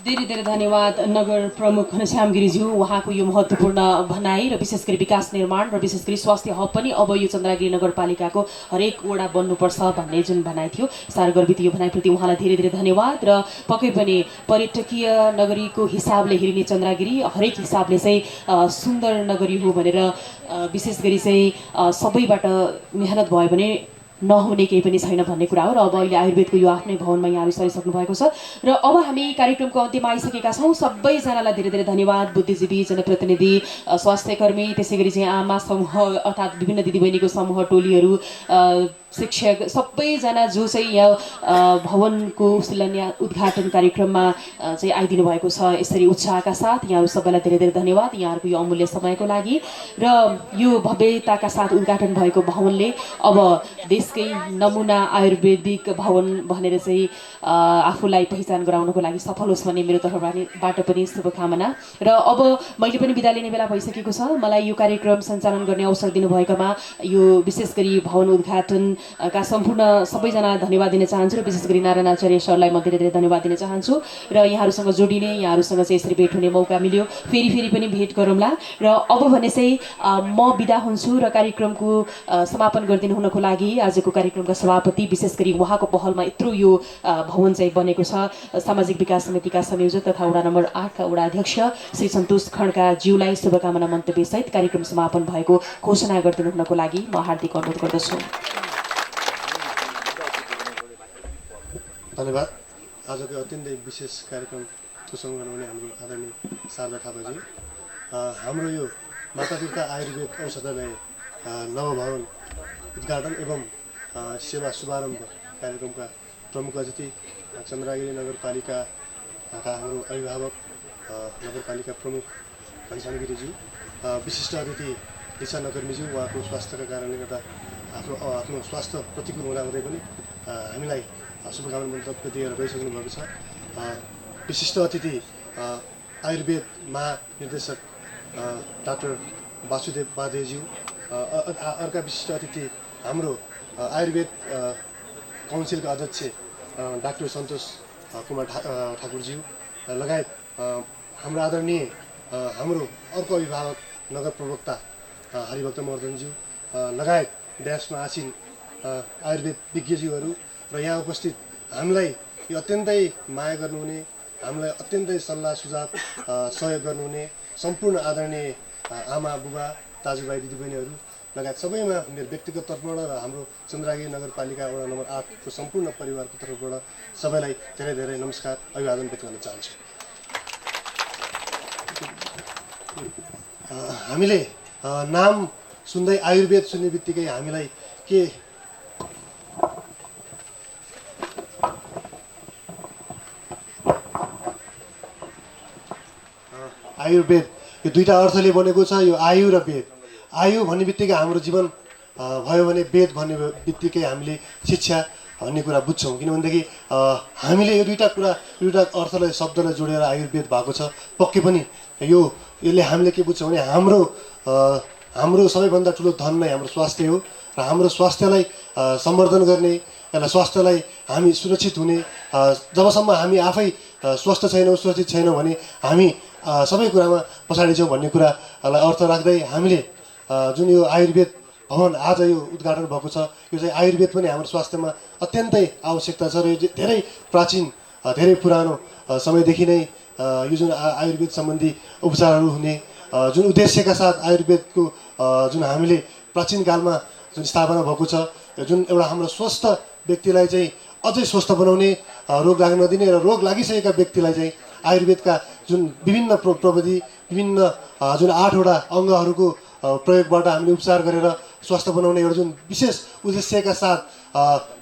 धेरै धेरै धन्यवाद नगर प्रमुख घनश्याम गिरिज्यू, उहाँको यो महत्त्वपूर्ण भनाइ र विशेष गरी विकास निर्माण र विशेष गरी स्वास्थ्य हब पनि अब यो चन्द्रगिरी नगरपालिकाको हरेक वडा बन्नुपर्छ भन्ने जुन भनाइ थियो, साह्रै गर्वित यो भनाइप्रति उहाँलाई धेरै धेरै धन्यवाद। र पक्कै पनि पर्यटकीय नगरीको हिसाबले हेरिने चन्द्रगिरी हरेक हिसाबले चाहिँ सुन्दर नगरी हो भनेर विशेष गरी चाहिँ सबैबाट मेहनत भयो भने नहुने केही पनि छैन भन्ने कुरा हो। र अब अहिले आयुर्वेदको यो आफ्नै भवनमा यहाँहरू सरिसक्नु भएको छ र अब हामी कार्यक्रमको अन्त्यमा आइसकेका छौँ। सबैजनालाई धेरै धेरै धन्यवाद। बुद्धिजीवी, जनप्रतिनिधि, स्वास्थ्यकर्मी, त्यसै गरी चाहिँ आमा समूह अर्थात् विभिन्न दिदीबहिनीको समूह, टोलीहरू, शिक्षक, सबैजना जो चाहिँ यहाँ भवनको शिलान्यास उद्घाटन कार्यक्रममा चाहिँ आइदिनु भएको छ यसरी उत्साहका साथ, यहाँहरू सबैलाई धेरै धेरै धन्यवाद यहाँहरूको यो अमूल्य समयको लागि। र यो भव्यताका साथ उद्घाटन भएको भवनले अब देशकै नमुना आयुर्वेदिक भवन भनेर चाहिँ आफूलाई पहिचान गराउनको लागि सफल होस् भन्ने मेरो तर्फबाट पनि शुभकामना। र अब मैले पनि बिदा लिने बेला भइसकेको छ। मलाई यो कार्यक्रम सञ्चालन गर्ने अवसर दिनुभएकोमा यो विशेष गरी भवन उद्घाटन का सम्पूर्ण सबैजनालाई धन्यवाद दिन चाहन्छु र विशेष गरी नारायण आचार्य सरलाई म धेरै धेरै धन्यवाद दिन चाहन्छु। र यहाँहरूसँग जोडिने, यहाँहरूसँग चाहिँ यसरी भेट हुने मौका मिल्यो, फेरि पनि भेट गरौँला। र अब भने चाहिँ म बिदा हुन्छु र कार्यक्रमको समापन गरिदिनु हुनको लागि आजको कार्यक्रमका सभापति, विशेष गरी उहाँको पहलमा यत्रो यो भवन चाहिँ बनेको छ, सामाजिक विकास समितिका संयोजक तथा वडा नम्बर 8 का वडा अध्यक्ष श्री सन्तोष खड्का ज्यूलाई शुभकामना मन्तव्यसहित कार्यक्रम समापन भएको घोषणा गरिदिनु हुनको लागि म हार्दिक अनुरोध गर्दछु। धन्यवाद। आजको अत्यन्तै विशेष कार्यक्रम सुसङ्ग गराउने हाम्रो आदरणीय शारदा थापाजी, हाम्रो यो मातातीर्थ आयुर्वेद औषधालय नवभवन उद्घाटन एवं सेवा शुभारम्भ कार्यक्रमका प्रमुख अतिथि चन्द्रगिरी नगरपालिकाका हाम्रो अभिभावक नगरपालिका प्रमुख घनश्याम गिरिज्यू, विशिष्ट अतिथि दिशा नगर्मीज्यू, उहाँको स्वास्थ्यका कारणले गर्दा आफ्नो स्वास्थ्य प्रतिकूल हुँदाहुँदै पनि हामीलाई शुभकामना मन्तव्य दिएर गइसक्नु भएको छ। विशिष्ट अतिथि आयुर्वेद महानिर्देशक डाक्टर वासुदेव बादेज्यू, अर्का विशिष्ट अतिथि हाम्रो आयुर्वेद काउन्सिलका अध्यक्ष डाक्टर सन्तोष कुमार ठाकुरज्यू लगायत हाम्रो आदरणीय हाम्रो अर्को अभिभावक नगर प्रवक्ता हरिभक्त मर्दनज्यू लगायत ड्यासमा आसीन आयुर्वेद विज्ञज्यूहरू र यहाँ उपस्थित हामीलाई यो अत्यन्तै माया गर्नुहुने, हामीलाई अत्यन्तै सल्लाह सुझाव सहयोग गर्नुहुने सम्पूर्ण आदरणीय आमा बुबा दाजुभाइ दिदीबहिनीहरू लगायत सबैमा मेरो व्यक्तिगत तर्फबाट र हाम्रो चन्द्रगिरी नगरपालिका वडा नम्बर 8 को सम्पूर्ण परिवारको तर्फबाट सबैलाई धेरै धेरै नमस्कार अभिवादन व्यक्त गर्न चाहन्छु। हामीले नाम सुन्दै आयुर्वेद सुन्ने बित्तिकै हामीलाई के आयुर्वेद यो दुईटा अर्थले बनेको छ। यो आयु र वेद। आयु भन्ने बित्तिकै हाम्रो जीवन भयो भने वेद भन्ने बित्तिकै हामीले शिक्षा भन्ने कुरा बुझ्छौँ। किनभनेदेखि हामीले यो दुईटा अर्थलाई शब्दलाई जोडेर आयुर्वेद भएको छ। पक्कै पनि यसले हामीले के बुझ्छौँ भने हाम्रो सबैभन्दा ठुलो धन नै हाम्रो स्वास्थ्य हो र हाम्रो स्वास्थ्यलाई सम्वर्धन गर्ने, यसलाई स्वास्थ्यलाई हामी सुरक्षित हुने, जबसम्म हामी आफै स्वस्थ छैनौँ सुरक्षित छैनौँ भने हामी सबै कुरामा पछाडि छौँ भन्ने कुरालाई अर्थ राख्दै हामीले जुन यो आयुर्वेद भवन आज यो उद्घाटन भएको छ, यो चाहिँ आयुर्वेद पनि हाम्रो स्वास्थ्यमा अत्यन्तै आवश्यकता छ र यो धेरै प्राचीन धेरै पुरानो समयदेखि नै यो जुन आयुर्वेद सम्बन्धी उपचारहरू हुने जुन उद्देश्यका साथ आयुर्वेदको जुन हामीले प्राचीन कालमा जुन स्थापना भएको छ, जुन एउटा हाम्रो स्वस्थ व्यक्तिलाई चाहिँ अझै स्वस्थ बनाउने, रोग लाग्न नदिने र रोग लागिसकेका व्यक्तिलाई चाहिँ आयुर्वेदका जुन विभिन्न प्रविधि विभिन्न जुन 8वटा अङ्गहरूको प्रयोगबाट हामीले उपचार गरेर स्वस्थ बनाउने एउटा जुन विशेष उद्देश्यका साथ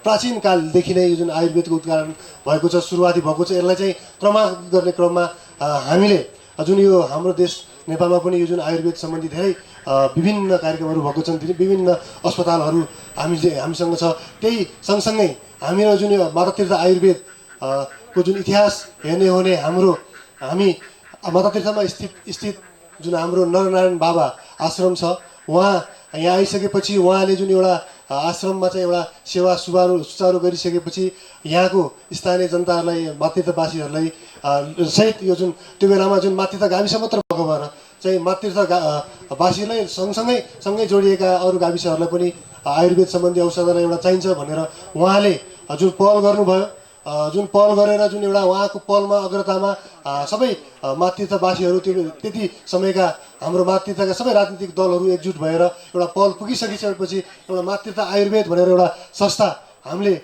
प्राचीन कालदेखि नै यो जुन आयुर्वेदको उद्घाटन भएको छ, सुरुवाती भएको छ। यसलाई चाहिँ क्रमागत गर्ने क्रममा हामीले जुन यो हाम्रो देश नेपालमा पनि यो जुन आयुर्वेद सम्बन्धी धेरै विभिन्न कार्यक्रमहरू भएको छन्, विभिन्न अस्पतालहरू हामीसँग छ। त्यही सँगसँगै हामीलाई जुन यो मातातीर्थ आयुर्वेद को जुन इतिहास हेर्ने हो भने हामी मातातीर्थमा स्थित जुन हाम्रो नरनारायण बाबा आश्रम छ, उहाँ यहाँ आइसकेपछि उहाँले जुन एउटा आश्रममा चाहिँ एउटा सेवा सुचारू गरिसकेपछि यहाँको स्थानीय जनताहरूलाई मातृतीर्थवासीहरूलाई सहित यो जुन त्यो बेलामा जुन मातृतीर्थ गाविस मात्र भएको भएर चाहिँ मातृतीर्थवासीलाई सँगै जोडिएका अरू गाविसहरूलाई पनि आयुर्वेद सम्बन्धी औषधलाई एउटा चाहिन्छ भनेर उहाँले जुन पहल गर्नुभयो, जुन पहल गरेर जुन एउटा उहाँको पहलमा अग्रतामा सबै मातृतीर्थवासीहरू त्यति समयका हाम्रो मातृतीर्थका सबै राजनीतिक दलहरू एकजुट भएर एउटा पहल पुगिसकिसकेपछि एउटा मातृतीर्थ आयुर्वेद भनेर एउटा संस्था हामीले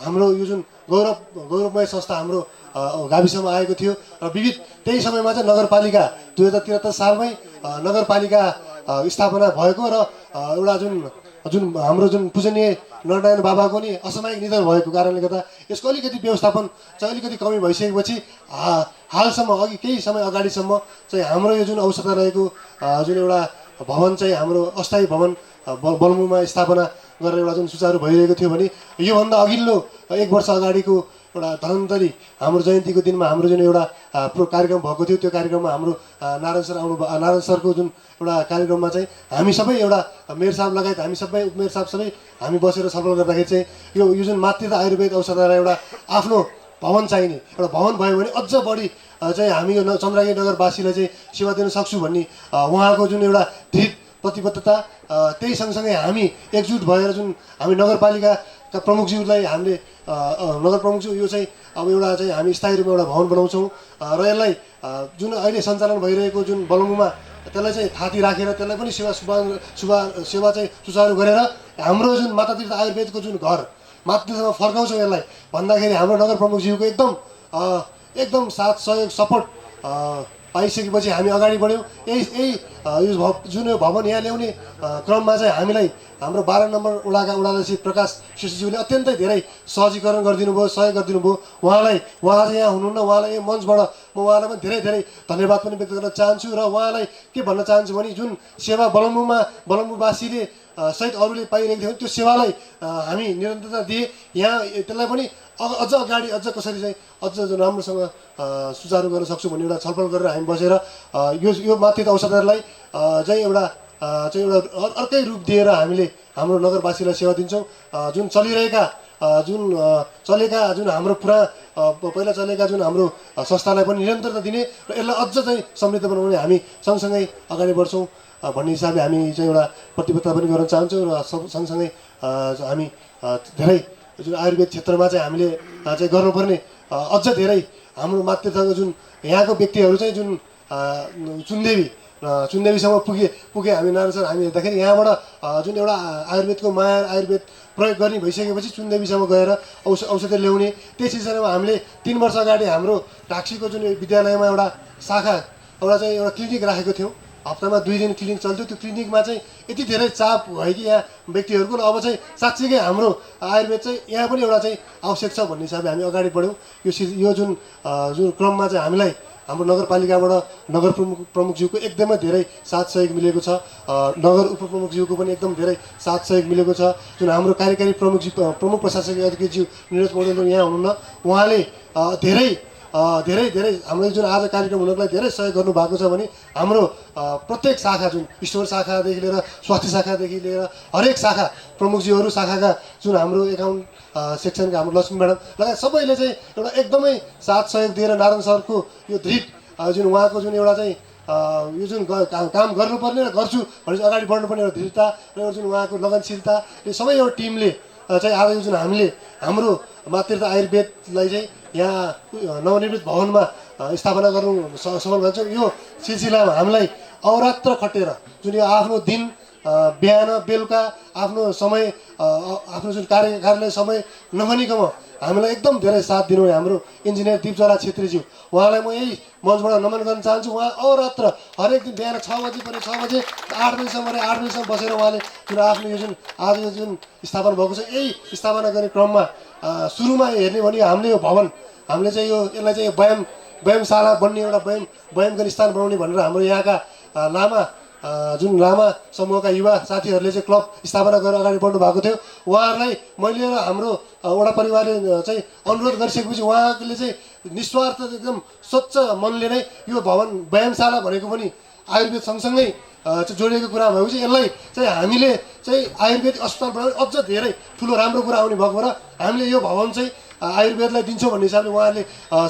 हाम्रो यो जुन गौरवमय संस्था हाम्रो गाविसमा आएको थियो र विविध त्यही समयमा चाहिँ नगरपालिका 2073 सालमै नगरपालिका स्थापना भएको र एउटा जुन हाम्रो जुन पूजनीय नरनारायण बाबाको नि असामयिक निधन भएको कारणले गर्दा यसको अलिकति व्यवस्थापन चाहिँ अलिकति कमी भइसकेपछि हालसम्म अघि केही समय अगाडिसम्म चाहिँ हाम्रो यो जुन औषधालयको जुन एउटा भवन चाहिँ हाम्रो अस्थायी भवन बलमुमा स्थापना गरेर एउटा जुन सुचारू भइरहेको थियो भने योभन्दा अघिल्लो 1 वर्ष अगाडिको एउटा धन्वन्तरी हाम्रो जयन्तीको दिनमा हाम्रो जुन एउटा कार्यक्रम भएको थियो, त्यो कार्यक्रममा हाम्रो नारायण सरको जुन एउटा कार्यक्रममा चाहिँ हामी सबै एउटा मेयर साहब लगायत हामी सबै उपमेयर साहब सबै हामी बसेर छलफल गर्दाखेरि चाहिँ यो जुन मातृतीर्थ आयुर्वेद औषधालय एउटा आफ्नो भवन चाहिने, एउटा भवन भयो भने अझ बढी चाहिँ हामी यो चन्द्रगिरी नगरवासीलाई चाहिँ सेवा दिन सक्छौँ भन्ने उहाँको जुन एउटा दृढ प्रतिबद्धता, त्यही सँगसँगै हामी एकजुट भएर जुन हामी नगरपालिकाका प्रमुखज्यूलाई हामीले नगर प्रमुखज्यू यो चाहिँ अब एउटा चाहिँ हामी स्थायी रूपमा एउटा भवन बनाउँछौँ र यसलाई जुन अहिले सञ्चालन भइरहेको जुन बलमुमा त्यसलाई चाहिँ थाती राखेर त्यसलाई पनि सेवा चाहिँ सुचारू गरेर हाम्रो जुन मातातीर्थ आयुर्वेदको जुन घर मातृतीर्थमा फर्काउँछौँ यसलाई भन्दाखेरि हाम्रो नगर प्रमुखज्यूको एकदम साथ सहयोग सपोर्ट पाइसकेपछि हामी अगाडि बढ्यौँ। यही जुन यो भवन यहाँ ल्याउने क्रममा चाहिँ हामीलाई हाम्रो 12 नम्बर वडाका वडाध्यक्ष प्रकाश श्रेष्ठज्यूले अत्यन्तै धेरै सहजीकरण गरिदिनु भयो, सहयोग गरिदिनु भयो। उहाँ चाहिँ यहाँ हुनुहुन्न, उहाँलाई यो मञ्चबाट म उहाँलाई पनि धेरै धेरै धन्यवाद पनि व्यक्त गर्न चाहन्छु र उहाँलाई के भन्न चाहन्छु भने जुन सेवा बलम्बुवासीले सहित अरूले पाइरहेको थियो त्यो सेवालाई हामी निरन्तरता दिए, यहाँ त्यसलाई पनि अझ अगाडि अझ कसरी चाहिँ अझ राम्रोसँग सुचारू गर्न सक्छौँ भन्ने एउटा छलफल गरेर हामी बसेर यो मातृतीर्थ औषधालयलाई चाहिँ एउटा अर्कै रूप दिएर हामीले हाम्रो नगरवासीलाई सेवा दिन्छौँ। जुन चलेका जुन हाम्रो पहिला चलेका जुन हाम्रो संस्थालाई पनि निरन्तरता दिने र यसलाई अझ चाहिँ समृद्ध बनाउने हामी सँगसँगै अगाडि बढ्छौँ भन्ने हिसाबले हामी चाहिँ एउटा प्रतिबद्धता पनि गर्न चाहन्छौँ र सँगसँगै हामी धेरै जुन आयुर्वेद क्षेत्रमा चाहिँ हामीले चाहिँ गर्नुपर्ने अझ धेरै हाम्रो मातृत्वको जुन यहाँको व्यक्तिहरू चाहिँ जुन चुनदेवीसम्म पुगे हामी नारायण सर हामी हेर्दाखेरि यहाँबाट जुन एउटा आयुर्वेदको माया आयुर्वेद प्रयोग गर्ने भइसकेपछि चुनदेवीसम्म गएर औषधि ल्याउने त्यही सिलसिलामा हामीले 3 वर्ष अगाडि हाम्रो टाक्सीको जुन विद्यालयमा एउटा शाखा एउटा क्लिनिक राखेको थियौँ। हप्तामा 2 दिन क्लिनिक चल्थ्यो। त्यो क्लिनिकमा चाहिँ यति धेरै चाप भयो कि यहाँ व्यक्तिहरूको अब चाहिँ साँच्चीकै हाम्रो आयुर्वेद चाहिँ यहाँ पनि एउटा चाहिँ आवश्यक छ भन्ने हिसाबले हामी अगाडि बढ्यौँ। यो जुन क्रममा चाहिँ हामीलाई हाम्रो नगरपालिकाबाट नगर प्रमुखज्यूको एकदमै धेरै साथ सहयोग मिलेको छ। नगर उपप्रमुखज्यूको पनि एकदम धेरै साथ सहयोग मिलेको छ। जुन हाम्रो कार्यकारी प्रमुख प्रशासकीय अधिकारीज्यू निरज पौडेल यहाँ हुनुहुन्न, उहाँले धेरै हाम्रो जुन आज कार्यक्रम हुनको लागि धेरै सहयोग गर्नुभएको छ भने हाम्रो प्रत्येक शाखा जुन स्टोर शाखादेखि लिएर स्वास्थ्य शाखादेखि लिएर हरेक शाखा प्रमुखज्यूहरू शाखाका जुन हाम्रो एकाउन्ट सेक्सनका हाम्रो लक्ष्मी म्याडम लगायत सबैले चाहिँ एउटा एकदमै साथ सहयोग दिएर नारायण सरको यो दृढ जुन उहाँको जुन एउटा चाहिँ यो जुन काम गर्नुपर्ने र गर्छु भने अगाडि बढ्नुपर्ने एउटा दृढता र जुन उहाँको लगनशीलता यो सबै एउटा टिमले चाहिँ आज जुन हामीले हाम्रो मातृत्व आयुर्वेदलाई चाहिँ यहाँ नवनिर्मित भवनमा स्थापना गर्नु सफल भन्छ। यो सिलसिलामा हामीलाई अहोरात्र खटेर जुन यो आफ्नो दिन बिहान बेलुका आफ्नो समय आफ्नो जुन कार्यालय समय नभनिकन हामीलाई एकदम धेरै साथ दिनु हाम्रो इन्जिनियर दिपजला छेत्रीज्यू, उहाँलाई म यही मञ्चबाट नमन गर्न चाहन्छु। उहाँ अहोरात्र हरेक दिन बिहान 6 बजे पनि 6 बजे 8 बजीसम्म 8 बजीसम्म बसेर उहाँले जुन आफ्नो यो जुन आज यो जुन स्थापना भएको छ यही स्थापना गर्ने क्रममा सुरुमा हेर्ने भने हामीले यो भवन हामीले चाहिँ यसलाई चाहिँ व्यायामशाला बन्ने एउटा व्यायाम गर्ने स्थान बनाउने भनेर हाम्रो यहाँका लामा समूहका युवा साथीहरूले चाहिँ क्लब स्थापना गरेर अगाडि बढ्नु भएको थियो। उहाँहरूलाई मैले हाम्रो वडा परिवारले चाहिँ अनुरोध गरिसकेपछि उहाँले चाहिँ निस्वार्थ एकदम स्वच्छ मनले नै यो भवन व्यायामशाला भनेको पनि आयुर्वेद सँगसँगै जोडिएको कुरा भएपछि यसलाई चाहिँ हामीले चाहिँ आयुर्वेदिक अस्पताल बनाउने अझ धेरै ठुलो राम्रो कुरा आउने भएको र हामीले यो भवन चाहिँ आयुर्वेदलाई दिन्छौँ भन्ने हिसाबले उहाँहरूले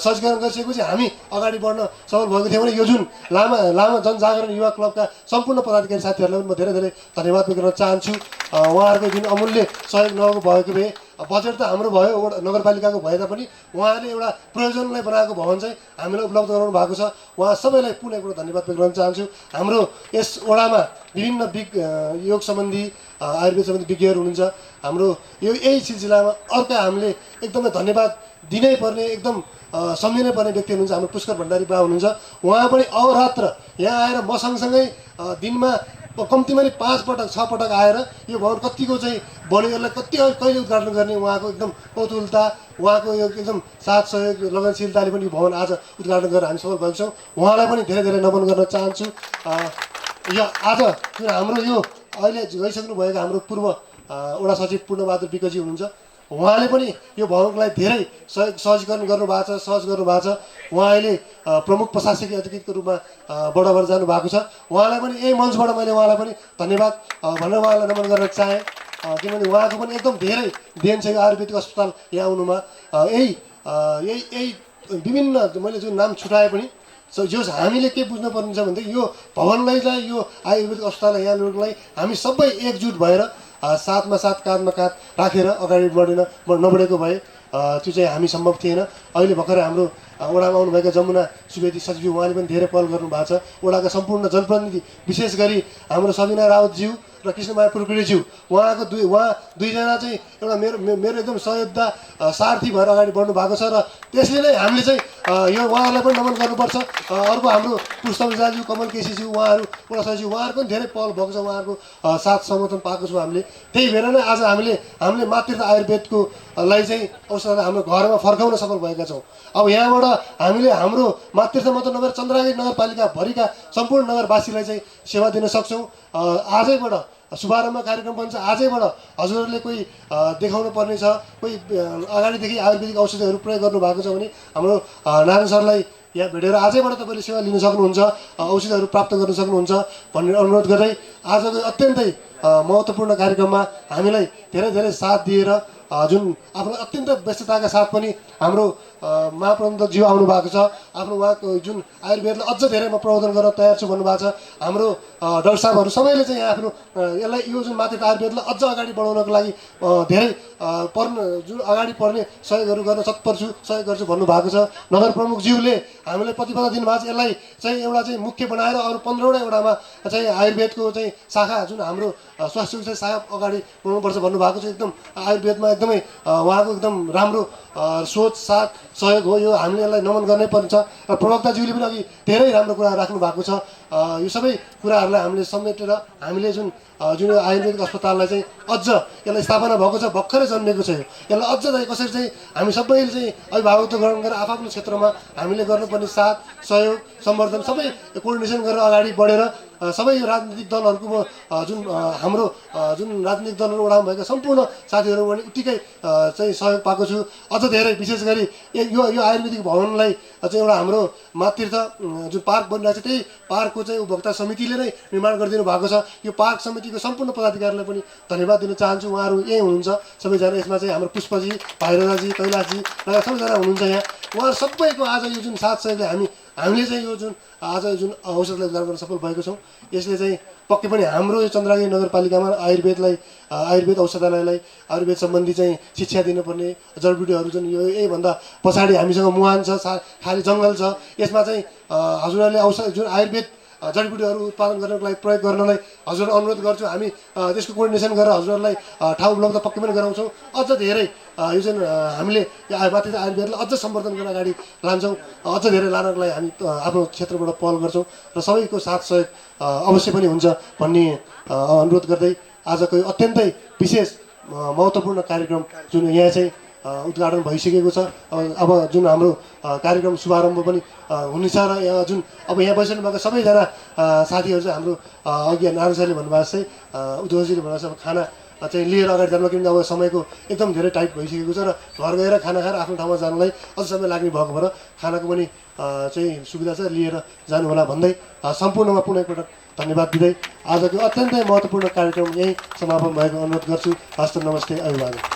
सज्जीकरण गरिसकेपछि हामी अगाडि बढ्न सफल भएको थियौँ भने यो जुन लामा जनजागरण युवा क्लबका सम्पूर्ण पदाधिकारी साथीहरूलाई पनि म धेरै धेरै धन्यवाद व्यक्त गर्न चाहन्छु। उहाँहरूको जुन अमूल्य सहयोग भएको भए बजेट त हाम्रो भयो नगरपालिकाको भए तापनि उहाँले एउटा प्रयोजनलाई बनाएको भवन चाहिँ हामीलाई उपलब्ध गराउनु भएको छ। उहाँ सबैलाई पुनः एकपल्ट धन्यवाद व्यक्त गर्न चाहन्छु। हाम्रो यस वडामा विभिन्न योग सम्बन्धी आयुर्वेद सम्बन्धी विज्ञहरू हुनुहुन्छ। हाम्रो यही सिलसिलामा अर्का हामीले एकदमै धन्यवाद दिनै पर्ने एकदम सम्झिनै पर्ने व्यक्ति हुनुहुन्छ हाम्रो पुष्कर भण्डारी बा हुनुहुन्छ। उहाँ पनि अहोरात्र यहाँ आएर म सँगसँगै दिनमा कम्तीमा 5 पटक 6 पटक आएर यो भवन कतिको चाहिँ बन्यो यसलाई कहिले उद्घाटन गर्ने उहाँको एकदम कौतुलता उहाँको यो एकदम साथ सहयोग लगनशीलताले पनि यो भवन आज उद्घाटन गरेर हामी सफल भएको छौँ। उहाँलाई पनि धेरै धेरै नमन गर्न चाहन्छु। यो आज जुन हाम्रो यो अहिले गइसक्नु भएको हाम्रो पूर्व वडा सचिव पूर्णबहादुर विकजी हुनुहुन्छ, उहाँले पनि यो भवनलाई धेरै सहजीकरण गर्नुभएको छ सहज गर्नुभएको छ। उहाँ अहिले प्रमुख प्रशासकीय अधिकृतको रूपमा बढाबर जानु भएको छ। उहाँलाई पनि यही मञ्चबाट मैले उहाँलाई पनि धन्यवाद भनेर उहाँलाई नमन गर्न चाहेँ, किनभने उहाँको पनि एकदम धेरै देन छ यो आयुर्वेदिक अस्पताल यहाँ आउनुमा। यही विभिन्न मैले जुन नाम छुटाए पनि जो हामीले के बुझ्नुपर्ने छ भनेदेखि यो भवनलाई चाहिँ यो आयुर्वेदिक अस्पताल यहाँ ल्याउनुको लागि हामी सबै एकजुट भएर साथमा साथ काँधमा काँध राखेर अगाडि नबढेको भए त्यो चाहिँ हामी सम्भव थिएन। अहिले भर्खरै हाम्रो वडामा आउनुभएका जमुना सुवेदी सचिव उहाँले पनि धेरै पहल गर्नुभएको छ। वडाका सम्पूर्ण जनप्रतिनिधि विशेष गरी हाम्रो सबिना रावतज्यू र कृष्णमाया पुर्कुरेज्यू उहाँ दुईजना चाहिँ एउटा मेरो एकदम सहयोद्धा सारथी भएर अगाडि बढ्नु भएको छ र त्यसले नै हामीले चाहिँ यो उहाँहरूलाई पनि नमन गर्नुपर्छ। अर्को हाम्रो पुष्प दाजु कमल केसीज्यू उहाँहरू वडा सचिव उहाँहरूको पनि धेरै पहल भएको छ, उहाँहरूको साथ समर्थन पाएको छौँ हामीले। त्यही भएर नै आज हामीले मातृत्व आयुर्वेदको लाई चाहिँ औषध हाम्रो घरमा फर्काउन सफल भएका छौँ। अब यहाँबाट हामीले हाम्रो मातृत्व मात्र नगएर चन्द्रगिरी नगरपालिका भरिका सम्पूर्ण नगरवासीलाई चाहिँ सेवा दिन सक्छौँ। आजैबाट शुभारम्भ कार्यक्रम बन्छ। आजैबाट हजुरहरूले कोही देखाउनु पर्ने छ, कोही अगाडिदेखि आयुर्वेदिक औषधिहरू प्रयोग गर्नुभएको छ भने हाम्रो नारायण सरलाई यहाँ भेटेर आजैबाट तपाईँले सेवा लिन सक्नुहुन्छ, औषधिहरू प्राप्त गर्न सक्नुहुन्छ भन्ने अनुरोध गर्दै आजको अत्यन्तै महत्त्वपूर्ण कार्यक्रममा हामीलाई धेरै धेरै साथ दिएर जुन आफ्नो अत्यन्त व्यस्तताका साथ पनि हाम्रो महाप्रबन्धकज्यू आउनु भएको छ। आफ्नो उहाँको जुन आयुर्वेदलाई अझ धेरै म प्रवर्धन गर्न तयार छु भन्नुभएको छ। हाम्रो डाक्टर साहबहरू सबैले चाहिँ आफ्नो यसलाई यो जुन मातृत्व आयुर्वेदलाई अझ अगाडि बढाउनको लागि धेरै जुन अगाडि पर्ने सहयोगहरू गर्न तत्पर छु, सहयोग गर्छु भन्नुभएको छ। नगर प्रमुखज्यूले हामीलाई प्रतिबद्धता दिनुभएको छ यसलाई चाहिँ एउटा चाहिँ मुख्य बनाएर अरू 15वटा वडामा चाहिँ आयुर्वेदको चाहिँ शाखा जुन हाम्रो स्वास्थ्य सुरक्षा शाखा अगाडि बढाउनुपर्छ भन्नुभएको छ। एकदम आयुर्वेदमा एकदमै उहाँको एकदम राम्रो सोच साथ सहयोग हो। यो हामीले यसलाई नमन गर्नै पर्छ र प्रवक्ताज्यूले पनि अघि धेरै राम्रो कुरा राख्नु भएको छ। यो सबै कुराहरूलाई हामीले समेटेर हामीले जुन आयुर्वेदिक अस्पताललाई चाहिँ अझ यसलाई स्थापना भएको छ, भर्खरै जन्मेको छ। यसलाई अझ चाहिँ कसरी चाहिँ हामी सबैले चाहिँ अभिभावकत्व ग्रहण गरेर आफ्नो क्षेत्रमा हामीले गर्नुपर्ने साथ सहयोग सम्वर्धन सबै कोर्डिनेसन गरेर अगाडि बढेर सबै यो राजनीतिक दलहरूको जुन हाम्रो जुन राजनीतिक दलहरू वडामा भएका सम्पूर्ण साथीहरू पनि उत्तिकै चाहिँ सहयोग पाएको छु। अझ धेरै विशेष गरी यो आयुर्वेदिक भवनलाई चाहिँ एउटा हाम्रो मातृत्व जुन पार्क बनिरहेको छ त्यही पार्कको चाहिँ उपभोक्ता समितिले नै निर्माण गरिदिनु भएको छ। यो पार्क समितिको सम्पूर्ण पदाधिकारीलाई पनि धन्यवाद दिन चाहन्छु। उहाँहरू यहीँ हुनुहुन्छ सबैजना। यसमा चाहिँ हाम्रो पुष्पजी, भाइराजी, कैलाशजी लगायत सबैजना हुनुहुन्छ यहाँ। उहाँहरू सबैको आज यो जुन साथ सहयोगले हामीले चाहिँ यो जुन आज जुन औषधलाई उद्धार गर्न सफल भएको छौँ। यसले चाहिँ पक्कै पनि हाम्रो यो चन्द्रगिरी नगरपालिकामा आयुर्वेद औषधालयलाई आयुर्वेद सम्बन्धी चाहिँ शिक्षा दिनुपर्ने जडीबुटीहरू जुन यो यहीभन्दा पछाडि हामीसँग मुहान छ, खाली जङ्गल छ। यसमा चाहिँ हजुरहरूले औषध जुन आयुर्वेद जडीबुटीहरू उत्पादन गर्नको लागि प्रयोग गर्नलाई हजुर अनुरोध गर्छु। हामी त्यसको कोर्डिनेसन गरेर हजुरहरूलाई ठाउँ उपलब्ध पक्कै पनि गराउँछौँ। अझ धेरै यो जुन हामीले यो मातृत्व आयुर्वेदलाई अझ सम्वर्धन गर्न अगाडि लान्छौँ। अझ धेरै लानको लागि हामी आफ्नो क्षेत्रबाट पहल गर्छौँ र सबैको साथ सहयोग अवश्य पनि हुन्छ भन्ने अनुरोध गर्दै आजको यो अत्यन्तै विशेष महत्त्वपूर्ण कार्यक्रम जुन यहाँ चाहिँ उद्घाटन भइसकेको छ। अब जुन हाम्रो कार्यक्रम शुभारम्भ पनि हुनेछ र यहाँ जुन अब यहाँ बसिनु भएको सबैजना साथीहरू चाहिँ हाम्रो अघि नारायण सरले भन्नुभएको चाहिँ उद्योगजीले भन्नुभएको छ अब खाना चाहिँ लिएर अगाडि जानु, किनकि अब समयको एकदम धेरै टाइट भइसकेको छ र घर गएर खाना खाएर आफ्नो ठाउँमा जानुलाई अझ समय लाग्ने भएको भएर खानाको पनि चाहिँ सुविधा छ, लिएर जानुहोला भन्दै सम्पूर्णमा पुनः एकपटक धन्यवाद दिँदै आजको अत्यन्तै महत्त्वपूर्ण कार्यक्रम यहीँ समापन भएको अनुरोध गर्छु। हस्त नमस्ते, अभिवादन।